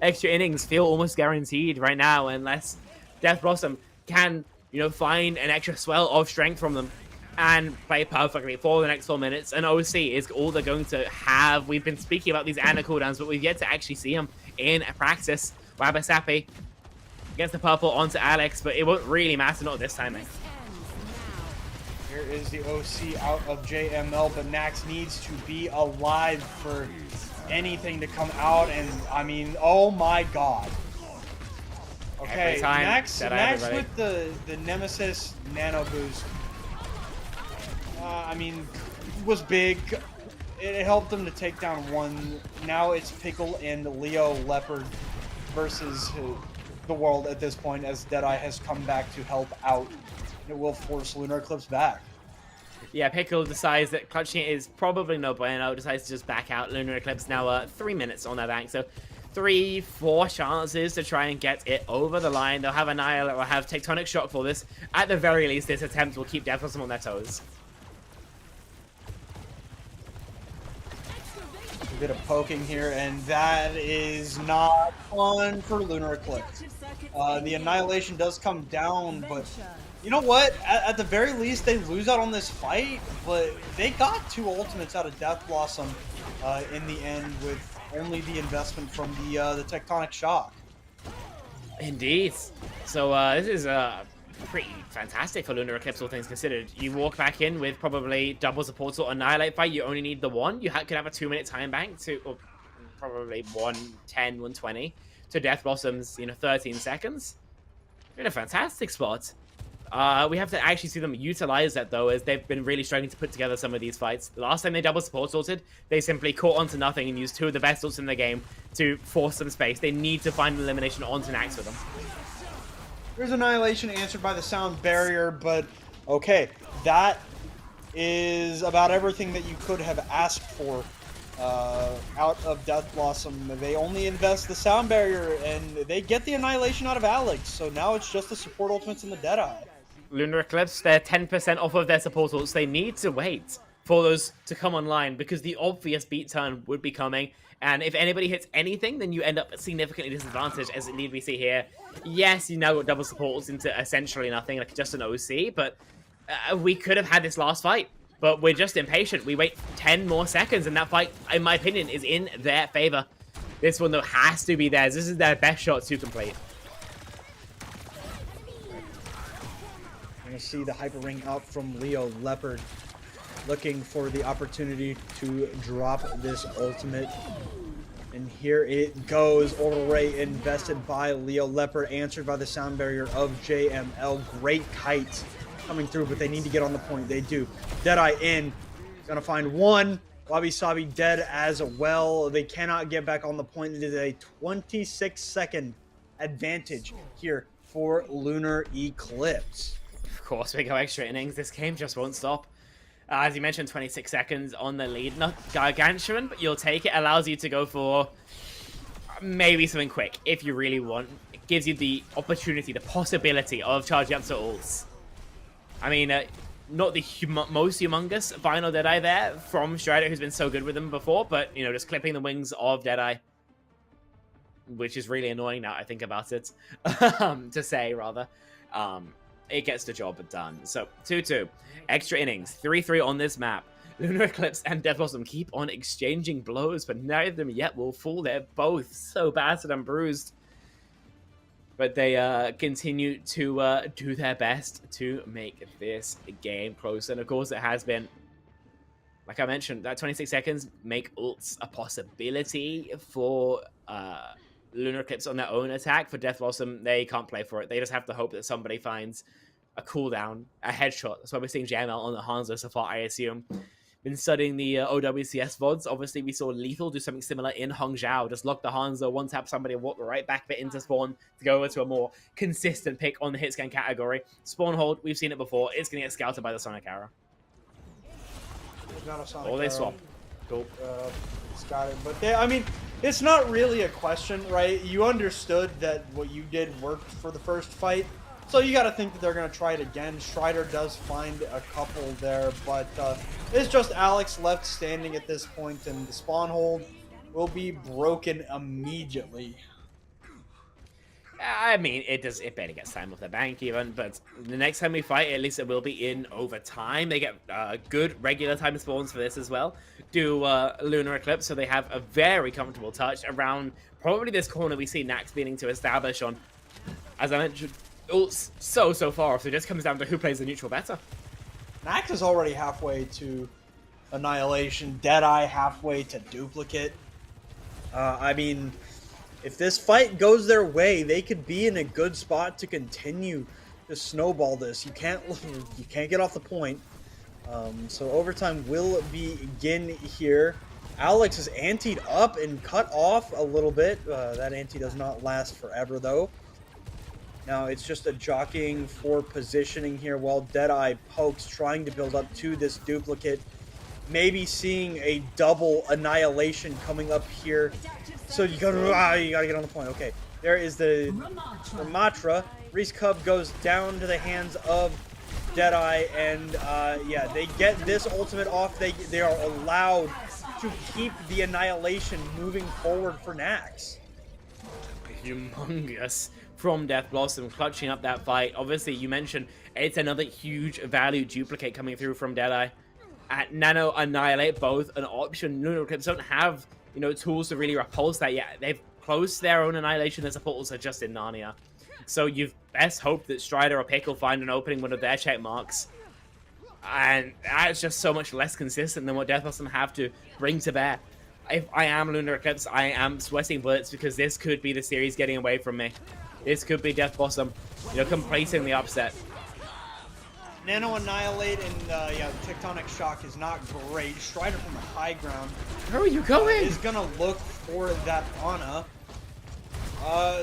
Extra innings feel almost guaranteed right now, unless Death Blossom can, find an extra swell of strength from them and play perfectly for the next 4 minutes. And OC is all they're going to have. We've been speaking about these Ana cooldowns, but we've yet to actually see them in practice. Wabasapi gets the purple onto Alex, but it won't really matter, not this timing. Here is the OC out of JML, but Nax needs to be alive for anything to come out, and I mean, oh my god. Okay, Nax with the Nemesis Nano Boost, I mean, was big. It helped them to take down one. Now it's Pickle and Leo Leopard versus the world at this point, as Deadeye has come back to help out. It will force Lunar Eclipse back. Yeah, Pickle decides that clutching it is probably no bueno, decides to just back out. Lunar Eclipse now 3 minutes on their bank, so 3-4 chances to try and get it over the line. They'll have Annihilate or have Tectonic Shock for this. At the very least, this attempt will keep Death Blossom on their toes. Bit of poking here, and that is not fun for Lunar Eclipse. The Annihilation does come down, but you know what? At the very least, they lose out on this fight, but they got 2 ultimates out of Death Blossom in the end with only the investment from the Tectonic Shock. Indeed. So this is pretty fantastic for Lunar Eclipse, all things considered. You walk back in with probably double support or Annihilate fight. You only need the one. You could have a 2-minute time bank to, or probably 110, 120 to Death Blossom's, 13 seconds. You're in a fantastic spot. We have to actually see them utilize that, though, as they've been really struggling to put together some of these fights. The last time they double support ulted, they simply caught onto nothing and used 2 of the best ults in the game to force some space. They need to find an elimination onto Nax for them. There's Annihilation answered by the Sound Barrier, but okay, that is about everything that you could have asked for out of Death Blossom. They only invest the Sound Barrier, and they get the Annihilation out of Alex, so now it's just the support ultimates and the Deadeye. Lunar Eclipse, they're 10% off of their support ults. They need to wait for those to come online because the obvious beat turn would be coming. And if anybody hits anything, then you end up significantly disadvantaged, as indeed we see here. Yes, you now got double support ults into essentially nothing, like just an OC, but we could have had this last fight. But we're just impatient. We wait 10 more seconds, and that fight, in my opinion, is in their favor. This one, though, has to be theirs. This is their best shot to complete. We're going to see the Hyper Ring out from Leo Leopard, looking for the opportunity to drop this ultimate. And here it goes. Orbital Ray invested by Leo Leopard, answered by the Sound Barrier of JML. Great kites coming through, but they need to get on the point. They do. Deadeye in. Gonna find one. Wabi Sabi dead as well. They cannot get back on the point. It is a 26-second advantage here for Lunar Eclipse. Of course, we go extra innings. This game just won't stop. As you mentioned, 26 seconds on the lead. Not gargantuan, but you'll take it. Allows you to go for maybe something quick if you really want. It gives you the opportunity, the possibility of charging up to ults. I mean, not the most humongous final Deadeye there from Strider, who's been so good with them before, but, just clipping the wings of Deadeye, which is really annoying now I think about it, to say, rather. It gets the job done. So, 2-2. Extra innings. 3-3 on this map. Lunar Eclipse and Death Blossom keep on exchanging blows, but neither of them yet will fall. They're both so battered and bruised. But they continue to do their best to make this game close. And of course, it has been, like I mentioned, that 26 seconds make ults a possibility for Lunar Eclipse on their own attack. For Death Blossom, they can't play for it. They just have to hope that somebody finds a cooldown, a headshot. That's why we're seeing JML on the Hanzo so far, I assume. Been studying the OWCS VODs. Obviously, we saw Lethal do something similar in Hangzhou. Just lock the Hanzo, one-tap somebody, and walk right back bit into spawn to go over to a more consistent pick on the hit scan category. Spawn hold, we've seen it before. It's going to get scouted by the Sonic Arrow. There's not a Sonic Or they Arrow. swap. Cool. It's got it. But I mean, it's not really a question, right? You understood that what you did worked for the first fight. So you got to think that they're going to try it again. Strider does find a couple there, but it's just Alex left standing at this point, and the spawn hold will be broken immediately. I mean, it barely gets time off the bank even, but the next time we fight, at least it will be in overtime. They get good regular time spawns for this as well. Do Lunar Eclipse, so they have a very comfortable touch around probably this corner we see Nax beginning to establish on, as I mentioned, ults so far off, so it just comes down to who plays the neutral better. Nax is already halfway to Annihilation, Deadeye halfway to Duplicate. I mean, if this fight goes their way, they could be in a good spot to continue to snowball this. You can't get off the point. So overtime will begin here. Alex is antied up and cut off a little bit. That anti does not last forever, though. Now it's just a jockeying for positioning here while Deadeye pokes, trying to build up to this Duplicate. Maybe seeing a double Annihilation coming up here. So you gotta get on the point. Okay, there is the Ramatra. Reese Cub goes down to the hands of Deadeye, and yeah, they get this ultimate off. They are allowed to keep the annihilation moving forward for Nax. Humongous from Death Blossom, clutching up that fight. Obviously, you mentioned it's another huge value duplicate coming through from Deadeye. At Nano Annihilate, both an option. Lunar Eclipse don't have, you know, tools to really repulse that yet. They've closed their own Annihilation as a portals are just in Narnia. So you've best hope that Strider or Pickle find an opening one of their check marks. And that's just so much less consistent than what Death Blossom have to bring to bear. If I am Lunar Eclipse, I am sweating bullets because this could be the series getting away from me. This could be Death Blossom, you know, completing the upset. Nano Annihilate and yeah, Tectonic Shock is not great. Strider from the high ground. Where are you going? Is gonna look for that Ana.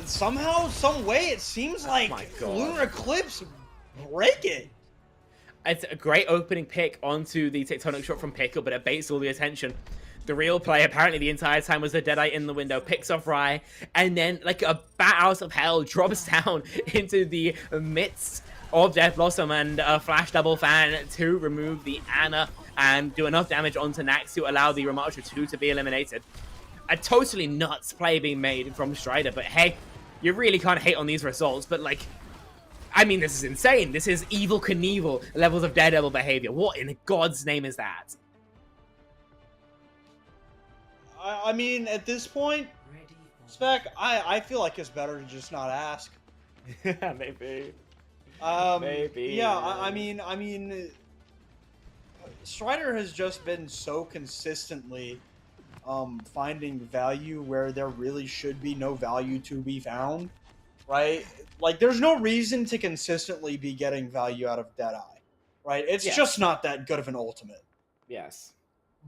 Somehow, some way, it seems like my God. Lunar Eclipse break it. It's a great opening pick onto the Tectonic Shot from Pickle, but it baits all the attention. The real play, apparently, the entire time was the Deadeye in the window, picks off Rye, and then, like a bat out of hell, drops down into the midst of Death Blossom and a flash double fan to remove the Ana and do enough damage onto Nax to allow the Ramattra 2 to be eliminated. A totally nuts play being made from Strider, but hey, you really can't hate on these results, but like, I mean, this is insane. This is Evil Knievel levels of Daredevil behavior. What in God's name is that? I mean, at this point, Spec, I feel like it's better to just not ask. Maybe. Maybe. Yeah, I mean, Strider has just been so consistently finding value where there really should be no value to be found, right? Like, there's no reason to consistently be getting value out of Deadeye, right? It's just not that good of an ultimate. Yes.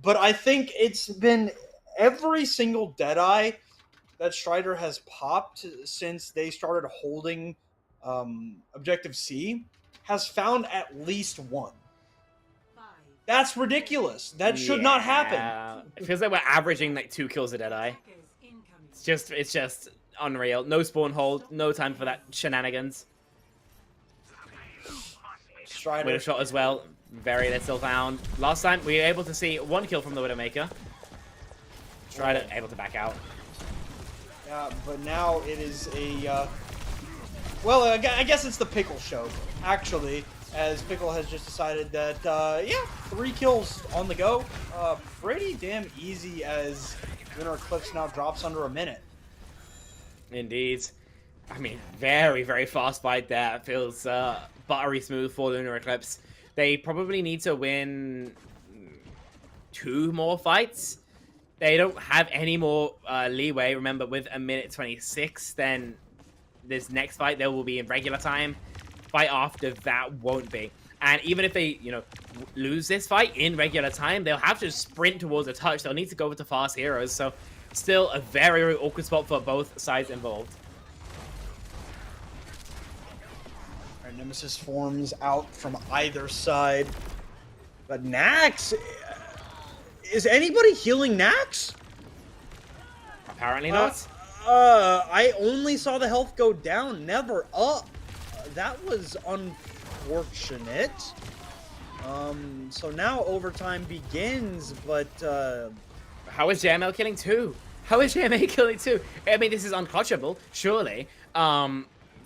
But I think it's been every single Deadeye that Strider has popped since they started holding Objective C has found at least one. That's ridiculous. That should not happen. It feels like we're averaging like 2 kills a Deadeye. It's just unreal. No spawn hold, no time for that shenanigans. Strider. Widow shot as well. Very little found. Last time we were able to see 1 kill from the Widowmaker. Strider able to back out. Yeah, but now it is a well, I guess it's the Pickle show, actually, as Pickle has just decided that, yeah, 3 kills on the go. Pretty damn easy as Lunar Eclipse now drops under a minute. Indeed. I mean, very, very fast fight there. Feels buttery smooth for Lunar Eclipse. They probably need to win 2 more fights. They don't have any more leeway. Remember, with a minute 26, then this next fight, there will be in regular time. Fight after that won't be. And even if they, you know, lose this fight in regular time, they'll have to sprint towards a touch. They'll need to go over to fast heroes. So still a very, very awkward spot for both sides involved. Our Nemesis forms out from either side. But Nax... Is anybody healing Nax? Apparently not. I only saw the health go down, never up. That was unfortunate. So now overtime begins, but how is JML killing 2? How is JMA killing 2? I mean, this is unclutchable, surely.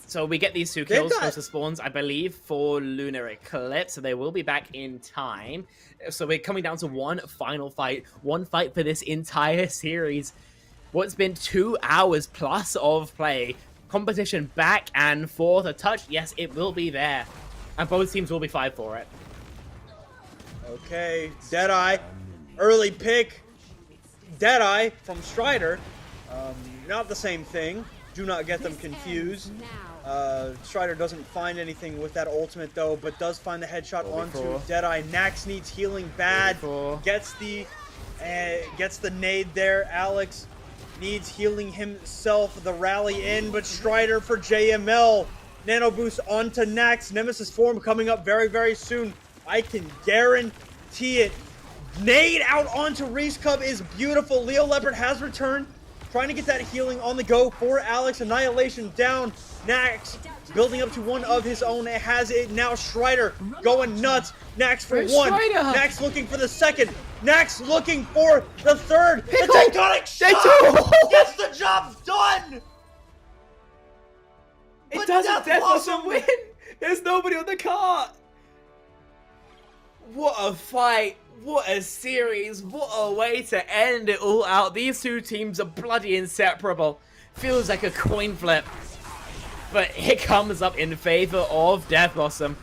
So we get these 2 kills close to spawns, I believe, for Lunar Eclipse. So they will be back in time. So we're coming down to 1 final fight. 1 fight for this entire series. What's been 2 hours plus of play. Competition back and forth. A touch, yes, it will be there. And both teams will be fighting for it. Okay, Deadeye. Early pick. Deadeye from Strider. Not the same thing. Do not get them confused. Strider doesn't find anything with that ultimate though, but does find the headshot onto Deadeye. Nax needs healing bad. Gets the nade there. Alex needs healing himself. The rally in, but Strider for JML. Nano boost onto Nax. Nemesis form coming up very, very soon. I can guarantee it. Nade out onto Reese Cub is beautiful. Leo Leopard has returned. trying to get that healing on the go for Alex. Annihilation down. Nax building up to one of his own. It has it now. Strider going nuts. Nax for Where's one. Strider? Nax looking for the second. Nax looking for the third. The tectonic shot gets the job done. It But doesn't. Death Blossom doesn't win. There's nobody on the cart. What a fight. What a series. What a way to end it all out. These two teams are bloody inseparable. Feels like a coin flip. But it comes up in favor of Death Blossom.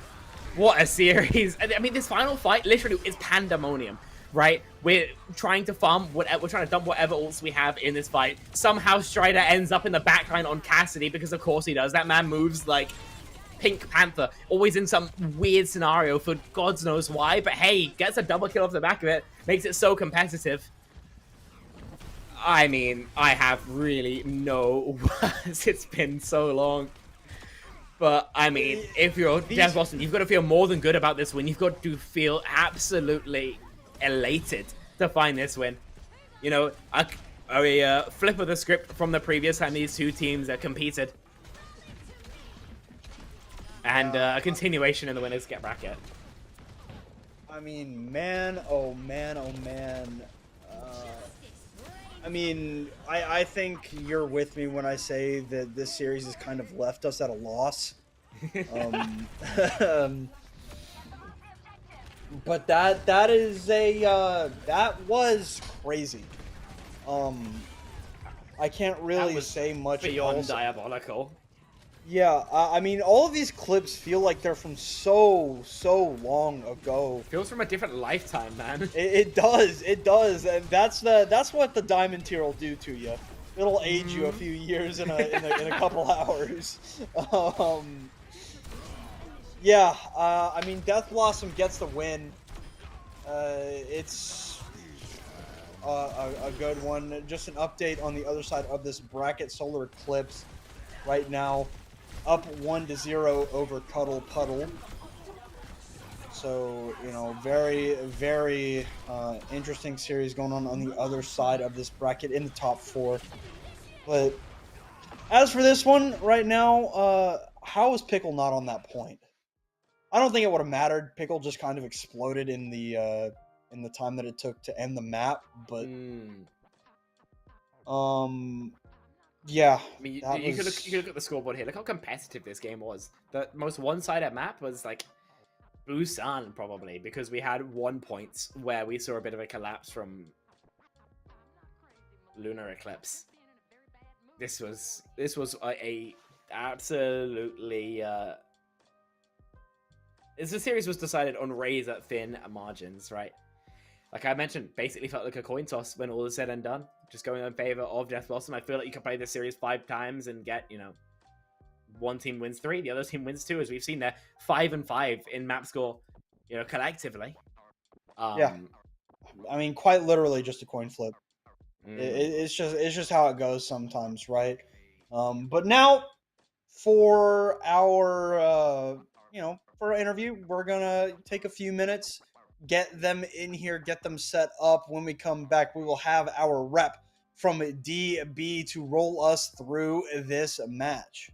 What a series. I mean, this final fight literally is pandemonium, right? We're trying to farm whatever, we're trying to dump whatever ults we have in this fight. Somehow Strider ends up in the backline on Cassidy, because of course he does. That man moves like Pink Panther, always in some weird scenario for God knows why. But hey, gets a double kill off the back of it, makes it so competitive. I mean, I have really no words. It's been so long. But, I mean, if you're Death Blossom, you've got to feel more than good about this win. You've got to feel absolutely elated to find this win. You know, a flip of the script from the previous time these two teams competed. And a continuation in the winners get bracket. I mean, man, oh man, oh man. I mean, I think you're with me when I say that this series has kind of left us at a loss. But that is a that was crazy. I can't really say much Beyond else. diabolical. Yeah, I mean, all of these clips feel like they're from so long ago. Feels from a different lifetime, man. It does, and that's what the diamond tier will do to you. It'll age you a few years in a couple hours. Yeah, I mean, Death Blossom gets the win. It's a good one. Just an update on the other side of this bracket. Solar Eclipse right now up 1-0 over Cuddle Puddle. So, you know, very interesting series going on the other side of this bracket in the top 4. But as for this one right now, how is Pickle not on that point? I don't think it would have mattered. Pickle just kind of exploded in the time that it took to end the map, but yeah. I mean, you could look at the scoreboard here. Look how competitive this game was. The most one-sided map was like Busan, probably, because we had 1 point where we saw a bit of a collapse from Lunar Eclipse. This was a absolutely this series was decided on razor thin margins, right? Like I mentioned, basically felt like a coin toss when all is said and done. Just going in favor of Death Blossom. I feel like you could play this series 5 times and get, you know, one team wins 3, the other team wins 2, as we've seen there. 5-5 in map score, you know, collectively. Yeah, I mean, quite literally just a coin flip. It's just how it goes sometimes, right? But now for our for our interview, we're gonna take a few minutes, get them in here, get them set up. When we come back, we will have our rep from DB to roll us through this match.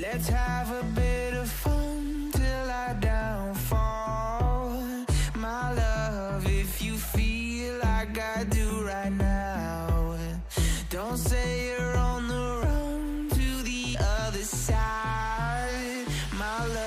Let's have a bit of fun till I downfall. My love, if you feel like I do right now, don't say you're on the run to the other side, my love.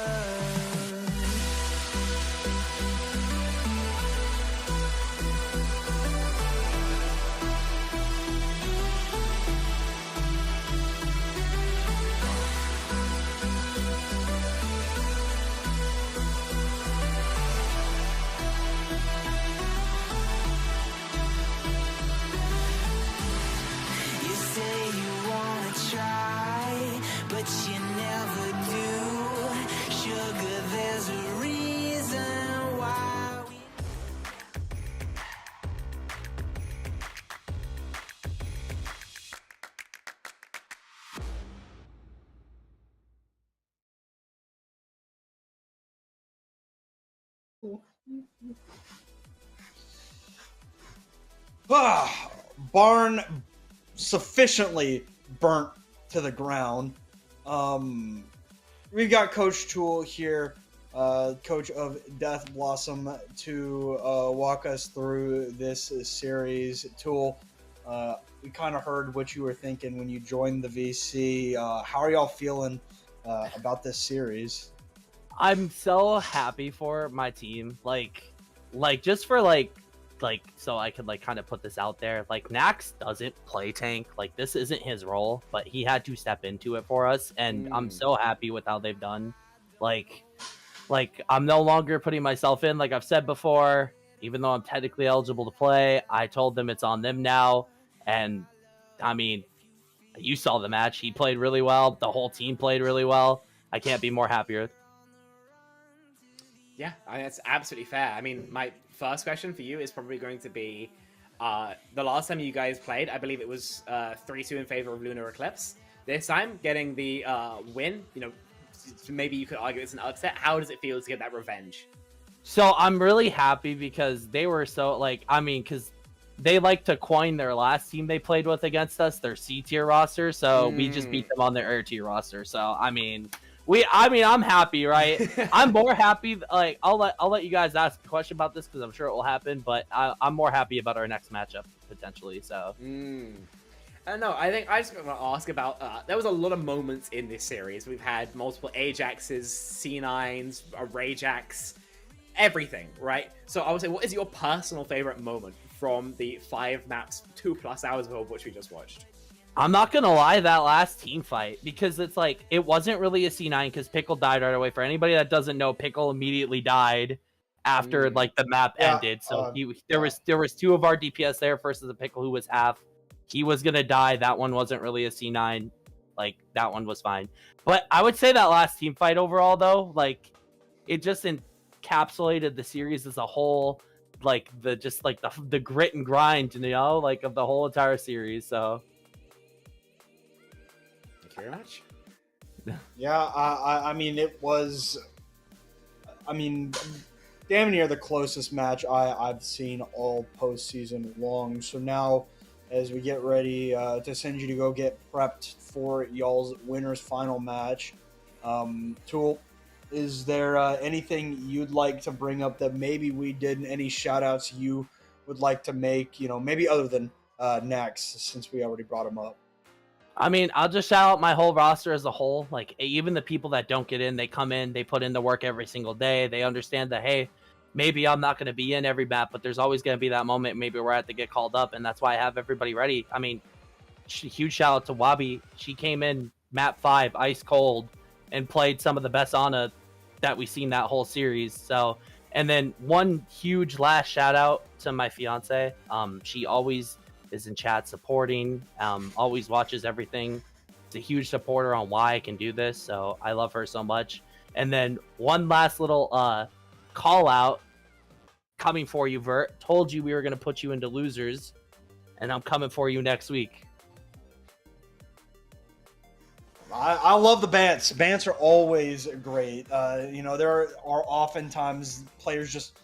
You say you wanna try, but you never do. Sugar, there's a reason why we... Barn sufficiently burnt to the ground. We've got Coach Tool here, coach of Death Blossom, to walk us through this series. Tool, we kind of heard what you were thinking when you joined the VC. How are y'all feeling about this series? I'm so happy for my team. Like just for so I could kind of put this out there. Like, Nax doesn't play tank. Like, this isn't his role, but he had to step into it for us, and I'm so happy with how they've done. Like I'm no longer putting myself in. Like I've said before, even though I'm technically eligible to play, I told them it's on them now. And I mean, you saw the match. He played really well. The whole team played really well. I can't be more happier. Yeah, I mean, that's absolutely fair. I mean, my first question for you is probably going to be, the last time you guys played, I believe it was 3-2 in favor of Lunar Eclipse. This time, getting the win, you know, maybe you could argue it's an upset. How does it feel to get that revenge? So I'm really happy because they were so, because they like to coin their last team they played with against us, their C tier roster. So we just beat them on their air tier roster. So, I'm happy, right? I'm more happy. Like, I'll let you guys ask a question about this because I'm sure it will happen. But I'm more happy about our next matchup potentially. So. No, I think I just want to ask about. There was a lot of moments in this series. We've had multiple Ajaxes, C9s, a Rajax, everything, right? So I would say, what is your personal favorite moment from the 5 maps, 2+ hours of which we just watched? I'm not gonna lie, that last team fight, because it's like, it wasn't really a C9 because Pickle died right away. For anybody that doesn't know, Pickle immediately died after the map ended. So there was 2 of our DPS there versus the Pickle who was half. He was gonna die. That one wasn't really a C9. Like, that one was fine. But I would say that last team fight overall, though, like, it just encapsulated the series as a whole. Like, the grit and grind, you know, like, of the whole entire series. So. Very much. Yeah, I mean, it was, damn near the closest match I've seen all postseason long. So now, as we get ready to send you to go get prepped for y'all's winners final match, Tool, is there anything you'd like to bring up that maybe we didn't? Any shout outs you would like to make, you know, maybe other than Nax, since we already brought him up? I mean, I'll just shout out my whole roster as a whole. Like, even the people that don't get in, they come in, they put in the work every single day. They understand that, hey, maybe I'm not going to be in every map, but there's always going to be that moment maybe where I have to get called up, and that's why I have everybody ready. I mean, huge shout out to Wabi. She came in map 5, ice cold, and played some of the best Ana that we've seen that whole series. So, and then one huge last shout out to my fiance. She always is in chat supporting, always watches everything. It's a huge supporter on why I can do this, so I love her so much. And then one last little call out coming for you, Vert. Told you we were going to put you into losers, and I'm coming for you next week. I love the bants. Bants are always great. You know, there are oftentimes players just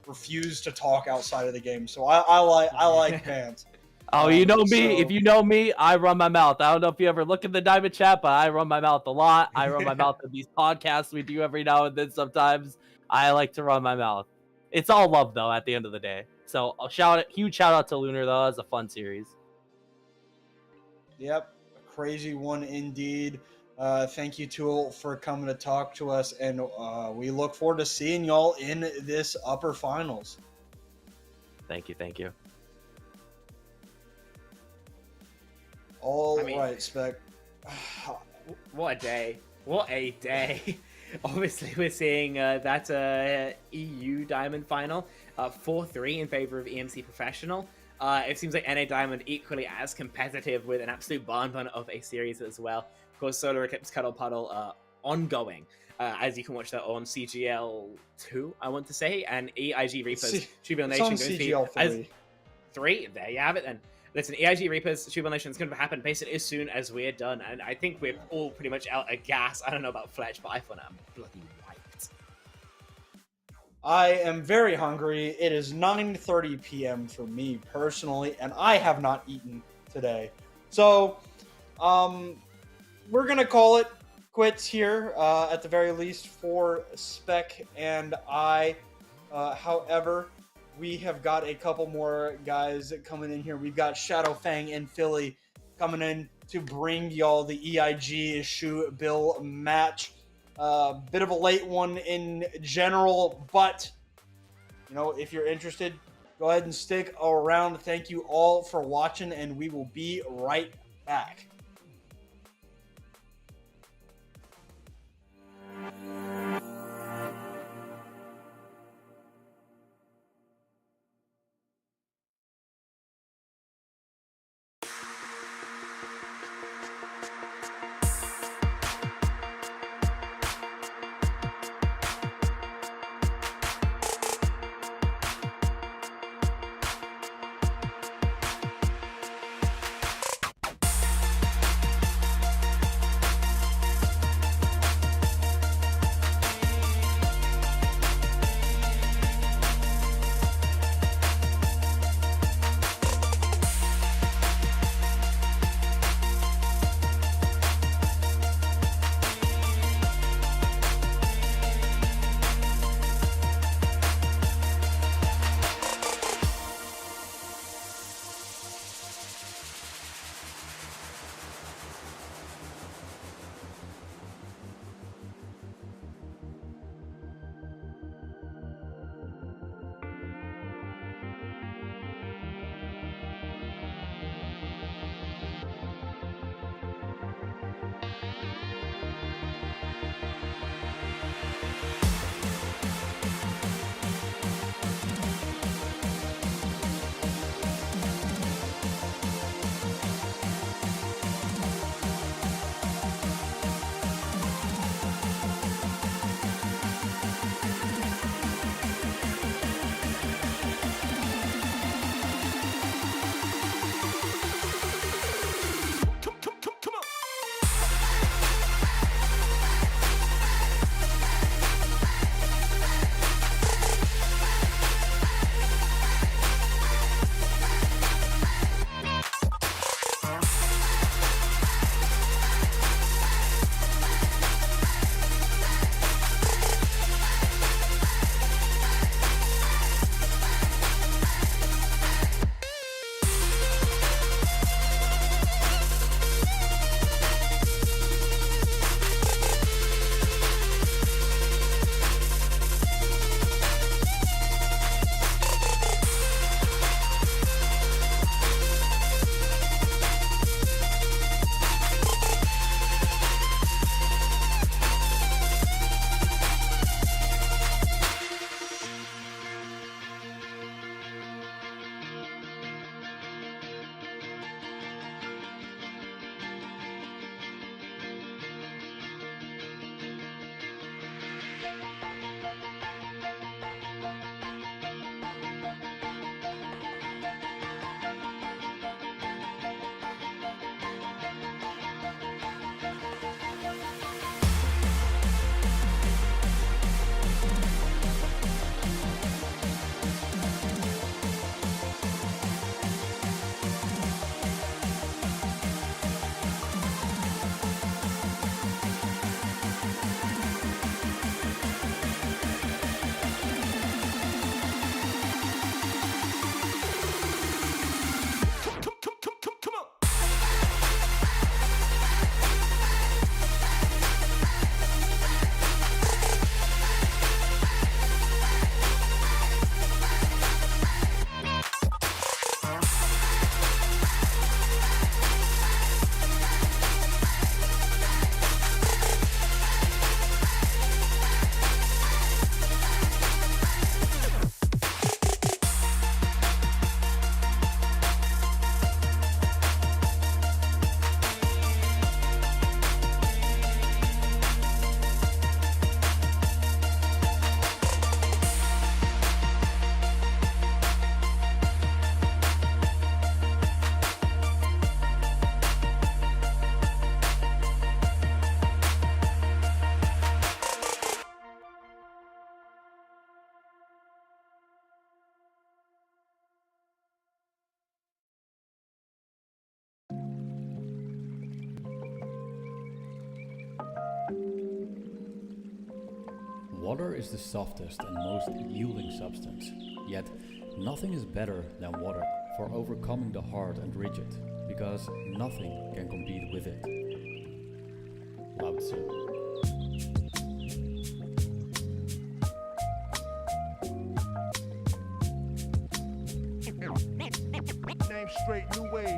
refuse to talk outside of the game, so I like bants. Oh, you know me. So- If you know me, I run my mouth. I don't know if you ever look at the Diamond Chat, but I run my mouth a lot. I run my mouth in these podcasts we do every now and then sometimes. I like to run my mouth. It's all love, though, at the end of the day. So, huge shout out to Lunar, though. It's a fun series. Yep, a crazy one indeed. Thank you, Tool, for coming to talk to us, and we look forward to seeing y'all in this upper finals. Thank you. Thank you. All I mean- right, Spec. What a day. What a day. Obviously, we're seeing that EU Diamond final 4-3 in favor of EMC Professional. It seems like NA Diamond equally as competitive with an absolute barn burner of a series as well. Of course, Solar Eclipse Cuddle Puddle ongoing, as you can watch that on CGL 2, I want to say, and EIG Reapers, Shoebill It's Nation on going to be CGL 3. as 3. There you have it then. Listen, EIG Reapers, Shoebill Nation is going to happen basically as soon as we're done, and I think we're all pretty much out of gas. I don't know about Fletch, but I thought I'm bloody wiped. I am very hungry. It is 9:30 p.m. for me personally, and I have not eaten today. So, we're going to call it quits here, at the very least, for Spec and I. However, we have got a couple more guys coming in here. We've got Shadow Fang and Philly coming in to bring y'all the EIG Shoebill match. Bit of a late one in general, but you know, if you're interested, go ahead and stick around. Thank you all for watching, and we will be right back. Water is the softest and most yielding substance, yet nothing is better than water for overcoming the hard and rigid, because nothing can compete with it. Lao Tzu. Name straight, new wave.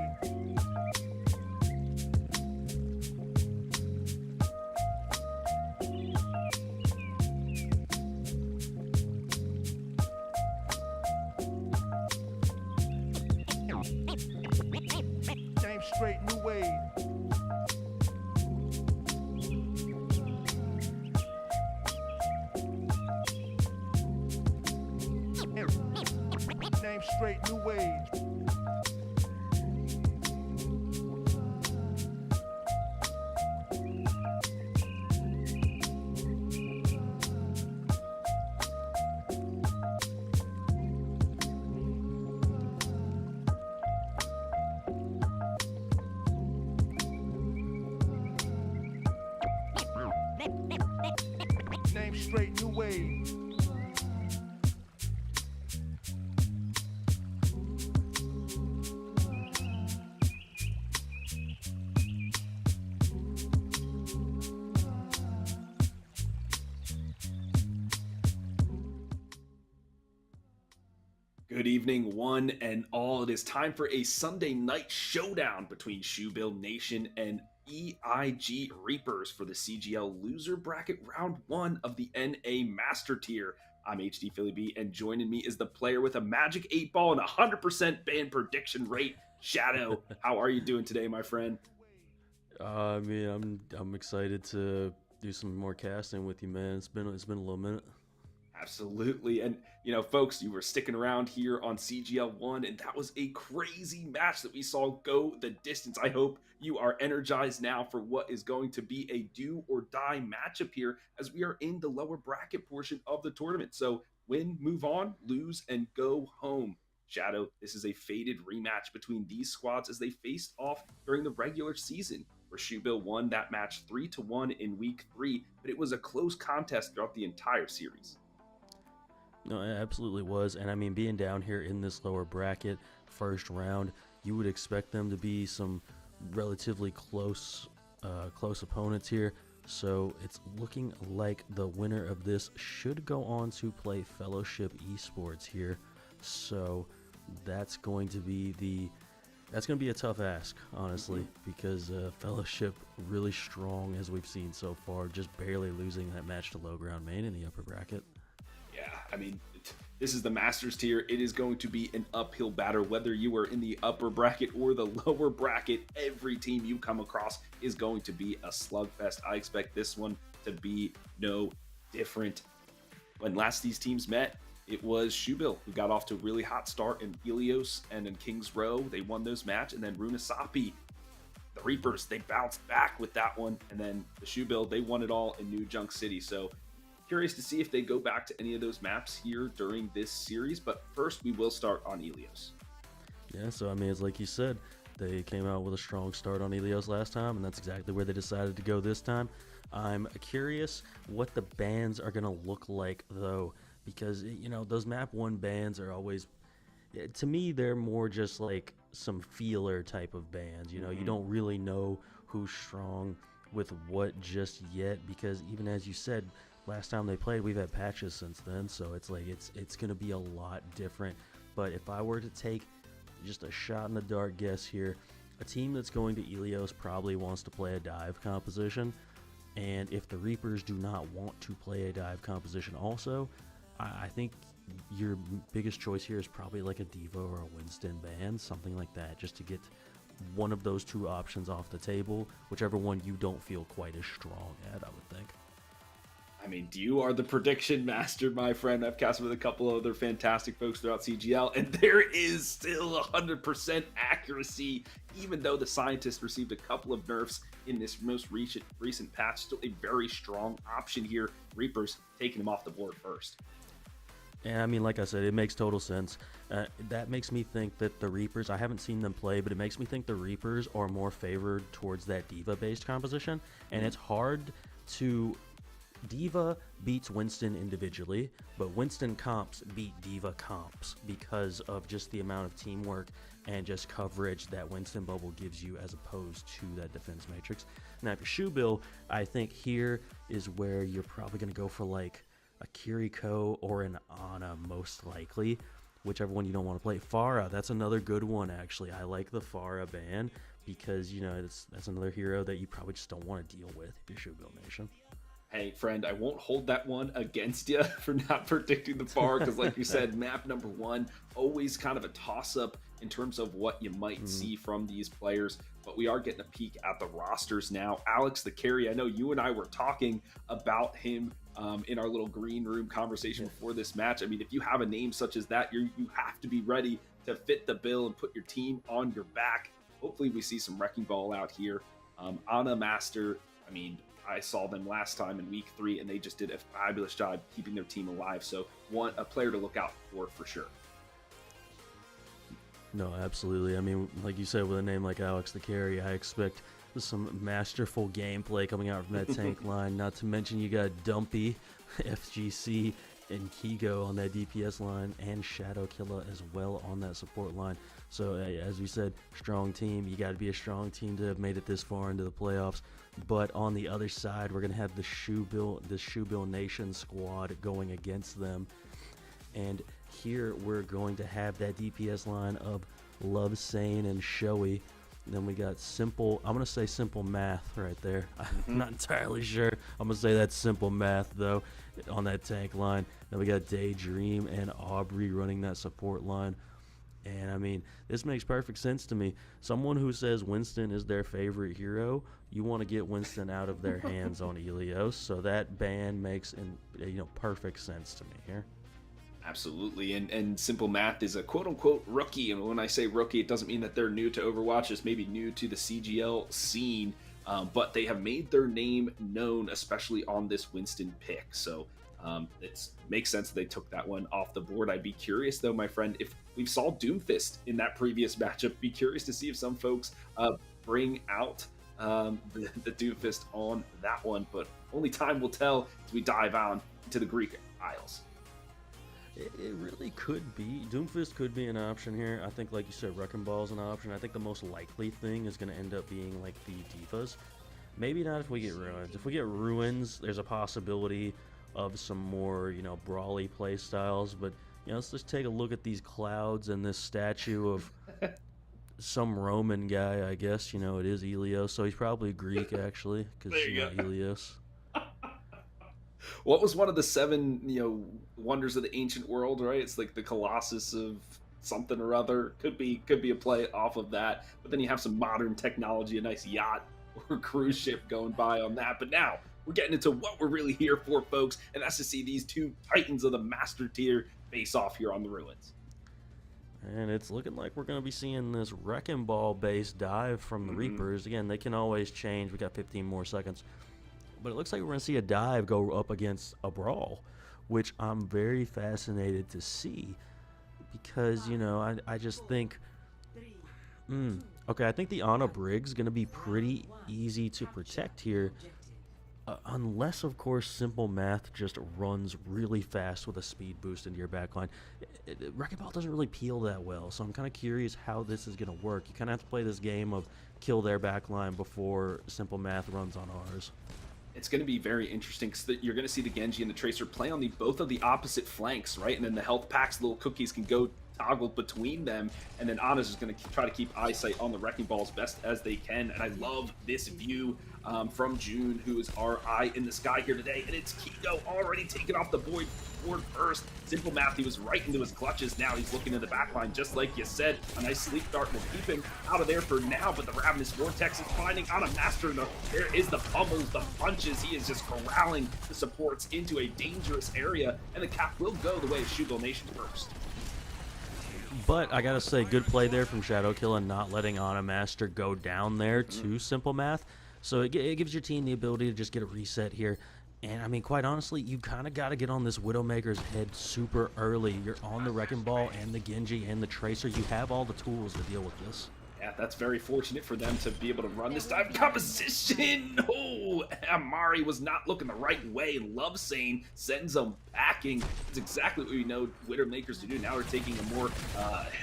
Name straight, new wave. Name straight, new wave. Name straight, new wave. Good evening, one and all. It is time for a Sunday night showdown between Shoebill Nation and EIG Reapers for the CGL Loser Bracket Round 1 of the NA Master Tier. I'm HD Philly B, and joining me is the player with a magic 8 ball and 100% ban prediction rate, Shadow. How are you doing today, my friend? I mean, I'm excited to do some more casting with you, man. It's been a little minute. Absolutely. And, you know, folks, you were sticking around here on CGL 1, and that was a crazy match that we saw go the distance. I hope you are energized now for what is going to be a do or die matchup here as we are in the lower bracket portion of the tournament. So win, move on, lose, and go home. Shadow, this is a fated rematch between these squads as they faced off during the regular season, where Shoebill won that match 3-1 in week 3, but it was a close contest throughout the entire series. No, it absolutely was. And I mean, being down here in this lower bracket, first round, you would expect them to be some relatively close opponents here. So it's looking like the winner of this should go on to play Fellowship Esports here. So that's going to be a tough ask, honestly, because Fellowship really strong as we've seen so far, just barely losing that match to Low Ground Main in the upper bracket. Yeah, I mean, this is the Masters tier. It is going to be an uphill battle, whether you are in the upper bracket or the lower bracket. Every team you come across is going to be a slugfest. I expect this one to be no different. When last these teams met, it was Shoebill who got off to a really hot start in Helios and in Kings Row. They won those match, and then Runasapi, the Reapers, they bounced back with that one, and then the Shoebill, they won it all in New Junk City. So curious to see if they go back to any of those maps here during this series, but first we will start on Helios. Yeah, so I mean, it's like you said, they came out with a strong start on Helios last time, and that's exactly where they decided to go this time. I'm curious what the bans are going to look like, though, because, you know, those map 1 bans are always, to me, they're more just like some feeler type of bans. You know, you don't really know who's strong with what just yet, because even as you said, last time they played, we've had patches since then, so it's like it's going to be a lot different. But if I were to take just a shot in the dark guess here, a team that's going to Helios probably wants to play a dive composition, and if the Reapers do not want to play a dive composition also, I think your biggest choice here is probably like a Devo or a Winston ban, something like that, just to get one of those two options off the table, whichever one you don't feel quite as strong at, I would think. I mean, you are the prediction master, my friend. I've casted with a couple of other fantastic folks throughout CGL, and there is still 100% accuracy, even though the scientists received a couple of nerfs in this most recent patch. Still a very strong option here. Reapers taking them off the board first. And I mean, like I said, it makes total sense. That makes me think that the Reapers, I haven't seen them play, but it makes me think the Reapers are more favored towards that Diva-based composition, and it's hard to Diva beats Winston individually, but Winston comps beat Diva comps because of just the amount of teamwork and just coverage that Winston Bubble gives you as opposed to that defense matrix. Now, if you're Shoebill, I think here is where you're probably going to go for like a Kiriko or an Ana most likely, whichever one you don't want to play. Farah, that's another good one actually. I like the Farah ban because, you know, that's another hero that you probably just don't want to deal with if you're Shoebill Nation. Hey, friend, I won't hold that one against you for not predicting the far, because like you said, map number 1, always kind of a toss-up in terms of what you might see from these players, but we are getting a peek at the rosters now. Alex the Carry, I know you and I were talking about him in our little green room conversation before this match. I mean, if you have a name such as that, you have to be ready to fit the bill and put your team on your back. Hopefully we see some Wrecking Ball out here. Ana Master, I mean, I saw them last time in week 3 and they just did a fabulous job keeping their team alive. So a player to look out for sure. No, absolutely. I mean, like you said, with a name like Alex the Carry, I expect some masterful gameplay coming out from that tank line. Not to mention you got Dumpy, FGC, and Kigo on that DPS line, and Shadow Killer as well on that support line. So as we said, strong team. You got to be a strong team to have made it this far into the playoffs. But on the other side, we're gonna have the Shoebill Nation squad going against them, and here we're going to have that DPS line of Love Sane and Showy. And then we got Simple. I'm gonna say Simple Math right there. I'm not entirely sure. I'm gonna say that's Simple Math though on that tank line. Then we got Daydream and Aubrey running that support line. And I mean, this makes perfect sense to me. Someone who says Winston is their favorite hero, you want to get Winston out of their hands on Ilios. So that ban makes perfect sense to me here. Absolutely, and Simple Math is a quote-unquote rookie, and when I say rookie, it doesn't mean that they're new to Overwatch, just maybe new to the CGL scene, but they have made their name known, especially on this Winston pick, so it makes sense that they took that one off the board. I'd be curious, though, my friend, if we saw Doomfist in that previous matchup, be curious to see if some folks bring out the Doomfist on that one, but only time will tell as we dive on into the Greek Isles. It really could be. Doomfist could be an option here. I think, like you said, Wrecking Ball is an option. I think the most likely thing is going to end up being like the Divas. Maybe not if we get Ruins. If we get Ruins, there's a possibility of some more, brawly play styles. But, let's just take a look at these clouds and this statue of some Roman guy, I guess. It is Ilios, so he's probably Greek, actually, because, Ilios. What was one of the 7, wonders of the ancient world, right? It's like the Colossus of something or other. Could be a play off of that. But then you have some modern technology, a nice yacht or cruise ship going by on that. But now we're getting into what we're really here for, folks, and that's to see these two titans of the master tier face off here on the Ruins. And it's looking like we're going to be seeing this Wrecking Ball based dive from the Reapers. Again, they can always change. We got 15 more seconds. But it looks like we're going to see a dive go up against a brawl, which I'm very fascinated to see because, I just think, okay, I think the Ana Brig's going to be pretty easy to protect here, unless, of course, Simple Math just runs really fast with a speed boost into your backline. Wrecking Ball doesn't really peel that well, so I'm kind of curious how this is going to work. You kind of have to play this game of kill their backline before Simple Math runs on ours. It's going to be very interesting because you're going to see the Genji and the Tracer play on both of the opposite flanks, right? And then the health packs, little cookies can go toggle between them, and then Ana's just going to try to keep eyesight on the Wrecking Ball as best as they can. And I love this view from June, who is our eye in the sky here today, and it's Kigo already taking off the board first. Simple Math, he was right into his clutches. Now he's looking in the back line, just like you said. A nice sleep dart will keep him out of there for now, but the Ravenous Vortex is finding Ana Master. There is the pummels, the punches. He is just corralling the supports into a dangerous area, and the cap will go the way of Shoebill Nation first. But I gotta say, good play there from Shadowkiller, not letting Ana Master go down there to Simple Math. So it gives your team the ability to just get a reset here. And I mean, quite honestly, you kind of got to get on this Widowmaker's head super early. You're on the Wrecking Ball and the Genji and the Tracer. You have all the tools to deal with this. Yeah, that's very fortunate for them to be able to run this dive composition. Oh, Amari was not looking the right way. Lovesane sends them packing. That's exactly what we know Widowmakers to do. Now they're taking a more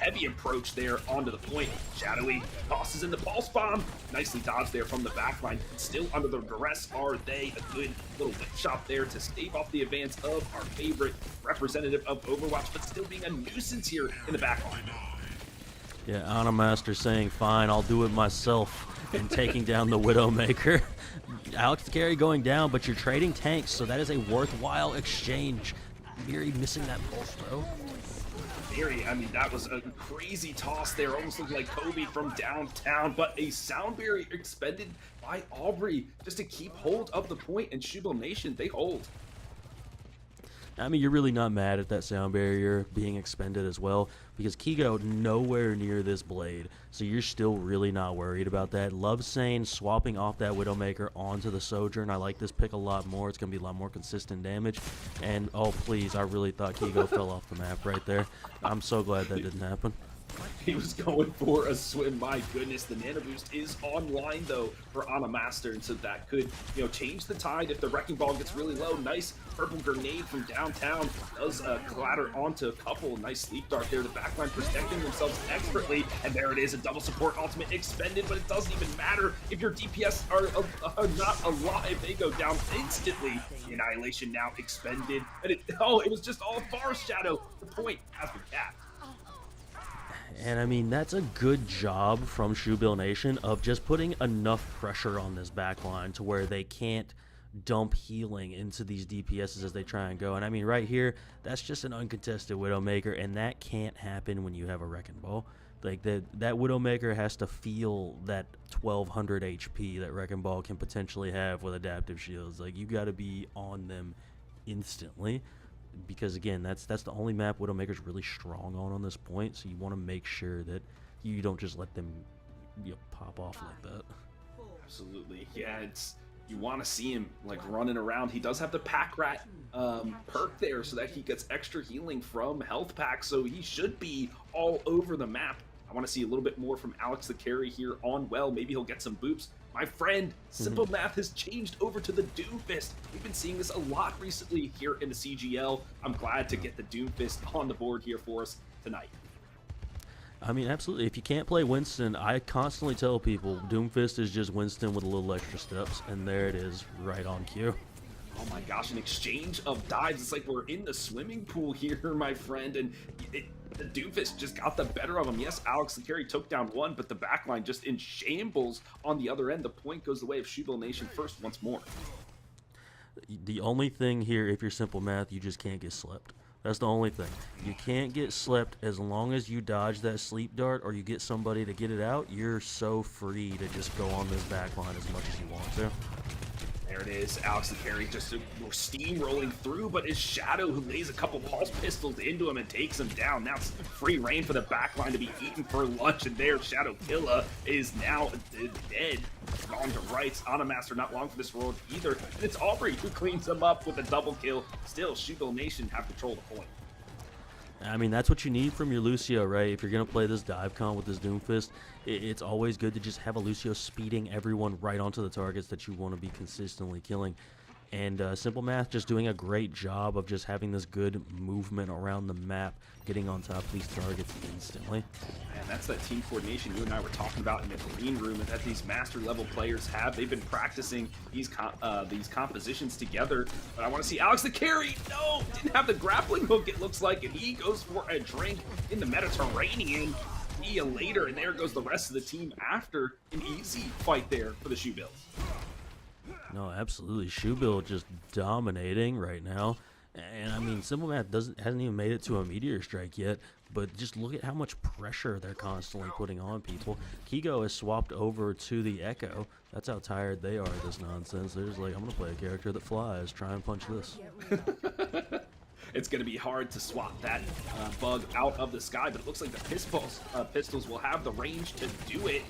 heavy approach there onto the point. Shadowy tosses in the pulse bomb. Nicely dodged there from the backline. Still under the duress are they. A good little whip shot there to stave off the advance of our favorite representative of Overwatch, but still being a nuisance here in the backline. Yeah, Anamaster saying, fine, I'll do it myself, and taking down the Widowmaker. Alex the Carry going down, but you're trading tanks, so that is a worthwhile exchange. Miri missing that pulse, though. Miri, I mean, that was a crazy toss there, almost looked like Kobe from downtown, but a sound barrier expended by Aubrey just to keep hold of the point, and Shoebill Nation, they hold. I mean, you're really not mad at that sound barrier being expended as well, because Kigo nowhere near this blade, so you're still really not worried about that. Lovesane swapping off that Widowmaker onto the Sojourn. I like this pick a lot more. It's going to be a lot more consistent damage. And, oh, please, I really thought Kigo fell off the map right there. I'm so glad that didn't happen. He was going for a swim. My goodness, the Nano Boost is online though for Anamaster, and so that could, change the tide if the Wrecking Ball gets really low. Nice purple grenade from downtown does clatter onto a couple. Nice sleep dart there. The backline protecting themselves expertly, and there it is, a double support ultimate expended, but it doesn't even matter if your DPS are not alive. They go down instantly. The Annihilation now expended, and it was just all far shadow. The point has been capped. And I mean, that's a good job from Shoebill Nation of just putting enough pressure on this backline to where they can't dump healing into these DPSs as they try and go. And I mean, right here, that's just an uncontested Widowmaker, and that can't happen when you have a Wrecking Ball. Like, that Widowmaker has to feel that 1200 HP that Wrecking Ball can potentially have with adaptive shields. Like, you got to be on them instantly. Because again, that's the only map Widowmaker's really strong on this point, so you want to make sure that you don't just let them pop off like that. Absolutely, yeah. You want to see him like running around. He does have the Pack Rat perk there, so that he gets extra healing from health packs. So he should be all over the map. I want to see a little bit more from Alex the Carry here on well. Maybe he'll get some boops. My friend, Simple Math has changed over to the Doomfist. We've been seeing this a lot recently here in the CGL. I'm glad to get the Doomfist on the board here for us tonight. I mean, absolutely. If you can't play Winston, I constantly tell people Doomfist is just Winston with a little extra steps, and there it is, right on cue. Oh my gosh, an exchange of dives. It's like we're in the swimming pool here, my friend, and the Doomfist just got the better of him. Yes, Alex the Carry took down one, but the backline just in shambles on the other end. The point goes the way of Shoebill Nation first once more. The only thing here, if you're Simple Math, you just can't get slept. That's the only thing. You can't get slept as long as you dodge that sleep dart or you get somebody to get it out. You're so free to just go on this backline as much as you want to. There it is, Alex the Carry just steamrolling through, but it's Shadow who lays a couple pulse pistols into him and takes him down. Now it's free reign for the backline to be eaten for lunch, and there Shadow Killa is now dead. Gone to rights. Anamaster not long for this world either, and it's Aubrey who cleans him up with a double kill. Still, Shoebill Nation have control of the point. I mean, that's what you need from your Lucio, right? If you're going to play this dive con with this Doomfist, it's always good to just have a Lucio speeding everyone right onto the targets that you want to be consistently killing. And Simple Math just doing a great job of just having this good movement around the map, getting on top of these targets instantly. And that's that team coordination you and I were talking about in the green room, and that these master level players have. They've been practicing these compositions together. But I want to see Alex the Carry. No, didn't have the grappling hook, it looks like, and he goes for a drink in the Mediterranean. See you later, and there goes the rest of the team after an easy fight there for the Shoebills. No, absolutely. Shoebill just dominating right now. And I mean, Simple Math hasn't even made it to a Meteor Strike yet, but just look at how much pressure they're constantly putting on people. Kigo has swapped over to the Echo. That's how tired they are of this nonsense. They're just like, I'm going to play a character that flies. Try and punch this. It's going to be hard to swap that bug out of the sky, but it looks like the pistols will have the range to do it.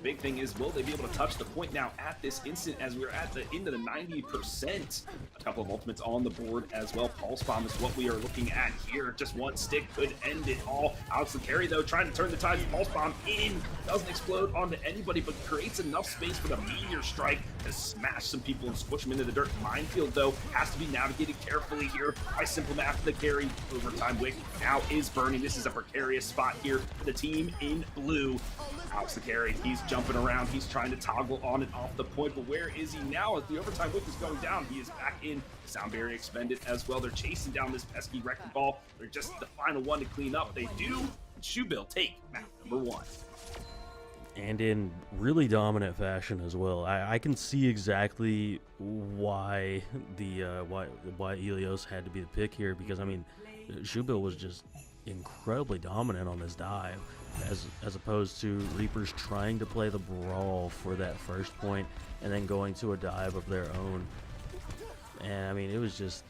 big thing is, will they be able to touch the point now at this instant as we're at the end of the 90%? A couple of ultimates on the board as well. Pulse Bomb is what we are looking at here. Just one stick could end it all. Alex the carry, though, trying to turn the tide. Pulse Bomb in. Doesn't explode onto anybody, but creates enough space for the Meteor Strike to smash some people and squish them into the dirt. Minefield, though, has to be navigated carefully here by Simple Math. The carry. Overtime Wick now is burning. This is a precarious spot here for the team in blue. Alex the carry, he's jumping around, he's trying to toggle on and off the point, but where is he now? As the overtime whip is going down, he is back in. Sound barrier expended as well. They're chasing down this pesky wrecking ball. They're just the final one to clean up. They do. Shoebill take map number 1. And in really dominant fashion as well. I can see exactly why why Ilios had to be the pick here, because I mean, Shoebill was just incredibly dominant on this dive, as opposed to Reapers trying to play the brawl for that first point and then going to a dive of their own. And I mean, it was just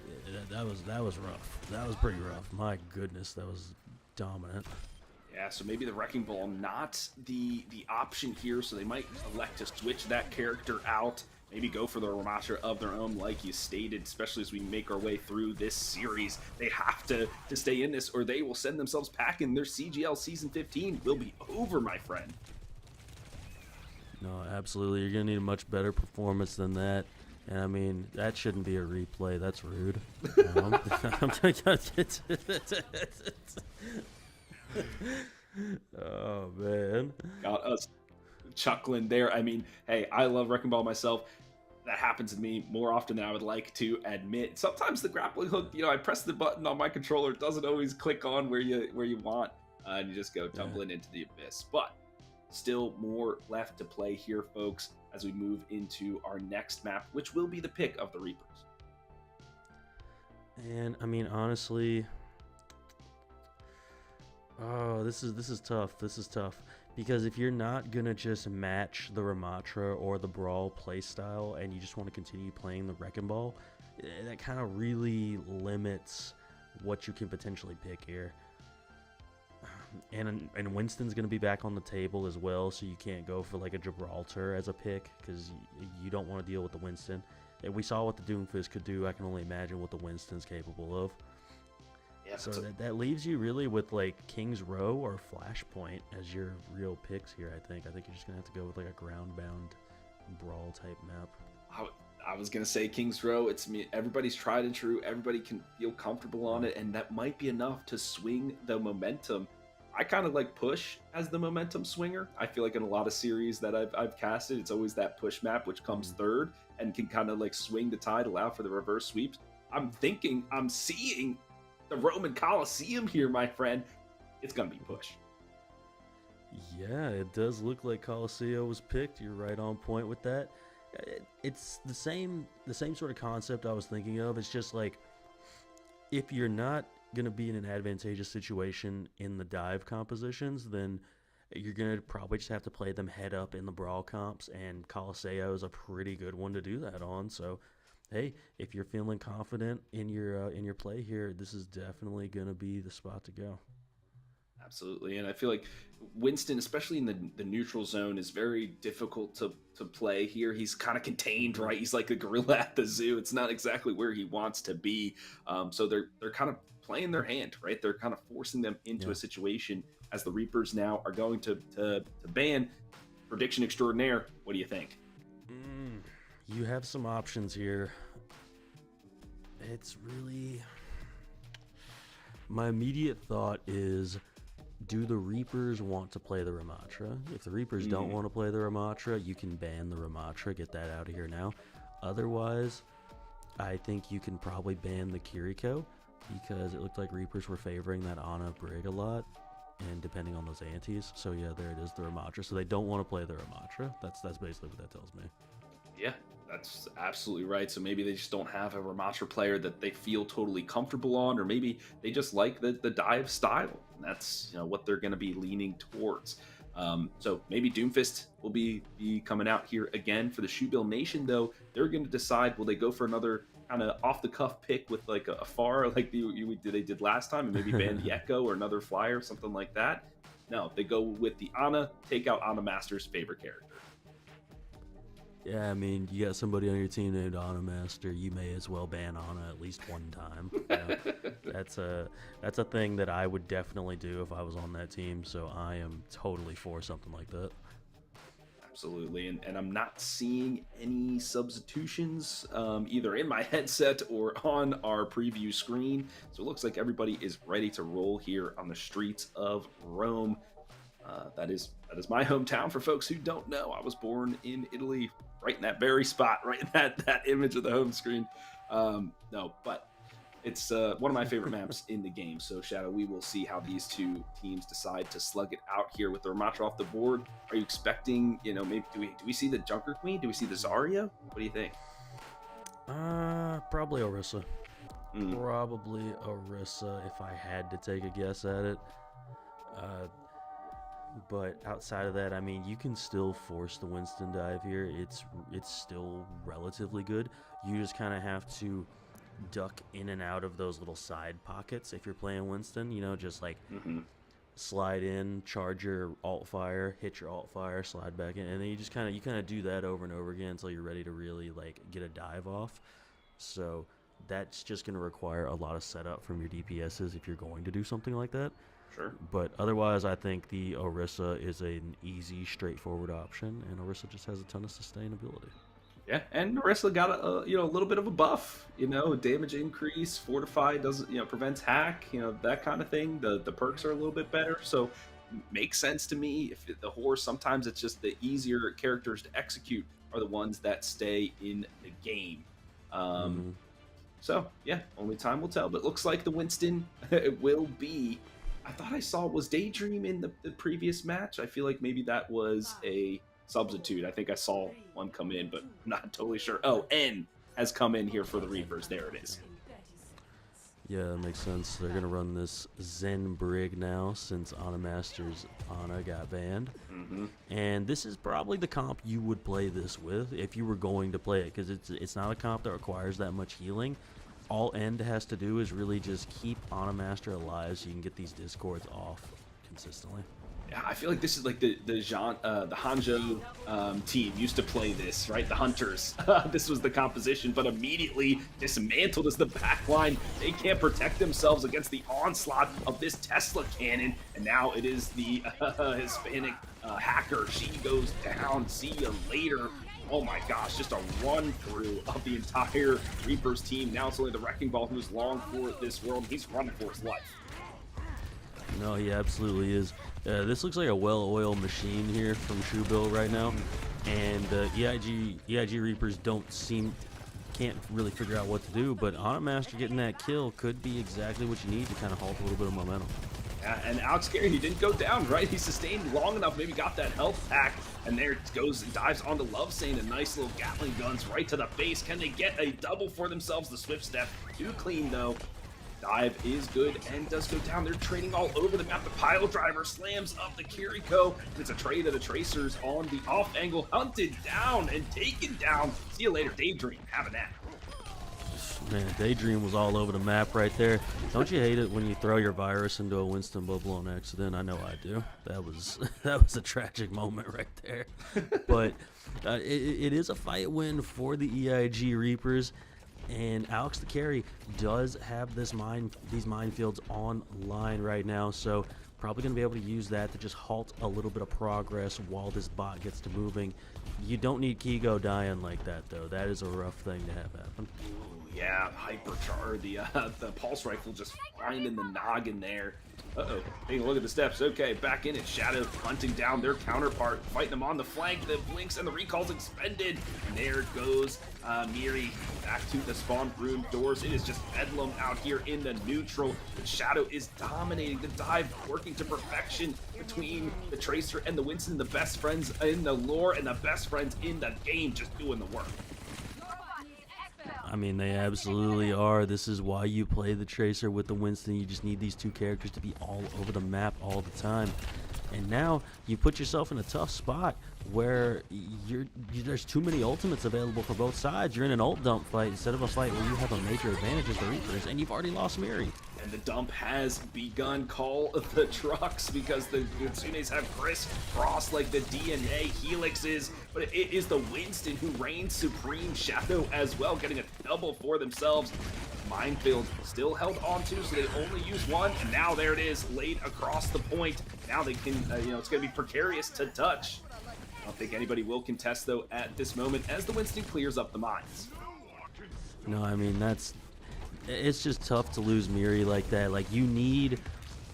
that was rough. That was pretty rough. My goodness, that was dominant. Yeah, so maybe the Wrecking Ball not the option here, so they might elect to switch that character out. Maybe go for the Ramatra of their own, like you stated, especially as we make our way through this series. They have to stay in this, or they will send themselves packing. Their CGL Season 15 will be over, my friend. No, absolutely. You're going to need a much better performance than that. And I mean, that shouldn't be a replay. That's rude. Oh, man. Got us chuckling there. I mean, hey, I love Wrecking Ball myself. That happens to me more often than I would like to admit. Sometimes the grappling hook, I press the button on my controller, it doesn't always click on where you want, and you just go tumbling into the abyss. But still more left to play here, folks, as we move into our next map, which will be the pick of the Reapers. And I mean, honestly, oh, this is tough. This is tough. Because if you're not going to just match the Ramatra or the Brawl playstyle and you just want to continue playing the Wrecking Ball, that kind of really limits what you can potentially pick here. And Winston's going to be back on the table as well, so you can't go for like a Gibraltar as a pick because you don't want to deal with the Winston. And we saw what the Doomfist could do. I can only imagine what the Winston's capable of. Yeah, so that leaves you really with like King's Row or Flashpoint as your real picks here. I think you're just gonna have to go with like a ground-bound brawl type map. I was gonna say King's Row. It's me. Everybody's tried and true. Everybody can feel comfortable on it, and that might be enough to swing the momentum. I kind of like push as the momentum swinger. I feel like in a lot of series that I've casted, it's always that push map which comes third and can kind of like swing the tide, allow for the reverse sweeps. I'm seeing the Roman Coliseum here, my friend. It's gonna be push. Yeah, it does look like Coliseum was picked. You're right on point with that. It's the same sort of concept I was thinking of. It's just like, if you're not gonna be in an advantageous situation in the dive compositions, then you're gonna probably just have to play them head up in the brawl comps, and Coliseum is a pretty good one to do that on. So hey, if you're feeling confident in your play here, this is definitely going to be the spot to go. Absolutely, and I feel like Winston, especially in the neutral zone, is very difficult to play here. He's kind of contained, right? He's like a gorilla at the zoo. It's not exactly where he wants to be. So they're kind of playing their hand, right? They're kind of forcing them into a situation as the Reapers now are going to ban. Prediction extraordinaire. What do you think? You have some options here. It's really... My immediate thought is, do the Reapers want to play the Ramatra? If the Reapers don't want to play the Ramatra, you can ban the Ramatra, get that out of here now. Otherwise, I think you can probably ban the Kiriko, because it looked like Reapers were favoring that Ana Brig a lot, and depending on those antes. So yeah, there it is, the Ramatra. So they don't want to play the Ramatra. That's basically what that tells me. Yeah, that's absolutely right. So maybe they just don't have a Ramatra player that they feel totally comfortable on, or maybe they just like the dive style. And that's what they're going to be leaning towards. So maybe Doomfist will be coming out here again for the Shoebill Nation, though. They're going to decide, will they go for another kind of off-the-cuff pick with like a Far like they did last time, and maybe ban the Echo or another Flyer, something like that. No, they go with the Ana, take out Ana Master's favorite character. Yeah, I mean, you got somebody on your team named Ana Master, you may as well ban Ana at least one time. That's a thing that I would definitely do if I was on that team, so I am totally for something like that. Absolutely, and I'm not seeing any substitutions either in my headset or on our preview screen, so it looks like everybody is ready to roll here on the streets of Rome. That is my hometown. For folks who don't know, I was born in Italy, right in that very spot, right in that image of the home screen. No, but it's one of my favorite maps in the game. So Shadow, we will see how these two teams decide to slug it out here with the Ramattra off the board. Are you expecting, maybe do we see the Junker Queen? Do we see the Zarya? What do you think? Probably Orisa. Probably Orisa if I had to take a guess at it. But outside of that, I mean, you can still force the Winston dive here. It's still relatively good. You just kind of have to duck in and out of those little side pockets if you're playing Winston. Just like slide in, charge your alt fire, hit your alt fire, slide back in, and then you kind of do that over and over again until you're ready to really like get a dive off. So that's just going to require a lot of setup from your DPSs if you're going to do something like that. Sure. But otherwise, I think the Orisa is an easy, straightforward option, and Orisa just has a ton of sustainability. Yeah, and Orisa got a little bit of a buff. Damage increase, fortify doesn't prevents hack. That kind of thing. The perks are a little bit better, so makes sense to me. If the horse, sometimes it's just the easier characters to execute are the ones that stay in the game. So yeah, only time will tell. But it looks like the Winston will be. I thought I saw was Daydream in the previous match. I feel like maybe that was a substitute. I think I saw one come in, but I'm not totally sure. Oh, N has come in here for the Reapers. There it is. Yeah, that makes sense. They're going to run this Zen Brig now since Ana Master's Ana got banned. And this is probably the comp you would play this with if you were going to play it, because it's not a comp that requires that much healing. All End has to do is really just keep Ana Master alive so you can get these discords off consistently. Yeah, I feel like this is like the Hanjo team used to play this, right? The Hunters. This was the composition, but immediately dismantled as the backline. They can't protect themselves against the onslaught of this Tesla cannon, and now it is the Hispanic hacker. She goes down. See you later. Oh my gosh, just a run through of the entire Reapers team. Now it's only the Wrecking Ball who's long for this world. He's running for his life. No, he absolutely is. This looks like a well-oiled machine here from Shoebill right now. And EIG Reapers can't really figure out what to do, but Ana Master getting that kill could be exactly what you need to kind of halt a little bit of momentum. Yeah, and Alex Gary, he didn't go down, right? He sustained long enough, maybe got that health pack, and there it goes and dives onto Lovesane, and nice little Gatling guns right to the face. Can they get a double for themselves? The Swift Step, too clean though. Dive is good and does go down. They're trading all over the map. The pile driver slams up the Kiriko. It's a trade of the Tracers on the off angle, hunted down and taken down. See you later, Daydream, having that. Man, Daydream was all over the map right there. Don't you hate it when you throw your virus into a Winston bubble on accident? I know I do. That was a tragic moment right there. But it is a fight win for the EIG Reapers, and Alex the Carry does have these minefields online right now, so probably going to be able to use that to just halt a little bit of progress while this bot gets to moving. You don't need Kigo dying like that, though. That is a rough thing to have happen. Yeah, Hyperchar, the pulse rifle just finding the noggin there. Uh-oh, taking a look at the steps. Okay, back in it. Shadow hunting down their counterpart, fighting them on the flank. The blinks and the recall's expended. And there goes Miri back to the spawn room doors. It is just bedlam out here in the neutral. The Shadow is dominating the dive, working to perfection between the Tracer and the Winston, the best friends in the lore and the best friends in the game, just doing the work. I mean, they absolutely are. This is why you play the Tracer with the Winston. You just need these two characters to be all over the map all the time. and now you put yourself in a tough spot where there's too many ultimates available for both sides. You're in an ult dump fight instead of a fight where you have a major advantage as the Reapers, and you've already lost Miri. And the dump has begun. Call the trucks, because the Kitsunes have crisscrossed like the DNA helixes, but it is the Winston who reigns supreme. Shadow as well, getting a double for themselves. Minefield still held onto, so they only use one, and now there it is, laid across the point. Now they can, it's going to be precarious to touch. I don't think anybody will contest, though, at this moment, as the Winston clears up the mines. No, I mean, it's just tough to lose Miri like that. Like, you need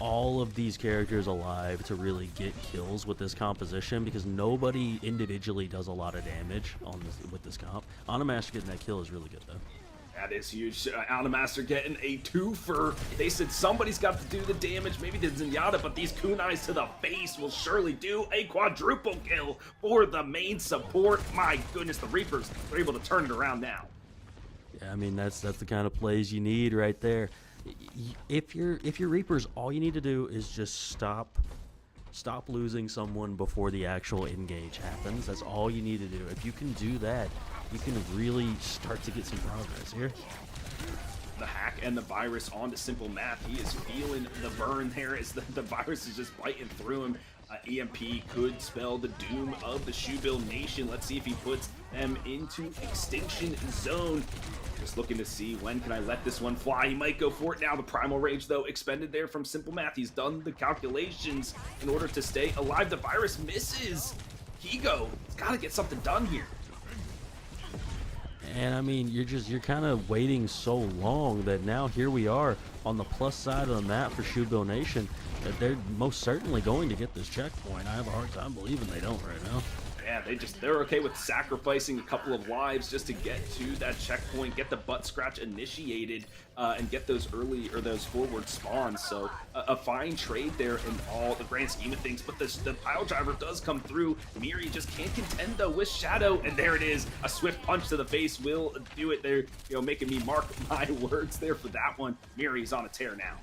all of these characters alive to really get kills with this composition, because nobody individually does a lot of damage with this comp. Anamaster getting that kill is really good, though. That is huge. Anamaster getting a twofer. They said somebody's got to do the damage, maybe the Zenyatta, but these kunais to the face will surely do a quadruple kill for the main support. My goodness, the Reapers are able to turn it around now. Yeah, I mean, that's the kind of plays you need right there. If you're Reapers, all you need to do is just stop losing someone before the actual engage happens. That's all you need to do. If you can do that, you can really start to get some progress here. The hack and the virus onto Simple Math. He is feeling the burn there as the virus is just biting through him. EMP could spell the doom of the Shoebill Nation. Let's see if he puts them into extinction zone. Just looking to see when can I let this one fly. He might go for it now. The Primal Rage, though, expended there from Simple Math. He's done the calculations in order to stay alive. The virus misses. Higo, he's got to get something done here. And I mean, you're kind of waiting so long that now here we are on the plus side of the map for Shoebill Nation, that they're most certainly going to get this checkpoint. I have a hard time believing they don't right now. Yeah, they're okay with sacrificing a couple of lives just to get to that checkpoint, get the butt scratch initiated, and get those those forward spawns. So a fine trade there in all the grand scheme of things. But the pile driver does come through. Miri just can't contend though with Shadow, and there it is. A swift punch to the face will do it there. Making me mark my words there for that one. Miri's on a tear now.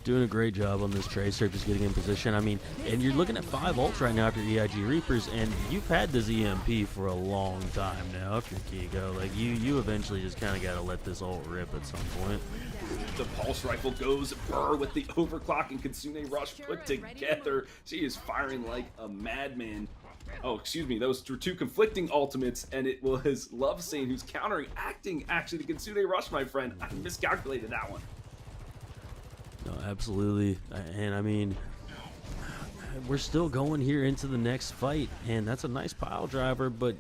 Doing a great job on this Tracer, just getting in position. I mean, and you're looking at 5 ults right now after EIG Reapers, and you've had this EMP for a long time now if you're Kigo. Like, you eventually just kind of got to let this ult rip at some point. The pulse rifle goes burr with the overclock and Kitsune Rush put together. She is firing like a madman. Oh, excuse me, those were 2 conflicting ultimates, and it was Lovesane who's acting actually the Kitsune Rush, my friend. I miscalculated that one. No, absolutely. And I mean, we're still going here into the next fight, and that's a nice pile driver, but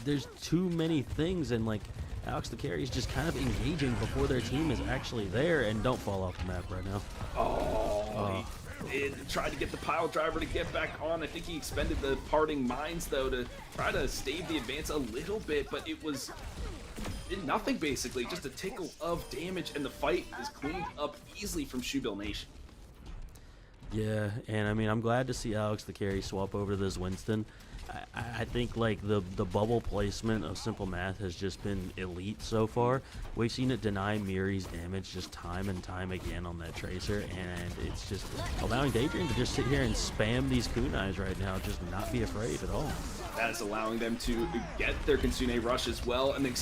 there's too many things, and like Alex the Carry is just kind of engaging before their team is actually there. And don't fall off the map right now. He tried to get the pile driver to get back on. I think he expended the parting mines though to try to stave the advance a little bit, but it was did nothing basically, just a tickle of damage, and the fight is cleaned up easily from Shoebill Nation. Yeah, and I mean, I'm glad to see Alex the Carry swap over to this Winston. I think like the bubble placement of Simple Math has just been elite so far. We've seen it deny Miri's damage just time and time again on that Tracer, and it's just allowing Daydream to just sit here and spam these kunais right now, just not be afraid at all. That is allowing them to get their Kitsune Rush as well, and the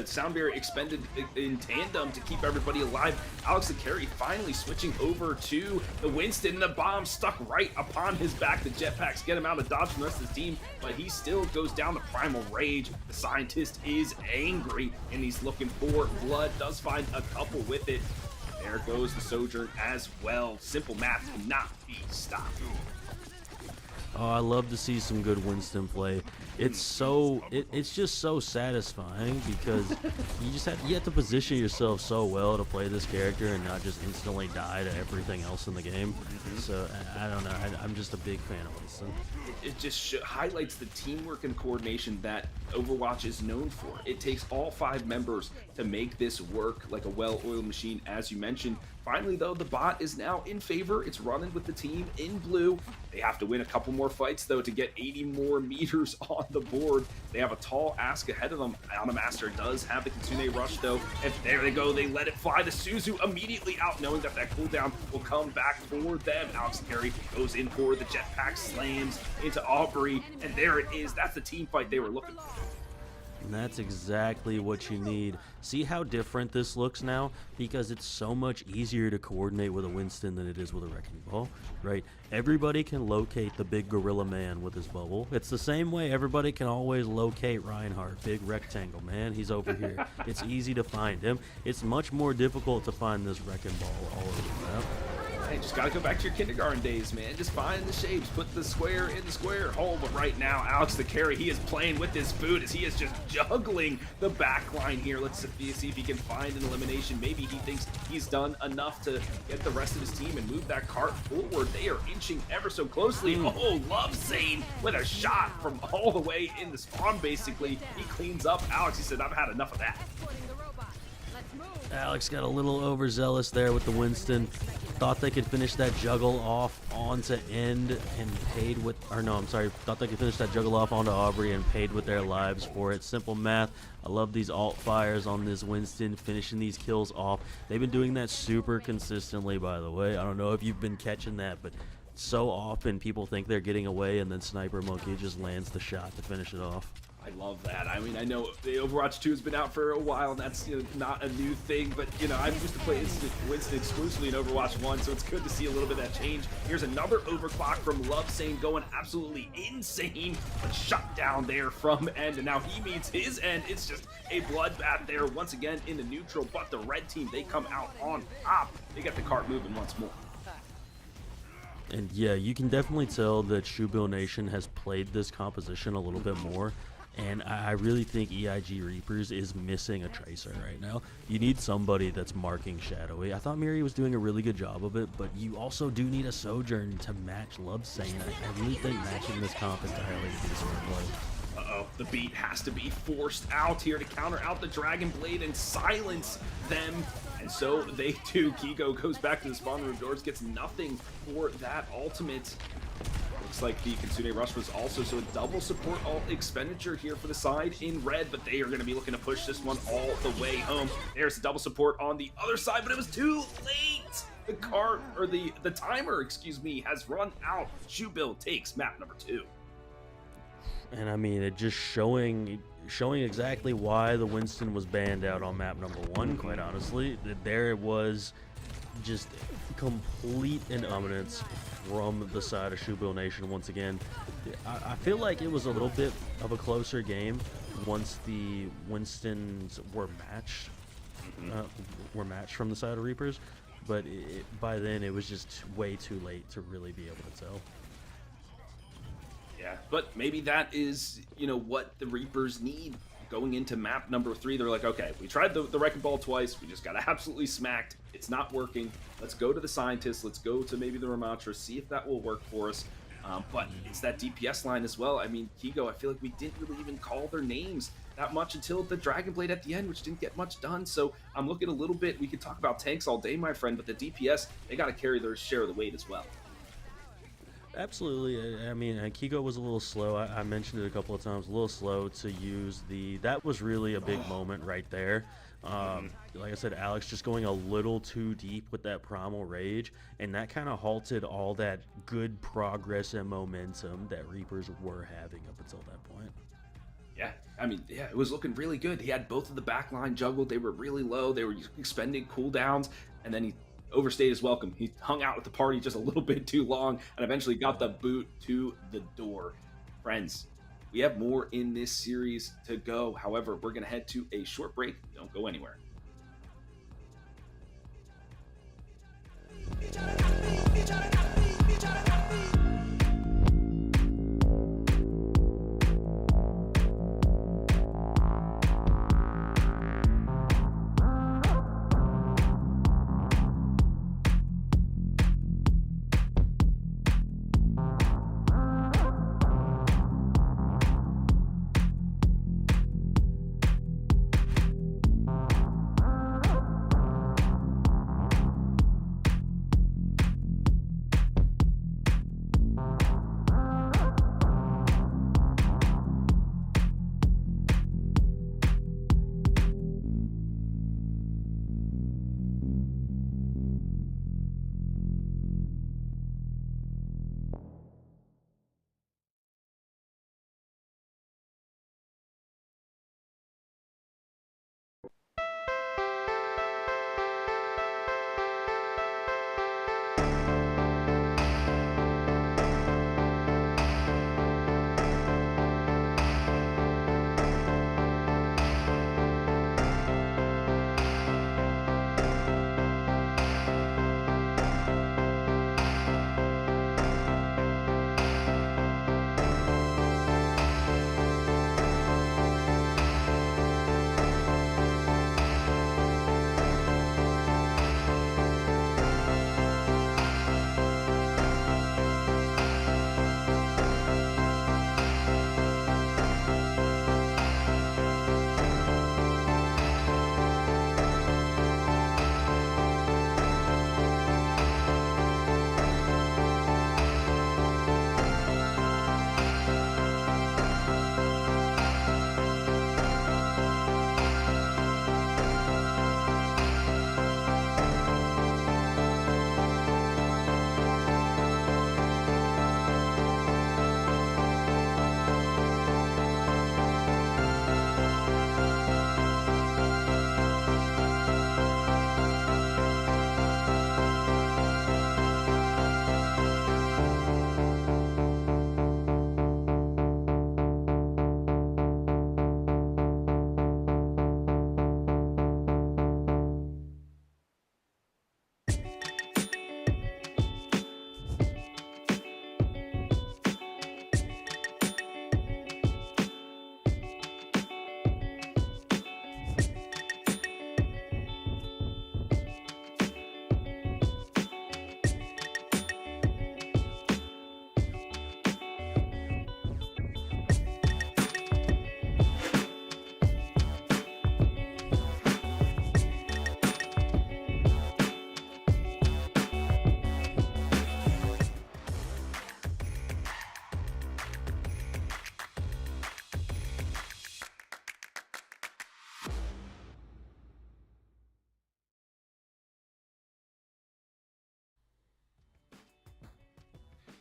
Sound Barrier expended in tandem to keep everybody alive. Alex the Carry finally switching over to the Winston, and the bomb stuck right upon his back. The jetpacks get him out of dodge from the rest of the team, but he still goes down to Primal Rage. The Scientist is angry, and he's looking for blood. Does find a couple with it. There goes the Sojourn as well. Simple Math cannot be stopped. Oh, I love to see some good Winston play. It's just so satisfying because you have to position yourself so well to play this character and not just instantly die to everything else in the game. So I don't know. I'm just a big fan of Winston. It just highlights the teamwork and coordination that Overwatch is known for. It takes all 5 members to make this work like a well-oiled machine, as you mentioned. Finally, though, the bot is now in favor. It's running with the team in blue. They have to win a couple more more fights, though, to get 80 more meters on the board. They have a tall ask ahead of them. Master does have the Kitsune Rush, though, and there they go. They let it fly. The Suzu immediately out, knowing that that cooldown will come back for them. Alex Carey goes in for the jetpack, slams into Aubrey, and there it is. That's the team fight they were looking for. And that's exactly what you need. See how different this looks now? Because it's so much easier to coordinate with a Winston than it is with a Wrecking Ball, right? Everybody can locate the big gorilla man with his bubble. It's the same way everybody can always locate Reinhardt, big rectangle man. He's over here. It's easy to find him. It's much more difficult to find this Wrecking Ball all over the map. Hey, just gotta go back to your kindergarten days, man. Just find the shapes, put the square in the square hole. But right now, Alex the Carry, he is playing with his boot as he is just juggling the back line here. Let's see if he can find an elimination. Maybe he thinks he's done enough to get the rest of his team and move that cart forward. They are inching ever so closely. Oh, Love Zane with a shot from all the way in the spawn, basically. He cleans up Alex. He said, I've had enough of that. Alex got a little overzealous there with the Winston. Thought they could finish that juggle off onto End and paid with, or no, I'm sorry, thought they could finish that juggle off onto Aubrey and paid with their lives for it. Simple math. I love these alt fires on this Winston, finishing these kills off. They've been doing that super consistently, by the way. I don't know if you've been catching that, but so often people think they're getting away and then Sniper Monkey just lands the shot to finish it off. I love that. I mean, I know the Overwatch 2 has been out for a while, and that's, you know, not a new thing, but, you know, I used to play Winston exclusively in Overwatch 1, so it's good to see a little bit of that change. Here's another overclock from Love Sane going absolutely insane, but shut down there from End, and now he meets his End. It's just a bloodbath there once again in the neutral, but the red team, they come out on top. They get the cart moving once more. And yeah, you can definitely tell that Shoebill Nation has played this composition a little bit more. And I really think EIG Reapers is missing a tracer right now. You need somebody that's marking shadowy. I thought Miri was doing a really good job of it, but you also do need a Sojourn to match Love Sane. I really think matching this comp entirely would be the smart play. Uh-oh, the beat has to be forced out here to counter out the Dragon Blade and silence them. And so they do. Kigo goes back to the spawn room doors, gets nothing for that ultimate. Looks like the Kitsune Rush was also, so a double support alt expenditure here for the side in red, but they are going to be looking to push this one all the way home. There's the double support on the other side, but it was too late. The cart, or the timer, excuse me, has run out. Shoebill takes map number 2. And I mean, it just showing exactly why the Winston was banned out on map number 1, quite honestly. There it was, just complete indominance from the side of Shoebill Nation once again. I feel like it was a little bit of a closer game once the Winstons were matched from the side of Reapers, but by then it was just way too late to really be able to tell. Yeah, but maybe that is, you know, what the Reapers need going into map number 3. They're like, okay, we tried the Wrecking Ball twice. We just got absolutely smacked. It's not working. Let's go to the Scientists. Let's go to maybe the Ramatra, see if that will work for us. But it's that DPS line as well. I mean, Kigo, I feel like we didn't really even call their names that much until the Dragon Blade at the end, which didn't get much done. So I'm looking a little bit, we could talk about tanks all day, my friend, but the DPS, they got to carry their share of the weight as well. Absolutely. I mean, Kigo was a little slow. I mentioned it a couple of times, a little slow to use that was really a big moment right there. Like I said, Alex just going a little too deep with that Primal Rage, and that kind of halted all that good progress and momentum that Reapers were having up until that point. Yeah, I mean, yeah, it was looking really good. He had both of the backline juggled. They were really low. They were expending cooldowns, and then he overstayed his welcome. He hung out with the party just a little bit too long and eventually got the boot to the door. Friends, we have more in this series to go. However, we're going to head to a short break. Don't go anywhere.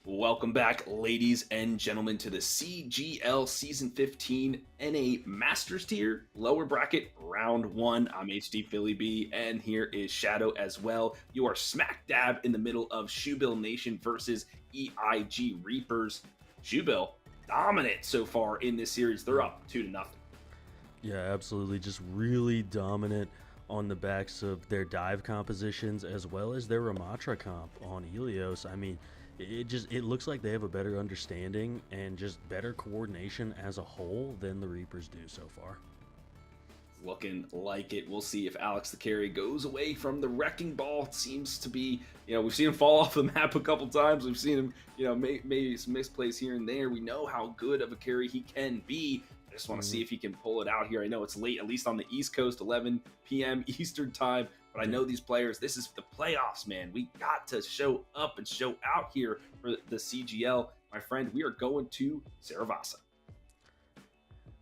Welcome back, ladies and gentlemen, to the CGL Season 15 NA Masters Tier, lower bracket, round 1. I'm HD Philly B, and here is Shadow as well. You are smack dab in the middle of Shoebill Nation versus EIG Reapers. Shoebill, dominant so far in this series. They're up 2-0. Yeah, absolutely. Just really dominant on the backs of their dive compositions as well as their Ramatra comp on Helios. I mean, it looks like they have a better understanding and just better coordination as a whole than the Reapers do so far. Looking like it. We'll see if Alex the Carry goes away from the wrecking ball. It seems to be, we've seen him fall off the map a couple times. We've seen him, maybe some misplays here and there. We know how good of a carry he can be. I just want to see if he can pull it out here. I know it's late, at least on the East Coast, 11 p.m. Eastern time. But I know these players, this is the playoffs, man. We got to show up and show out here for the CGL. My friend, we are going to Saravasa.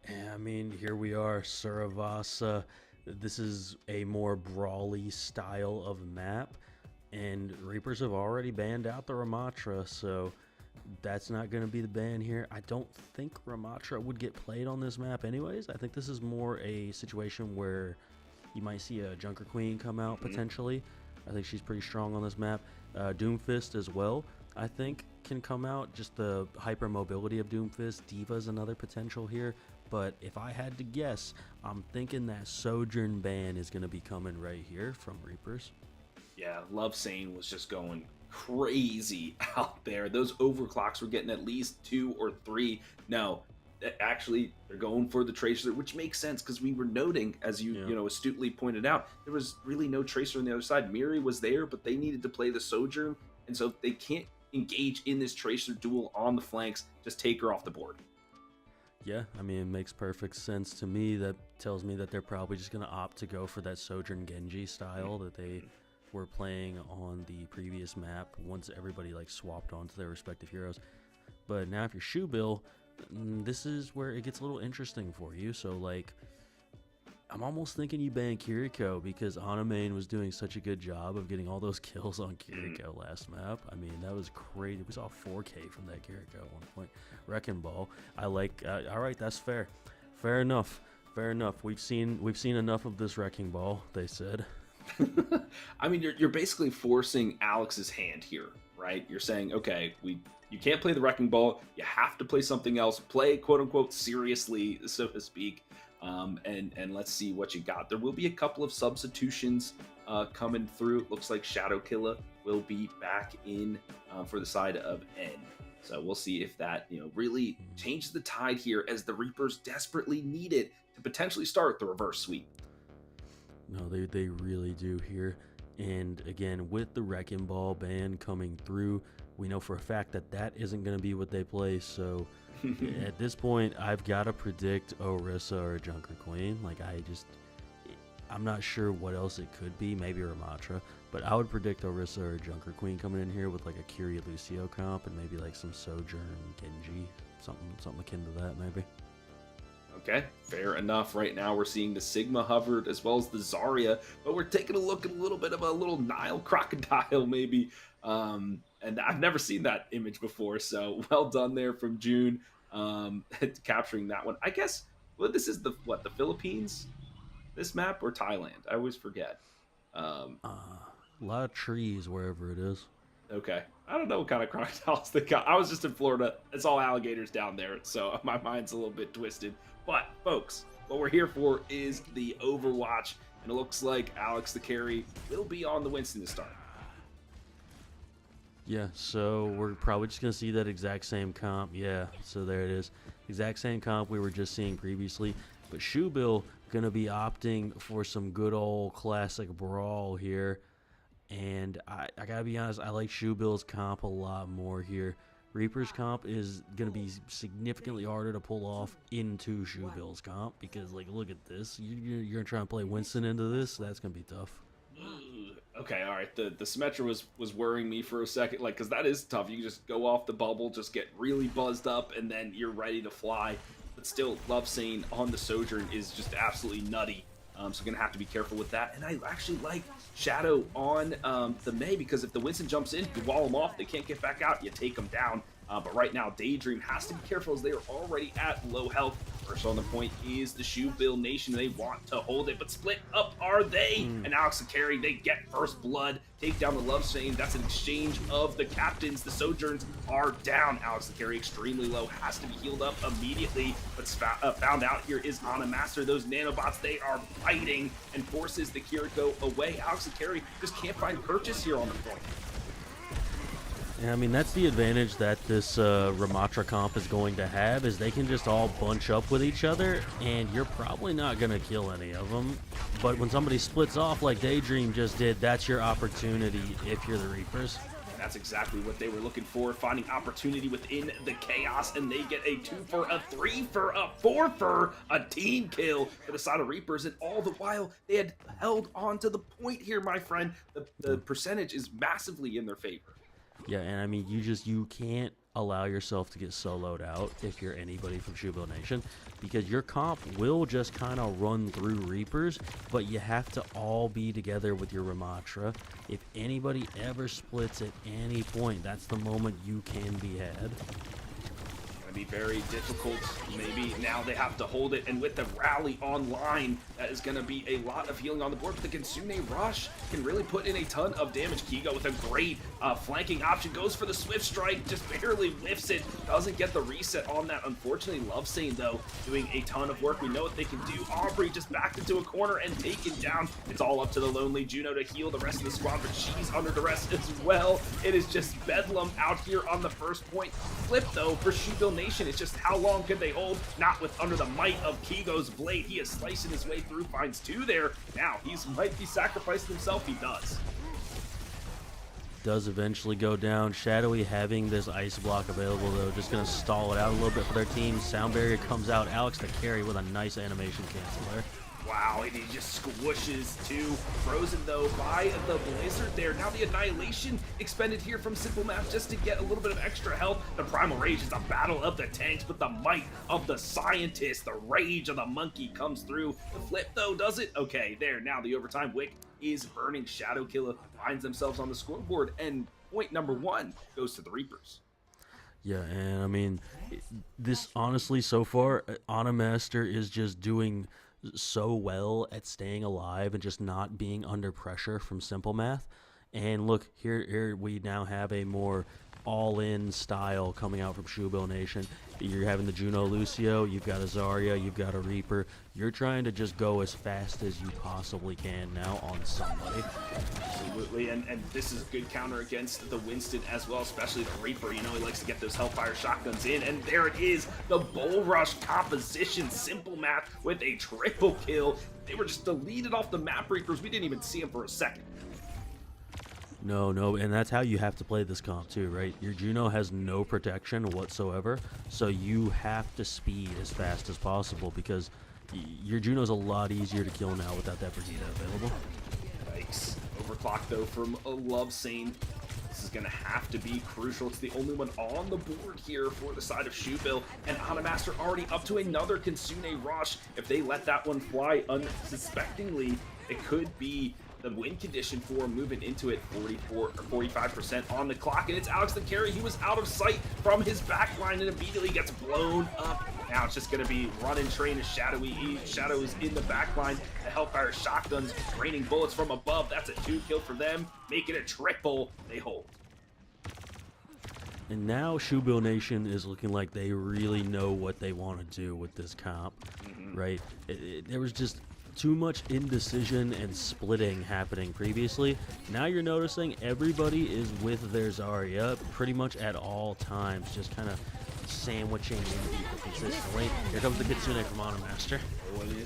Yeah, I mean, here we are, Saravasa. This is a more brawly style of map. And Reapers have already banned out the Ramatra, so that's not going to be the ban here. I don't think Ramatra would get played on this map anyways. I think this is more a situation where you might see a Junker Queen come out potentially. I think she's pretty strong on this map. Doomfist as well, I think, can come out. Just the hyper mobility of Doomfist. Diva's another potential here. But if I had to guess, I'm thinking that Sojourn ban is going to be coming right here from Reapers. Yeah, Love Sane was just going crazy out there. Those overclocks were getting at least 2 or 3. No, actually, they're going for the Tracer, which makes sense because we were noting, as you astutely pointed out, there was really no Tracer on the other side. Miri was there, but they needed to play the Sojourn, and so they can't engage in this Tracer duel on the flanks. Just take her off the board. Yeah, I mean, it makes perfect sense to me. That tells me that they're probably just going to opt to go for that Sojourn Genji style that they were playing on the previous map once everybody swapped onto their respective heroes. But now if you're Shoebill, this is where it gets a little interesting for you. So I'm almost thinking you ban Kiriko because Anamain was doing such a good job of getting all those kills on Kiriko last map. I mean, that was crazy. We saw 4K from that Kiriko at one point. Wrecking Ball. All right, that's fair. Fair enough. We've seen enough of this Wrecking Ball, they said. I mean, you're basically forcing Alex's hand here, right? You're saying, okay, you can't play the Wrecking Ball. You have to play something else. Play, quote unquote, seriously, so to speak. And let's see what you got. There will be a couple of substitutions coming through. It looks like Shadow Killa will be back in for the side of N. So we'll see if that really changes the tide here, as the Reapers desperately need it to potentially start the reverse sweep. No, they really do here. And again, with the Wrecking Ball ban coming through, we know for a fact that isn't going to be what they play. So at this point, I've got to predict Orisa or Junker Queen. I'm not sure what else it could be. Maybe Ramatra. But I would predict Orisa or Junker Queen coming in here with a Kiri Lucio comp and maybe some Sojourn Genji. Something akin to that, maybe. Okay, fair enough. Right now we're seeing the Sigma hovered as well as the Zarya, but we're taking a look at a little bit of a little Nile crocodile maybe. And I've never seen that image before, so well done there from June, capturing that one. I guess, this is the Philippines? This map, or Thailand? I always forget. A lot of trees wherever it is. Okay. I don't know what kind of crocodiles they got. I was just in Florida. It's all alligators down there, so my mind's a little bit twisted. But, folks, what we're here for is the Overwatch, and it looks like Alex the Carry will be on the Winston to start. Yeah, so we're probably just going to see that exact same comp. Yeah, so there it is. Exact same comp we were just seeing previously. But Shoebill going to be opting for some good old classic brawl here. And I got to be honest, I like Shoebill's comp a lot more here. Reaper's comp is going to be significantly harder to pull off into Shoebill's comp because, look at this. You're trying to play Winston into this? That's going to be tough. Okay, all right. The Symmetra was worrying me for a second, because that is tough. You can just go off the bubble, just get really buzzed up, and then you're ready to fly. But still, Love Sane on the Sojourn is just absolutely nutty. So gonna have to be careful with that. And I actually like Shadow on the Mei, because if the Winston jumps in, you wall them off, they can't get back out, you take them down. But right now, Daydream has to be careful as they are already at low health. First on the point is the Shoebill Nation. They want to hold it, but split up are they? And Alex the Carry, they get first blood, take down the Love Chain. That's an exchange of the captains. The Sojourns are down. Alex the Carry extremely low, has to be healed up immediately. But found out here is Ana Master. Those nanobots, they are fighting and forces the Kiriko away. Alex the Carry just can't find purchase here on the point. Yeah, I mean, that's the advantage that this Ramatra comp is going to have, is they can just all bunch up with each other, and you're probably not going to kill any of them. But when somebody splits off like Daydream just did, that's your opportunity if you're the Reapers. That's exactly what they were looking for, finding opportunity within the chaos, and they get a 2 for a 3 for a 4 for a team kill for the side of Reapers, and all the while they had held on to the point here, my friend. The percentage is massively in their favor. Yeah, and I mean, you can't allow yourself to get soloed out if you're anybody from Shoebill Nation, because your comp will just kind of run through Reapers, but you have to all be together with your Ramatra. If anybody ever splits at any point, that's the moment you can be had. Be very difficult. Maybe now they have to hold it, and with the rally online, that is going to be a lot of healing on the board. But the Kitsune Rush can really put in a ton of damage. Kigo with a great flanking option, goes for the Swift Strike, just barely whiffs it, doesn't get the reset on that. Unfortunately, Lovesane, though, doing a ton of work. We know what they can do. Aubrey just backed into a corner and taken down. It's all up to the Lonely Juno to heal the rest of the squad, but she's under duress as well. It is just bedlam out here on the first point. Flip, though, for Shoebill Nation. It's just how long could they hold? Not with under the might of Kigo's blade. He is slicing his way through, finds 2 there. Now he's might be sacrificing himself. He does eventually go down. Shadowy having this ice block available, though, just going to stall it out a little bit for their team. Sound barrier comes out. Alex the Carry with a nice animation cancel there. Wow, and he just squishes 2. Frozen, though, by the Blizzard there. Now the Annihilation expended here from Simple Math just to get a little bit of extra health. The Primal Rage is a battle of the tanks, but the might of the Scientist, the rage of the Monkey comes through. The flip, though, does it? Okay, there. Now the overtime wick is burning. Shadow Killer finds themselves on the scoreboard, and point number 1 goes to the Reapers. Yeah, and I mean, this honestly, so far, Ana Master is just doing so well at staying alive and just not being under pressure from Simple Math. And look, here we now have a more all-in style coming out from Shoebill Nation. You're having the Juno Lucio, you've got a Zarya, you've got a Reaper. You're trying to just go as fast as you possibly can now on somebody. Absolutely, and this is a good counter against the Winston as well, especially the Reaper. You know, he likes to get those Hellfire shotguns in, and there it is, the Bull Rush composition. Simple Math with a triple kill. They were just deleted off the map, Reapers. We didn't even see them for a second. No, and that's how you have to play this comp too, right? Your Juno has no protection whatsoever, so you have to speed as fast as possible, because your Juno's a lot easier to kill now without that Brigida available. Yikes. Overclock, though, from a Lovesane. This is going to have to be crucial. It's the only one on the board here for the side of Shoebill, and Ana Master already up to another Kitsune Rush. If they let that one fly unsuspectingly, it could be the win condition for moving into it. 44 or 45% on the clock, and it's Alex the Carry. He was out of sight from his back line and immediately gets blown up. Now it's just going to be run and train as Shadow is in the back line. The Hellfire shotguns raining bullets from above. That's a 2 kill for them, making it triple. They hold. And now Shoebill Nation is looking like they really know what they want to do with this comp, right? There was just too much indecision and splitting happening previously. Now you're noticing everybody is with their Zarya pretty much at all times, just kind of sandwiching in people consistently. Here comes the Kitsune from Ana Master. Oh, it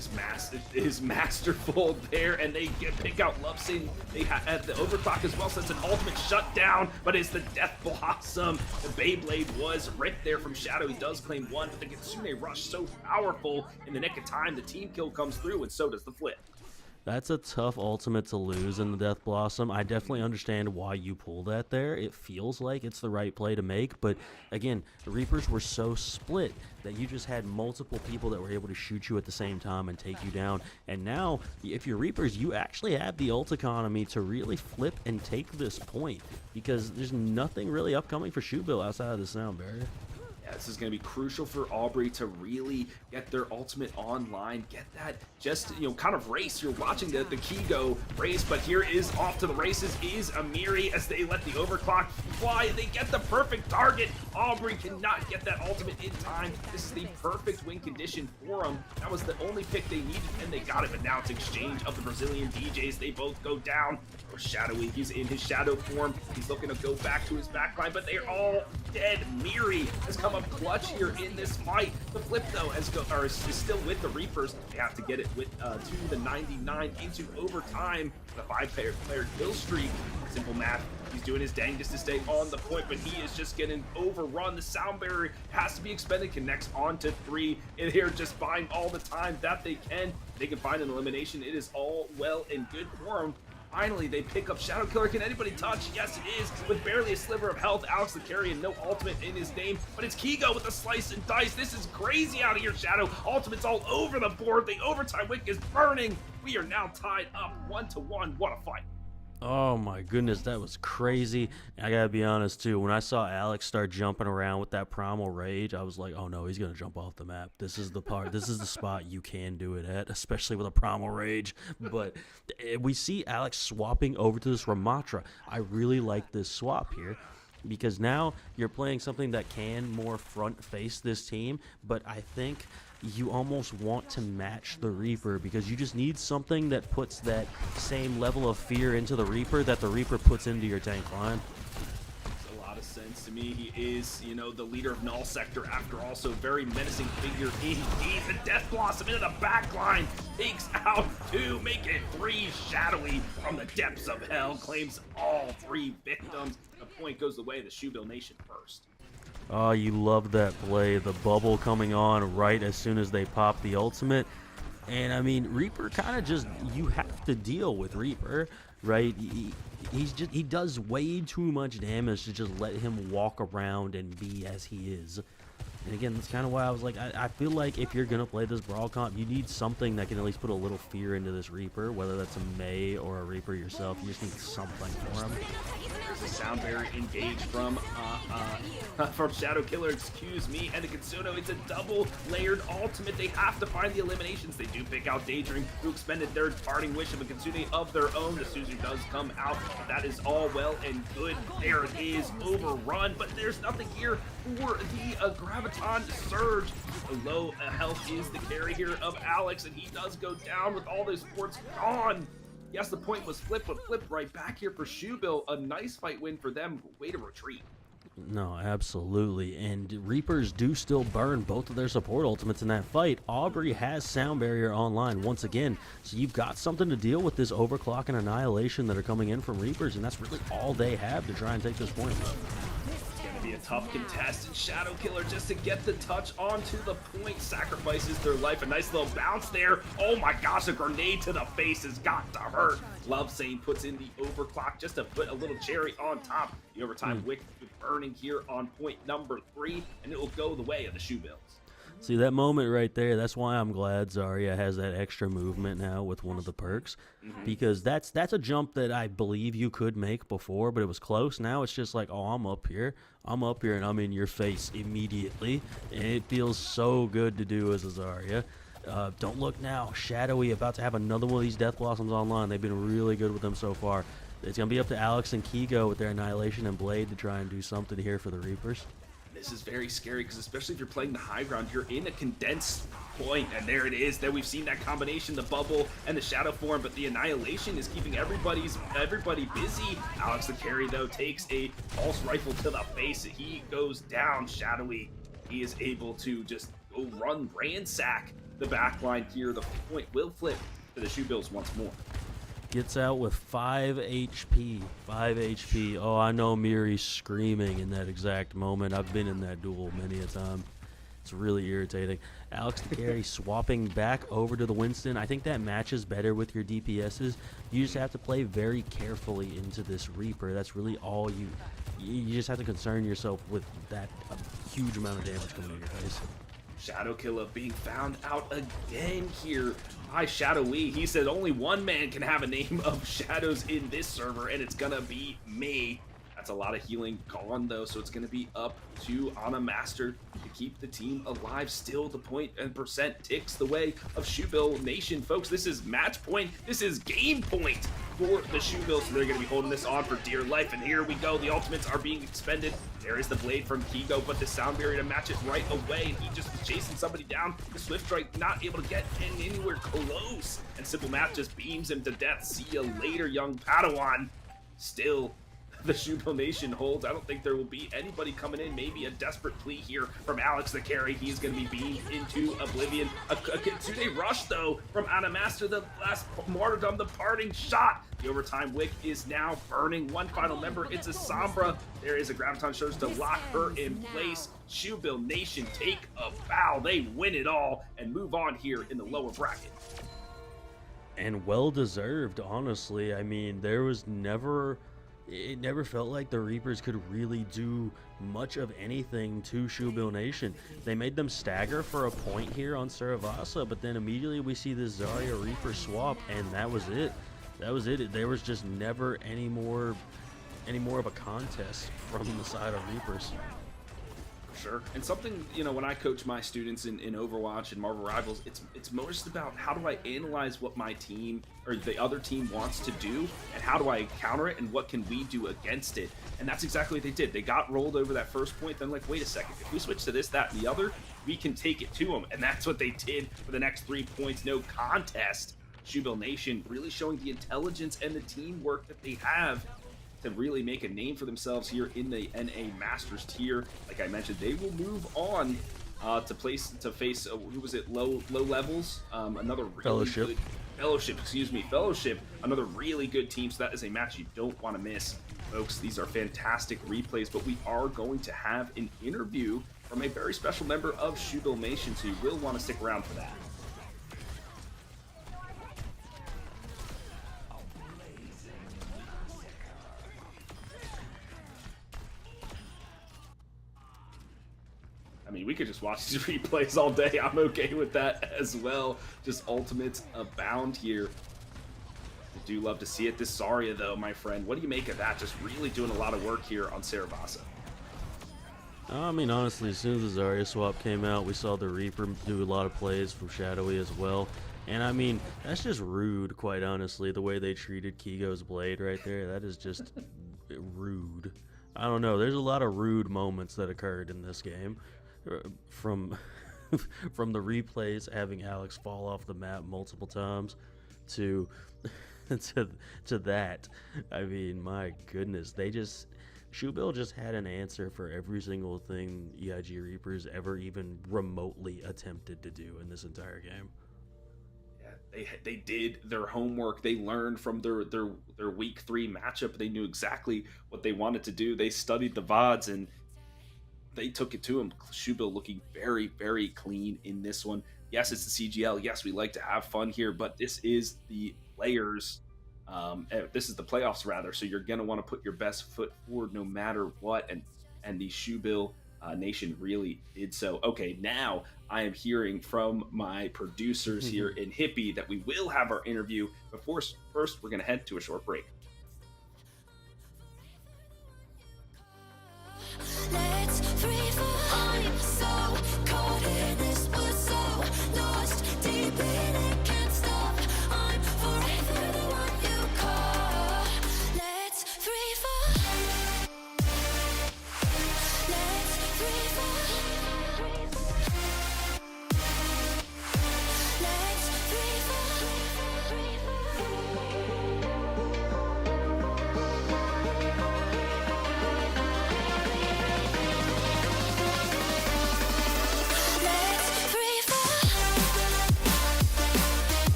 is masterful there, and they pick out Lovesane. They have the overclock as well, so it's an ultimate shutdown, but it's the Death Blossom. The Beyblade was ripped there from Shadow. He does claim 1, but the Kitsune Rush so powerful. In the nick of time, the team kill comes through, and so does the flip. That's a tough ultimate to lose in the Death Blossom. I definitely understand why you pull that there. It feels like it's the right play to make, but again, the Reapers were so split that you just had multiple people that were able to shoot you at the same time and take you down. And now, if you're Reapers, you actually have the ult economy to really flip and take this point, because there's nothing really upcoming for Shoebill outside of the sound barrier. Yeah, this is going to be crucial for Aubrey to really get their ultimate online, get that just, kind of race. You're watching the Kigo race, but here is off to the races is Amiri as they let the overclock fly. They get the perfect target. Aubrey cannot get that ultimate in time. This is the perfect win condition for them. That was the only pick they needed, and they got it. But now it's exchange of the Brazilian DJs. They both go down. Oh, Shadowy, he's in his shadow form. He's looking to go back to his backline, but they're all dead. Miri has come up clutch here in this fight. The flip though is still with the Reapers. They have to get it with to the 99 into overtime. The 5-player kill streak. Simple math. He's doing his dangest to stay on the point, but he is just getting overrun. The sound barrier has to be expended. Connects on to 3, and they're just buying all the time that they can. They can find an elimination. It is all well and good for them. Finally, they pick up Shadow Killer. Can anybody touch? Yes, it is. With barely a sliver of health, Alex the carry and no ultimate in his name. But it's Kigo with the slice and dice. This is crazy out of here, Shadow. Ultimate's all over the board. The overtime wick is burning. We are now tied up 1-1. What a fight. Oh my goodness, that was crazy. I gotta be honest too, when I saw Alex start jumping around with that Primal Rage, I was like, oh no, he's gonna jump off the map. This is the part, this is the spot you can do it at, especially with a Primal Rage. But we see Alex swapping over to this Ramatra. I really like this swap here, because now you're playing something that can more front face this team, but I think you almost want to match the Reaper, because you just need something that puts that same level of fear into the Reaper that the Reaper puts into your tank line. Makes a lot of sense to me. He is, the leader of Null Sector after all, so very menacing figure indeed. The Death Blossom into the back line takes out 2, make it 3. Shadowy from the depths of hell claims all 3 victims. The point goes the way of the Shoebill Nation first. Oh, you love that play. The bubble coming on right as soon as they pop the ultimate. And I mean, Reaper kind of just, you have to deal with Reaper, right? He does way too much damage to just let him walk around and be as he is. And again, that's kind of why I was like, I feel like if you're going to play this Brawl comp, you need something that can at least put a little fear into this Reaper, whether that's a Mei or a Reaper yourself. You just need something for him. There's a sound barrier engaged from Shadow Killer, excuse me, and the Kitsuno. It's a double layered ultimate. They have to find the eliminations. They do pick out Daydream, who expended their parting wish of a Kitsune of their own. The Suzu does come out. That is all well and good. There it is, overrun, but there's nothing here for the Graviton Surge. The low health is the carry here of Alex, and he does go down with all those ports gone. Yes, the point was flipped, but flipped right back here for Shoebill. A nice fight win for them. Way to retreat. No, absolutely. And Reapers do still burn both of their support ultimates in that fight. Aubrey has Sound Barrier online once again, so you've got something to deal with this overclock and annihilation that are coming in from Reapers, and that's really all they have to try and take this point. Be a tough contest, and Shadow Killer just to get the touch onto the point sacrifices their life. A nice little bounce there. Oh my gosh, a grenade to the face has got to hurt. Love Sane puts in the overclock just to put a little cherry on top. The overtime wick burning here on point number 3, and it will go the way of the Shoebills. See, that moment right there, that's why I'm glad Zarya has that extra movement now with one of the perks, because that's a jump that I believe you could make before, but it was close. Now it's just like, oh, I'm up here, and I'm in your face immediately, and it feels so good to do as a Zarya. Don't look now. Shadowy about to have another one of these Death Blossoms online. They've been really good with them so far. It's going to be up to Alex and Kigo with their Annihilation and Blade to try and do something here for the Reapers. This is very scary, because especially if you're playing the high ground, you're in a condensed point, and there it is. There we've seen that combination, the bubble and the shadow form, but the annihilation is keeping everybody busy. Alex the carry though takes a pulse rifle to the face. He goes down. Shadowy, he is able to just go ransack the back line here. The point will flip to the Shoebills once more. Gets out with 5 HP. 5 HP. Oh, I know Miri's screaming in that exact moment. I've been in that duel many a time. It's really irritating. Alex the Carry swapping back over to the Winston. I think that matches better with your DPSs. You just have to play very carefully into this Reaper. That's really all you just have to concern yourself with that huge amount of damage coming in your face. Shadow Killer being found out again here by Shadowy. He said only one man can have a name of Shadows in this server, and it's gonna be me. That's a lot of healing gone though, so it's gonna be up to Ana Master to keep the team alive. Still, the point and percent ticks the way of Shoebill Nation, folks. This is match point. This is game point for the Shoebill, so they're gonna be holding this on for dear life. And here we go. The ultimates are being expended. There is the blade from Kigo, but the sound barrier to match it right away. He just was chasing somebody down. The Swift Strike not able to get anywhere close, and Simple Math just beams him to death. See you later, young Padawan. Still, the Shoebill Nation holds. I don't think there will be anybody coming in. Maybe a desperate plea here from Alex the Carry. He's going to be beamed into oblivion. A Kitsune rush, though, from Ana Master. The last martyrdom, the parting shot. The overtime wick is now burning. One final member. It's a Sombra. There is a Graviton Surge to lock her in place. Shoebill Nation take a bow. They win it all and move on here in the lower bracket. And well deserved, honestly. I mean, it never felt like the Reapers could really do much of anything to Shoebill Nation. They made them stagger for a point here on Saravasa, but then immediately we see this Zarya Reaper swap, and that was it. That was it. There was just never any more of a contest from the side of Reapers. Sure. And something, you know, when I coach my students in Overwatch and Marvel Rivals, it's most about how do I analyze what my team or the other team wants to do, and how do I counter it, and what can we do against it. And that's exactly what they did. They got rolled over that first point, then like, wait a second, if we switch to this, that, and the other, we can take it to them. And that's what they did for the next 3 points. No contest. Shoebill Nation really showing the intelligence and the teamwork that they have to really make a name for themselves here in the NA Masters tier. Like I mentioned, they will move on to face who was it, low levels, another really Fellowship. Good Fellowship, another really good team. So that is a match you don't want to miss, folks. These are fantastic replays, but we are going to have an interview from a very special member of Shoebill Nation, so you will want to stick around for that. I mean, we could just watch these replays all day. I'm okay with that as well. Just ultimates abound here. I do love to see it. This Zarya, though, my friend, what do you make of that? Just really doing a lot of work here on Saravasa. I mean, honestly, as soon as the Zarya swap came out, we saw the Reaper do a lot of plays from Shadowy as well. And I mean, that's just rude, quite honestly, the way they treated Kigo's blade right there. That is just rude. I don't know. There's a lot of rude moments that occurred in this game. From the replays having Alex fall off the map multiple times to that. I mean, my goodness, Shoebill just had an answer for every single thing EIG Reapers ever even remotely attempted to do in this entire game. Yeah, they did their homework. They learned from their week 3 matchup. They knew exactly what they wanted to do. They studied the VODs and they took it to him. Shoebill looking very, very clean in this one. Yes, it's the CGL. Yes, we like to have fun here, but this is the players. This is the playoffs, rather. So you're going to want to put your best foot forward no matter what. And the Shoebill Nation really did so. Okay, now I am hearing from my producers here in Hippie that we will have our interview. But first, we're going to head to a short break. Let's free fall. I'm so caught in this, but so lost deep in it, can't stop. I'm forever the one you call. Let's free fall. Let's free fall. Let's free fall.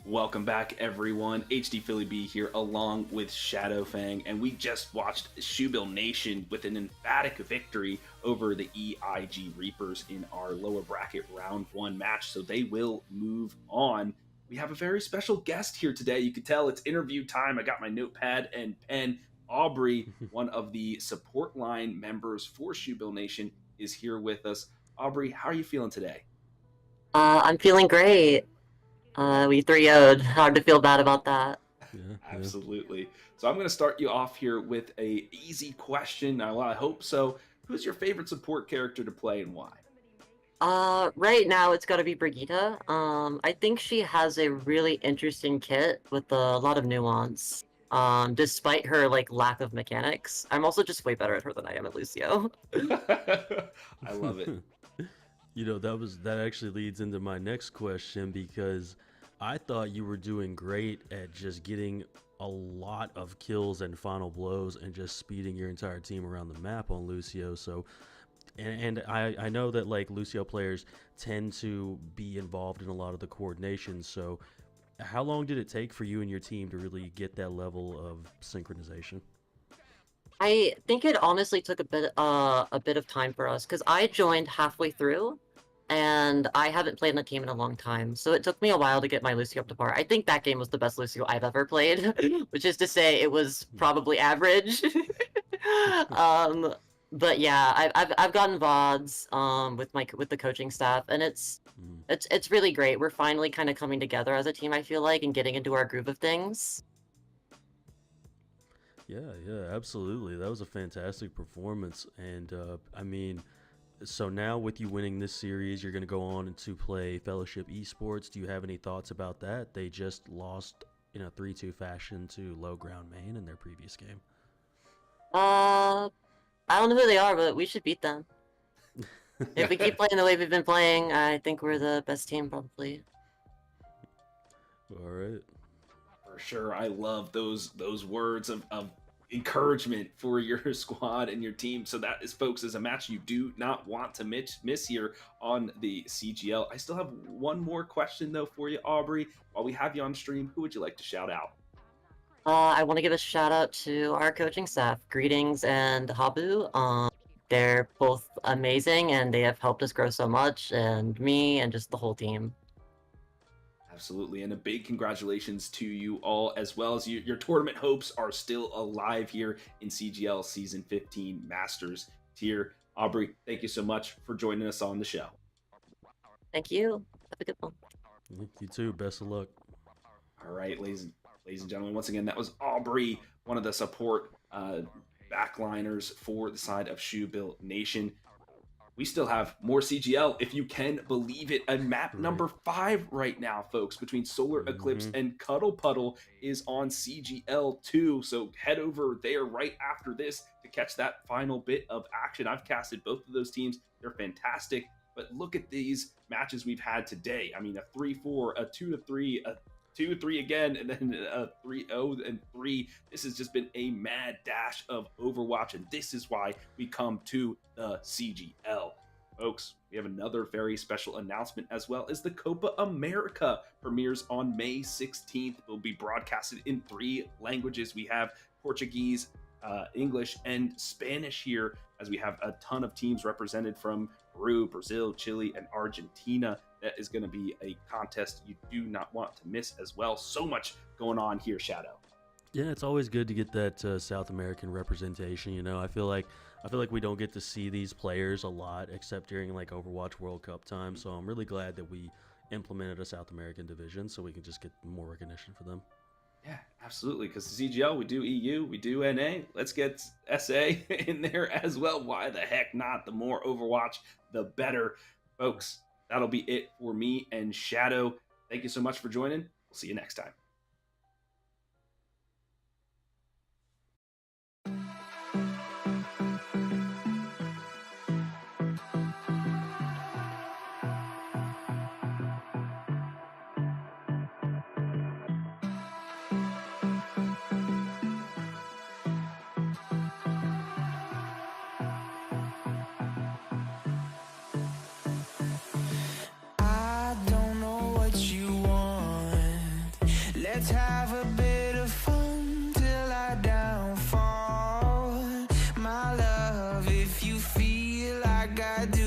Welcome back, everyone. HD Philly B here, along with Shadow Fang, and we just watched Shoebill Nation with an emphatic victory over the EIG Reapers in our lower bracket round 1 match, so they will move on. We have a very special guest here today. You can tell it's interview time. I got my notepad and pen. Aubrey, one of the support line members for Shoebill Nation, is here with us. Aubrey, how are you feeling today? I'm feeling great. We 3-0'd. Hard to feel bad about that. Yeah, Absolutely. So I'm going to start you off here with a easy question. I hope so. Who's your favorite support character to play and why? Right now it's gotta be Brigitte. I think she has a really interesting kit with a lot of nuance. Despite her like lack of mechanics. I'm also just way better at her than I am at Lucio. I love it. You know, that actually leads into my next question, because I thought you were doing great at just getting a lot of kills and final blows and just speeding your entire team around the map on Lucio. So, and I know that like Lucio players tend to be involved in a lot of the coordination. So, how long did it take for you and your team to really get that level of synchronization? I think it honestly took a bit of time for us because I joined halfway through, and I haven't played in a team in a long time, so it took me a while to get my Lucio up to par. I think that game was the best Lucio I've ever played, which is to say it was probably average. But yeah, I've gotten VODs with the coaching staff, and it's really great. We're finally kind of coming together as a team, I feel like, and getting into our groove of things. Yeah, absolutely. That was a fantastic performance. And I mean, so now with you winning this series, you're going to go on to play Fellowship Esports. Do you have any thoughts about that? They just lost in a 3-2 fashion to Low Ground Maine in their previous game. I don't know who they are, but we should beat them. If we keep playing the way we've been playing, I think we're the best team, probably. All right. For sure. I love those words of encouragement for your squad and your team. So that is, folks, is a match you do not want to miss here on the CGL. I still have one more question, though, for you, Aubrey. While we have you on stream, who would you like to shout out? I want to give a shout out to our coaching staff, Greetings and Habu. They're both amazing, and they have helped us grow so much, and me, and just the whole team. Absolutely, and a big congratulations to you all, as well as your tournament hopes are still alive here in CGL Season 15 Masters tier. Aubrey, thank you so much for joining us on the show. Thank you. Have a good one. You too. Best of luck. All right, ladies and gentlemen, once again, that was Aubrey, one of the support backliners for the side of Shoebill Nation. We still have more CGL, if you can believe it. And map number 5 right now, folks, between Solar Eclipse and Cuddle Puddle is on CGL 2. So head over there right after this to catch that final bit of action. I've casted both of those teams. They're fantastic. But look at these matches we've had today. I mean, a 3-4, a 2-3, a 2-3 again, and then a 3-0 and 3. This has just been a mad dash of Overwatch, and this is why we come to the CGL. Folks, we have another very special announcement, as well as the Copa America premieres on May 16th. It will be broadcasted in 3 languages. We have Portuguese, English, and Spanish here, as we have a ton of teams represented from Peru, Brazil, Chile, and Argentina. That is going to be a contest you do not want to miss as well. So much going on here, Shadow. Yeah, it's always good to get that South American representation. You know, I feel like we don't get to see these players a lot, except during like Overwatch World Cup time. So I'm really glad that we implemented a South American division so we can just get more recognition for them. Yeah, absolutely. Because the CGL, we do EU, we do NA. Let's get SA in there as well. Why the heck not? The more Overwatch, the better. Folks, that'll be it for me and Shadow. Thank you so much for joining. We'll see you next time. I don't know what you want. like I do